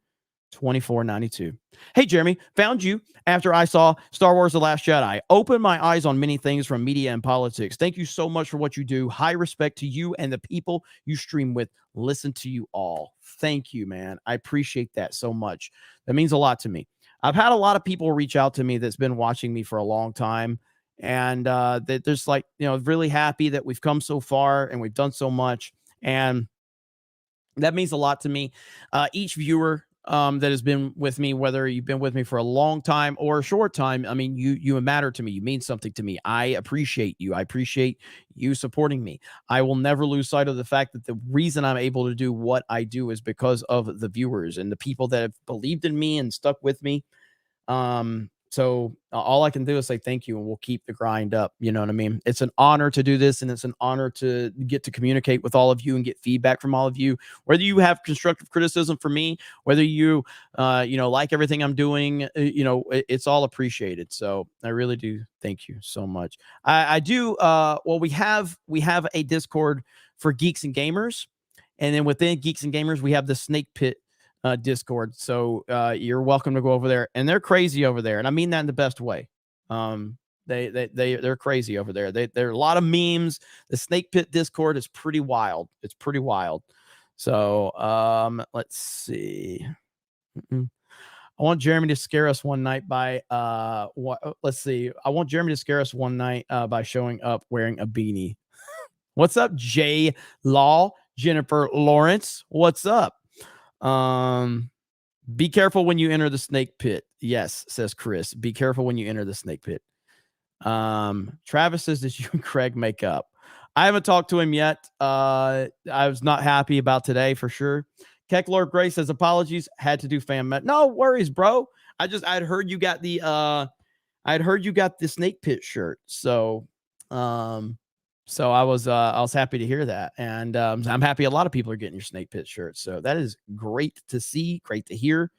2492. Hey, Jeremy, found you after I saw Star Wars The Last Jedi. Opened my eyes on many things from media and politics. Thank you so much for what you do. High respect to you and the people you stream with. Listen to you all. Thank you, man. I appreciate that so much. That means a lot to me. I've had a lot of people reach out to me that's been watching me for a long time. And that there's like, really happy that we've come so far and we've done so much. And that means a lot to me. Each viewer that has been with me, whether you've been with me for a long time or a short time, I mean, you matter to me. You mean something to me. I appreciate you. I appreciate you supporting me. I will never lose sight of the fact that the reason I'm able to do what I do is because of the viewers and the people that have believed in me and stuck with me. So all I can do is say thank you, and we'll keep the grind up. You know what I mean? It's an honor to do this, and it's an honor to get to communicate with all of you and get feedback from all of you. Whether you have constructive criticism for me, whether you, like everything I'm doing, it's all appreciated. So I really do thank you so much. I do. Well, we have a Discord for Geeks and Gamers, and then within Geeks and Gamers, we have the Snake Pit Discord. So you're welcome to go over there, and they're crazy over there, and I mean that in the best way. They're crazy over there. There are a lot of memes. The Snake Pit Discord is pretty wild. It's pretty wild. So let's see. I want Jeremy to scare us one night by let's see. I want Jeremy to scare us one night by showing up wearing a beanie. What's up, Jay Law? Jennifer Lawrence, what's up? Be careful when you enter the snake pit. Yes, says Chris. Be careful when you enter the snake pit. Travis says that you and Craig make up. I haven't talked to him yet. I was not happy about today for sure. Lord Gray says apologies. Had to do fan met. No worries, bro. I'd heard you got the snake pit shirt. So I was happy to hear that. And I'm happy a lot of people are getting your snake pit shirts. So that is great to see, great to hear.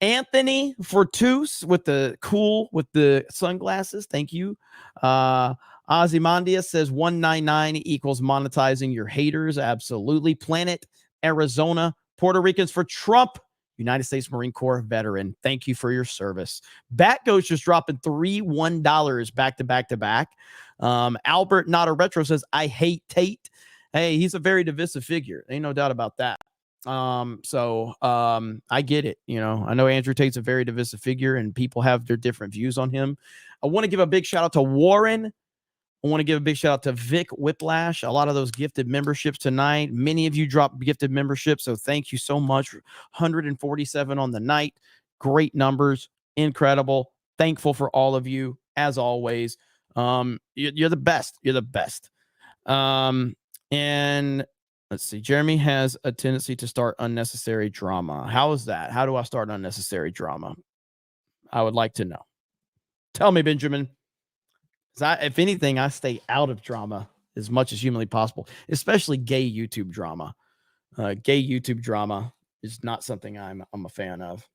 Anthony Fortus with the sunglasses. Thank you. Ozymandias says 199 equals monetizing your haters. Absolutely. Planet Arizona, Puerto Ricans for Trump, United States Marine Corps veteran. Thank you for your service. Batghost just dropping $1 back to back to back. Albert Not a Retro says, I hate Tate. Hey, he's a very divisive figure. Ain't no doubt about that. I get it. I know Andrew Tate's a very divisive figure and people have their different views on him. I want to give a big shout out to Warren. I want to give a big shout out to Vic Whiplash. A lot of those gifted memberships tonight. Many of you dropped gifted memberships, so thank you so much. 147 on the night. Great numbers. Incredible. Thankful for all of you, as always. You're the best. You're the best. And let's see. Jeremy has a tendency to start unnecessary drama. How is that? How do I start unnecessary drama? I would like to know. Tell me, Benjamin. If anything, I stay out of drama as much as humanly possible, especially gay YouTube drama. Gay YouTube drama is not something I'm a fan of.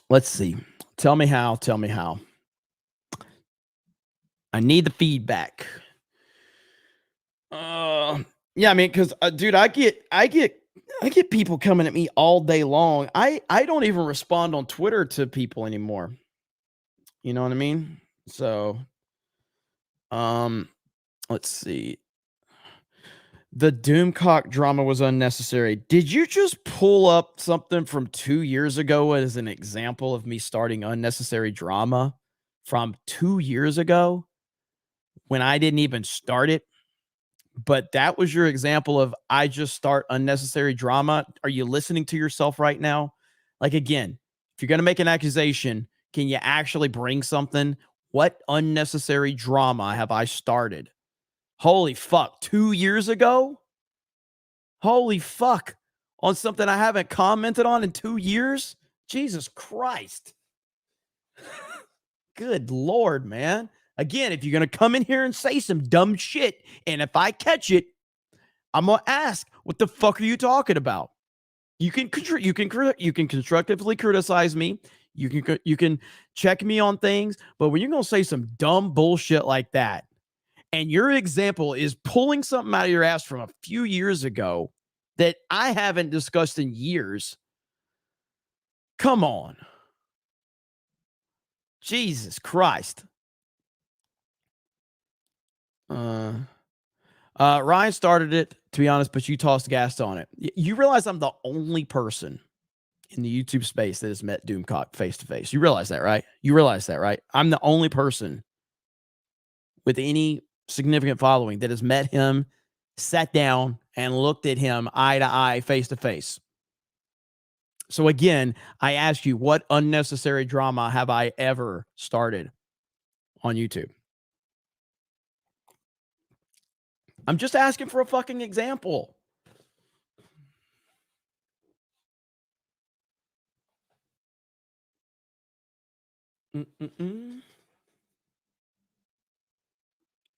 Let's see. Tell me how. Tell me how. I need the feedback. Yeah, I mean, because dude, I get people coming at me all day long. I don't even respond on Twitter to people anymore. You know what I mean? So, let's see. The Doomcock drama was unnecessary. Did you just pull up something from 2 years ago as an example of me starting unnecessary drama from 2 years ago when I didn't even start it? But that was your example of I just start unnecessary drama. Are you listening to yourself right now? Like, again, if you're going to make an accusation, can you actually bring something? What unnecessary drama have I started? Holy fuck. 2 years ago? Holy fuck. On something I haven't commented on in 2 years? Jesus Christ. Good Lord, man. Again, if you're going to come in here and say some dumb shit, and if I catch it, I'm going to ask, what the fuck are you talking about? You can constructively criticize me. You can check me on things, but when you're going to say some dumb bullshit like that, and your example is pulling something out of your ass from a few years ago that I haven't discussed in years, come on. Jesus Christ. Ryan started it, to be honest, but you tossed gas on it. You realize I'm the only person in the YouTube space that has met Doomcock face to face. You realize that, right? You realize that, right? I'm the only person with any significant following that has met him, sat down, and looked at him eye to eye, face to face. So again, I ask you, what unnecessary drama have I ever started on YouTube? I'm just asking for a fucking example. All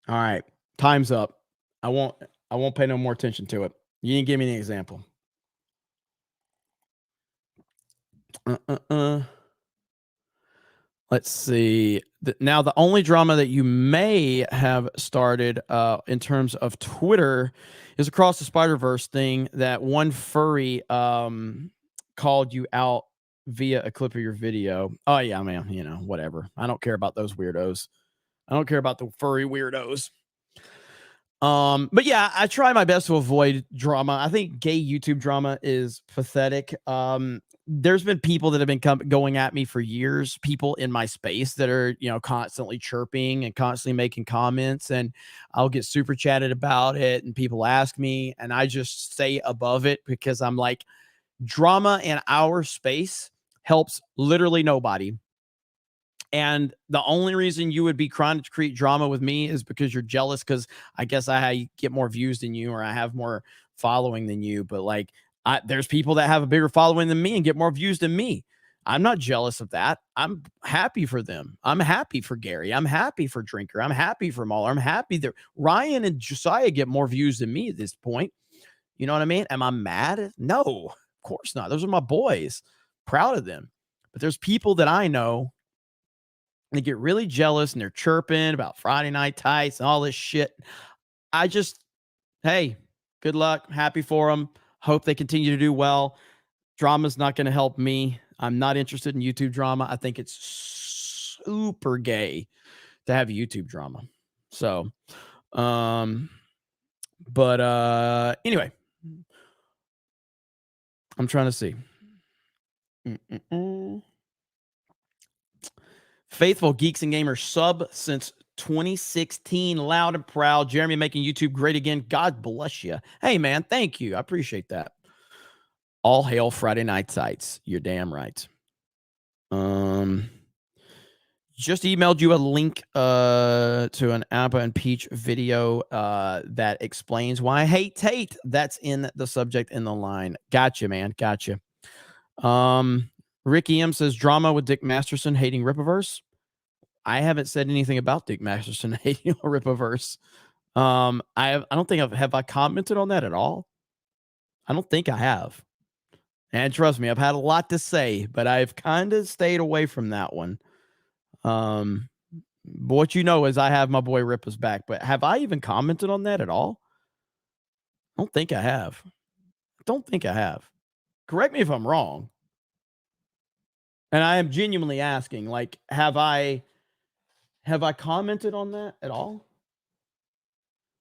right, time's up. I won't pay no more attention to it. You didn't give me an example. Let's see. Now, the only drama that you may have started in terms of Twitter is Across the Spider-Verse thing that one furry called you out via a clip of your video. Oh, yeah, man. Whatever. I don't care about those weirdos. I don't care about the furry weirdos. But yeah, I try my best to avoid drama. I think gay YouTube drama is pathetic. There's been people that have been going at me for years, people in my space that are, constantly chirping and constantly making comments, and I'll get super chatted about it and people ask me and I just stay above it because I'm like, drama in our space helps literally nobody. And the only reason you would be trying to create drama with me is because you're jealous because I guess I get more views than you or I have more following than you. But like, there's people that have a bigger following than me and get more views than me. I'm not jealous of that. I'm happy for them. I'm happy for Gary. I'm happy for Drinker. I'm happy for Mahler. I'm happy that Ryan and Josiah get more views than me at this point. You know what I mean? Am I mad? No, of course not. Those are my boys. Proud of them. But there's people that I know, they get really jealous and they're chirping about Friday Night Tights and all this shit. I just, hey, good luck. Happy for them. Hope they continue to do well. Drama's not going to help me. I'm not interested in YouTube drama. I think it's super gay to have YouTube drama. So, anyway, I'm trying to see. Faithful Geeks and Gamers sub since 2016. Loud and proud. Jeremy making YouTube great again. God bless you. Hey, man, thank you. I appreciate that. All hail Friday Night Sites. You're damn right. Just emailed you a link to an Appa and Peach video that explains why I hate Tate. That's in the subject in the line. Gotcha, man. Gotcha. Ricky M says drama with Dick Masterson hating Ripaverse. I haven't said anything about Dick Masterson hating Ripaverse. I don't think have I commented on that at all? I don't think I have. And trust me, I've had a lot to say, but I've kind of stayed away from that one. But what you know is I have my boy Ripa's back, but have I even commented on that at all? I don't think I have. Correct me if I'm wrong. And I am genuinely asking, like, have I commented on that at all?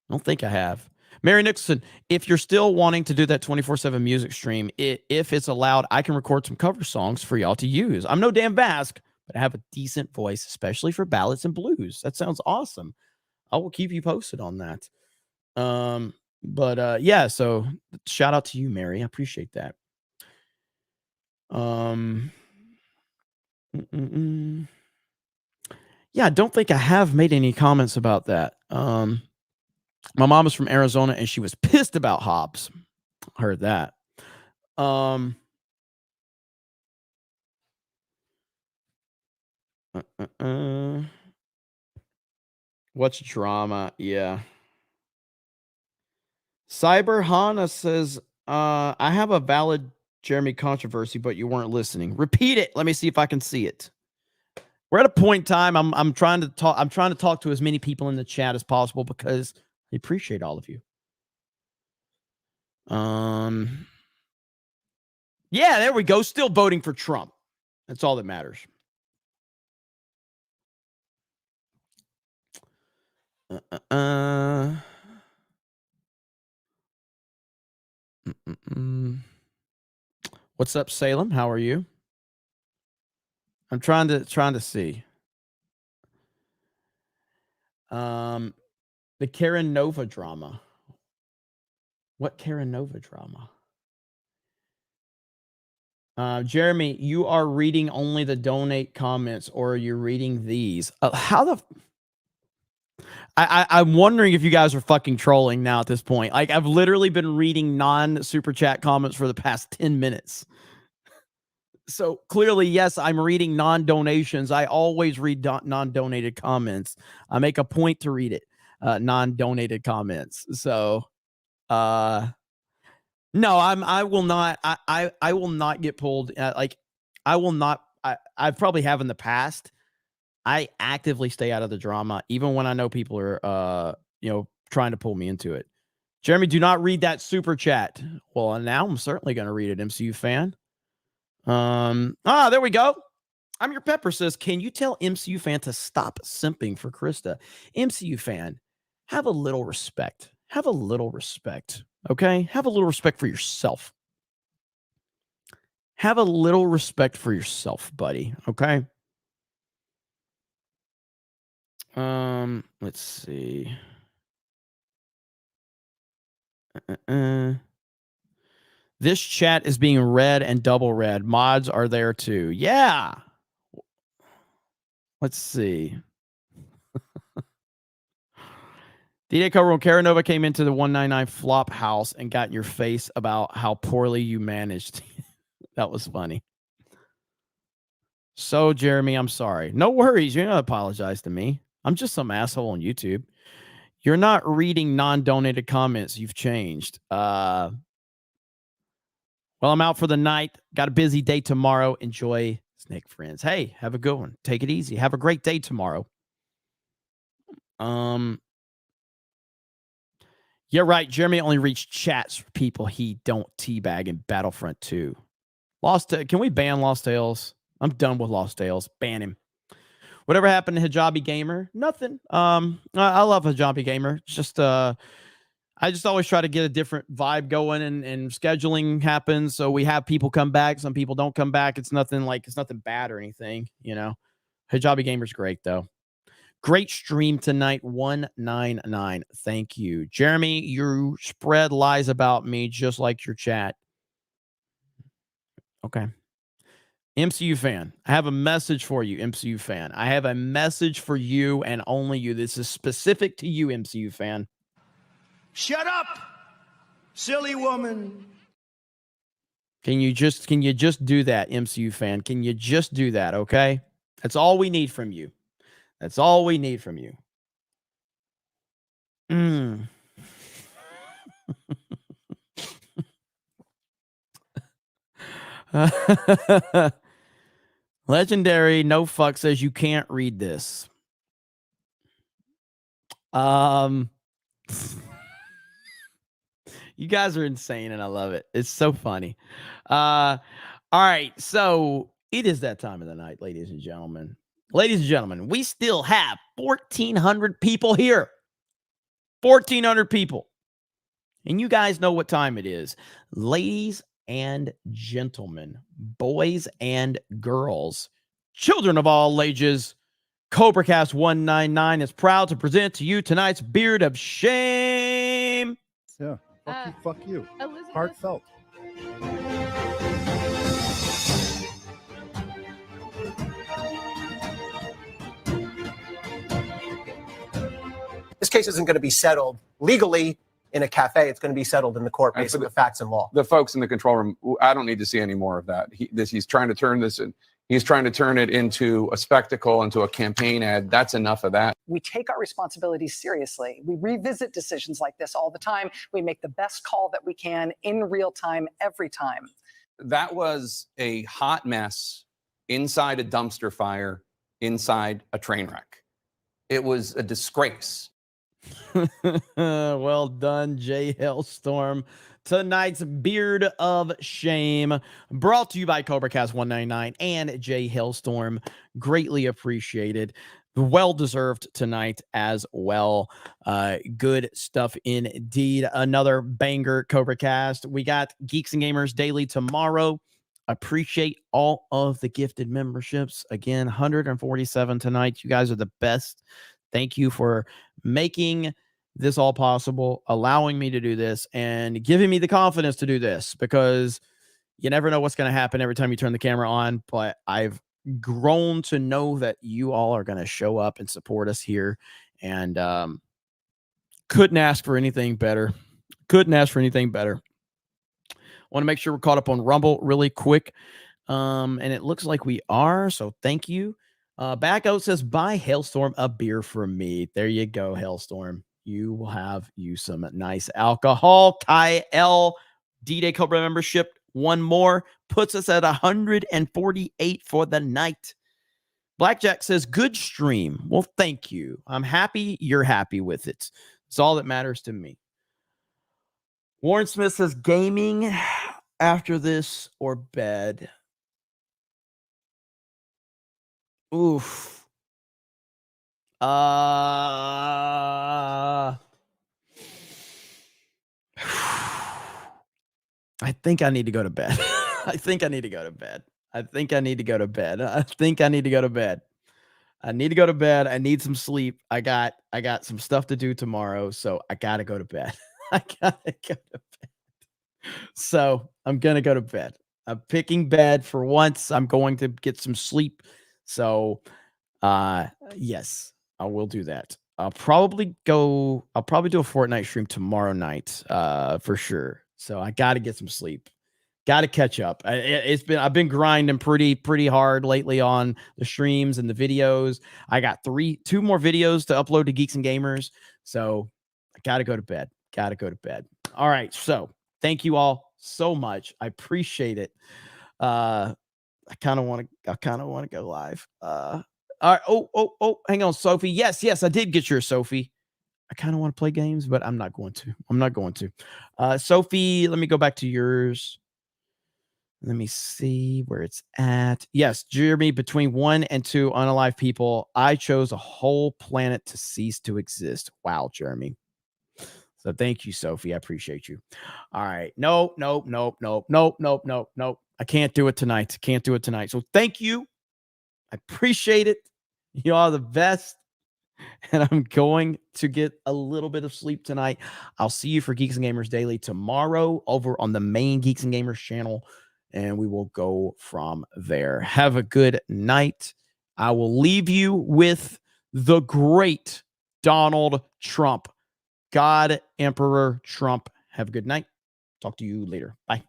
I don't think I have. Mary Nixon, if you're still wanting to do that 24/7 music stream, if it's allowed, I can record some cover songs for y'all to use. I'm no Dan Vasc, but I have a decent voice, especially for ballads and blues. That sounds awesome. I will keep you posted on that. Yeah, so shout out to you, Mary. I appreciate that. Yeah, I don't think I have made any comments about that. My mom is from Arizona and she was pissed about hops. Heard that. What's drama? Yeah. Cyber Hana says, I have a valid Jeremy controversy, but you weren't listening. Repeat it. Let me see if I can see it. We're at a point in time. I'm trying to talk to as many people in the chat as possible because I appreciate all of you. Yeah, there we go. Still voting for Trump. That's all that matters. What's up, Salem? How are you? I'm trying to see. The Karen Nova drama. What Karen Nova drama? Jeremy, you are reading only the donate comments, or you're reading these. How the? I'm wondering if you guys are fucking trolling now at this point. Like, I've literally been reading non-super chat comments for the past 10 minutes. So clearly, yes, I'm reading non-donations. I always read non-donated comments. I make a point to read it, non-donated comments. So, no, I will not. I will not get pulled. I will not. I probably have in the past. I actively stay out of the drama, even when I know people are, trying to pull me into it. Jeremy, do not read that super chat. Well, now I'm certainly going to read it, MCU fan. There we go. I'm your Pepper says, can you tell MCU fan to stop simping for Krista? MCU fan, have a little respect. Have a little respect. Okay? Have a little respect for yourself. Have a little respect for yourself, buddy. Okay? Let's see. This chat is being read and double read. Mods are there too. Yeah. Let's see. DJ Cobra, when Caranova came into the 199 flop house and got in your face about how poorly you managed. That was funny. So, Jeremy, I'm sorry. No worries. You're not apologize to me. I'm just some asshole on YouTube. You're not reading non-donated comments. You've changed. Well, I'm out for the night. Got a busy day tomorrow. Enjoy, Snake Friends. Hey, have a good one. Take it easy. Have a great day tomorrow. Yeah, right. Jeremy only reached chats for people he don't teabag in Battlefront 2. Can we ban Lost Tales? I'm done with Lost Tales. Ban him. Whatever happened to Hijabi Gamer? Nothing. I love Hijabi Gamer. Just I just always try to get a different vibe going, and scheduling happens. So we have people come back. Some people don't come back. It's nothing bad or anything, you know. Hijabi Gamer's great though. Great stream tonight, 199. Thank you. Jeremy, you spread lies about me just like your chat. Okay. MCU fan, I have a message for you, MCU fan. I have a message for you and only you. This is specific to you, MCU fan. Shut up, silly woman. Can you just do that, MCU fan? Can you just do that, okay? That's all we need from you. That's all we need from you. Legendary No Fuck says you can't read this. You guys are insane and I love it. It's so funny. All right, so it is that time of the night, ladies and gentlemen. Ladies and gentlemen, we still have 1,400 people here. 1,400 people. And you guys know what time it is. Ladies and gentlemen, boys and girls, children of all ages, CobraCast 199 is proud to present to you tonight's Beard of Shame. Yeah, fuck you. Heartfelt. This case isn't going to be settled legally in a cafe. It's going to be settled in the court based on the facts and law. The folks in the control room, I don't need to see any more of that. He's trying to turn this in. He's trying to turn it into a spectacle, into a campaign ad. That's enough of that. We take our responsibilities seriously. We revisit decisions like this all the time. We make the best call that we can in real time, every time. That was a hot mess inside a dumpster fire, inside a train wreck. It was a disgrace. Well done, Jay Hailstorm. Tonight's Beard of Shame brought to you by CobraCast 199 and Jay Hailstorm. Greatly appreciated. Well-deserved tonight as well. Good stuff indeed. Another banger CobraCast. We got Geeks and Gamers Daily tomorrow. Appreciate all of the gifted memberships. Again, 147 tonight. You guys are the best. Thank you for making this all possible, allowing me to do this, and giving me the confidence to do this, because you never know what's going to happen every time you turn the camera on. But I've grown to know that you all are going to show up and support us here, and couldn't ask for anything better. Couldn't ask for anything better. Want to make sure we're caught up on Rumble really quick, and it looks like we are, so thank you. Back out says, buy Hailstorm a beer from me. There you go, Hailstorm. You will have you some nice alcohol. Kyle, D-Day Cobra membership, one more, puts us at 148 for the night. Blackjack says, good stream. Well, thank you. I'm happy you're happy with it. It's all that matters to me. Warren Smith says, gaming after this or bed. Oof. I think I need to go to bed. I think I need to go to bed. I think I need to go to bed. I think I need to go to bed. I need to go to bed. I need some sleep. I got some stuff to do tomorrow, so I gotta go to bed. I gotta go to bed. So I'm gonna go to bed. I'm picking bed for once. I'm going to get some sleep. So Yes, I will do that. I'll probably do a Fortnite stream tomorrow night, for sure. So I got to get some sleep. Got to catch up. I've been grinding pretty hard lately on the streams and the videos. I got 2 more videos to upload to Geeks and Gamers. So I got to go to bed. All right. So thank you all so much. I appreciate it. I kind of want to go live. All right. Oh, hang on, Sophie. Yes, I did get yours, Sophie. I kind of want to play games, but I'm not going to. Sophie, let me go back to yours. Let me see where it's at. Yes, Jeremy, between 1 and 2 unalive people, I chose a whole planet to cease to exist. Wow, Jeremy. So thank you, Sophie. I appreciate you. All right. Nope. I can't do it tonight. So thank you. I appreciate it. You are the best. And I'm going to get a little bit of sleep tonight. I'll see you for Geeks and Gamers Daily tomorrow over on the main Geeks and Gamers channel. And we will go from there. Have a good night. I will leave you with the great Donald Trump. God, Emperor Trump. Have a good night. Talk to you later. Bye.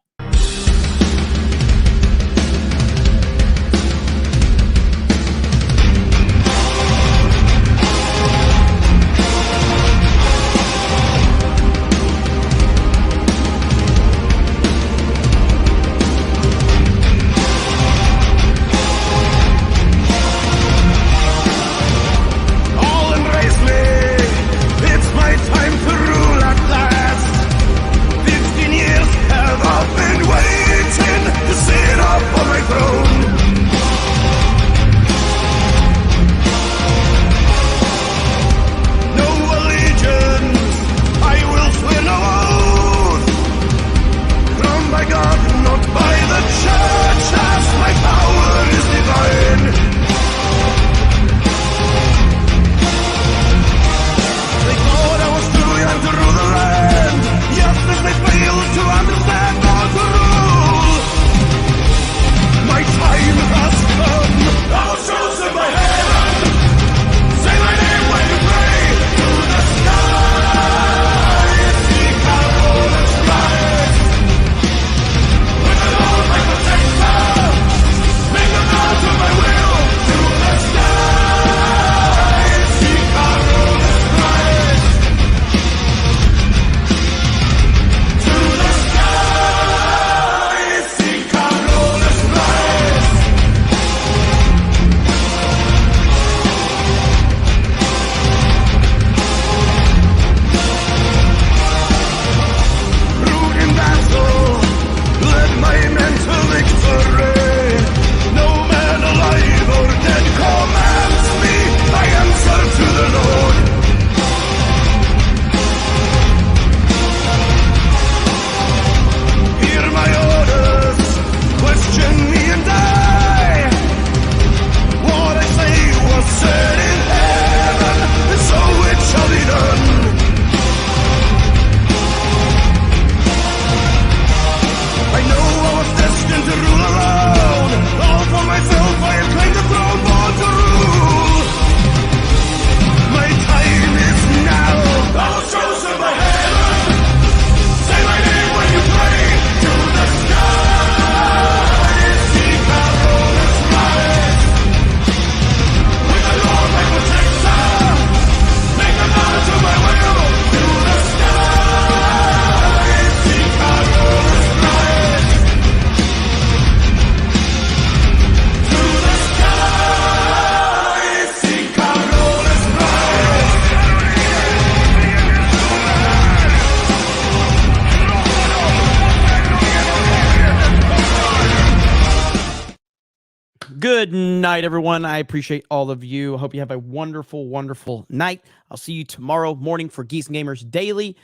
Good night, everyone. I appreciate all of you. I hope you have a wonderful, wonderful night. I'll see you tomorrow morning for Geeks and Gamers Daily.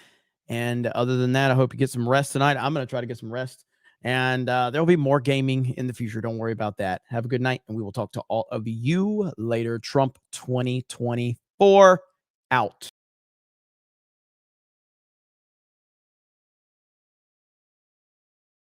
And other than that, I hope you get some rest tonight. I'm going to try to get some rest. And there'll be more gaming in the future. Don't worry about that. Have a good night, and we will talk to all of you later. Trump 2024 out.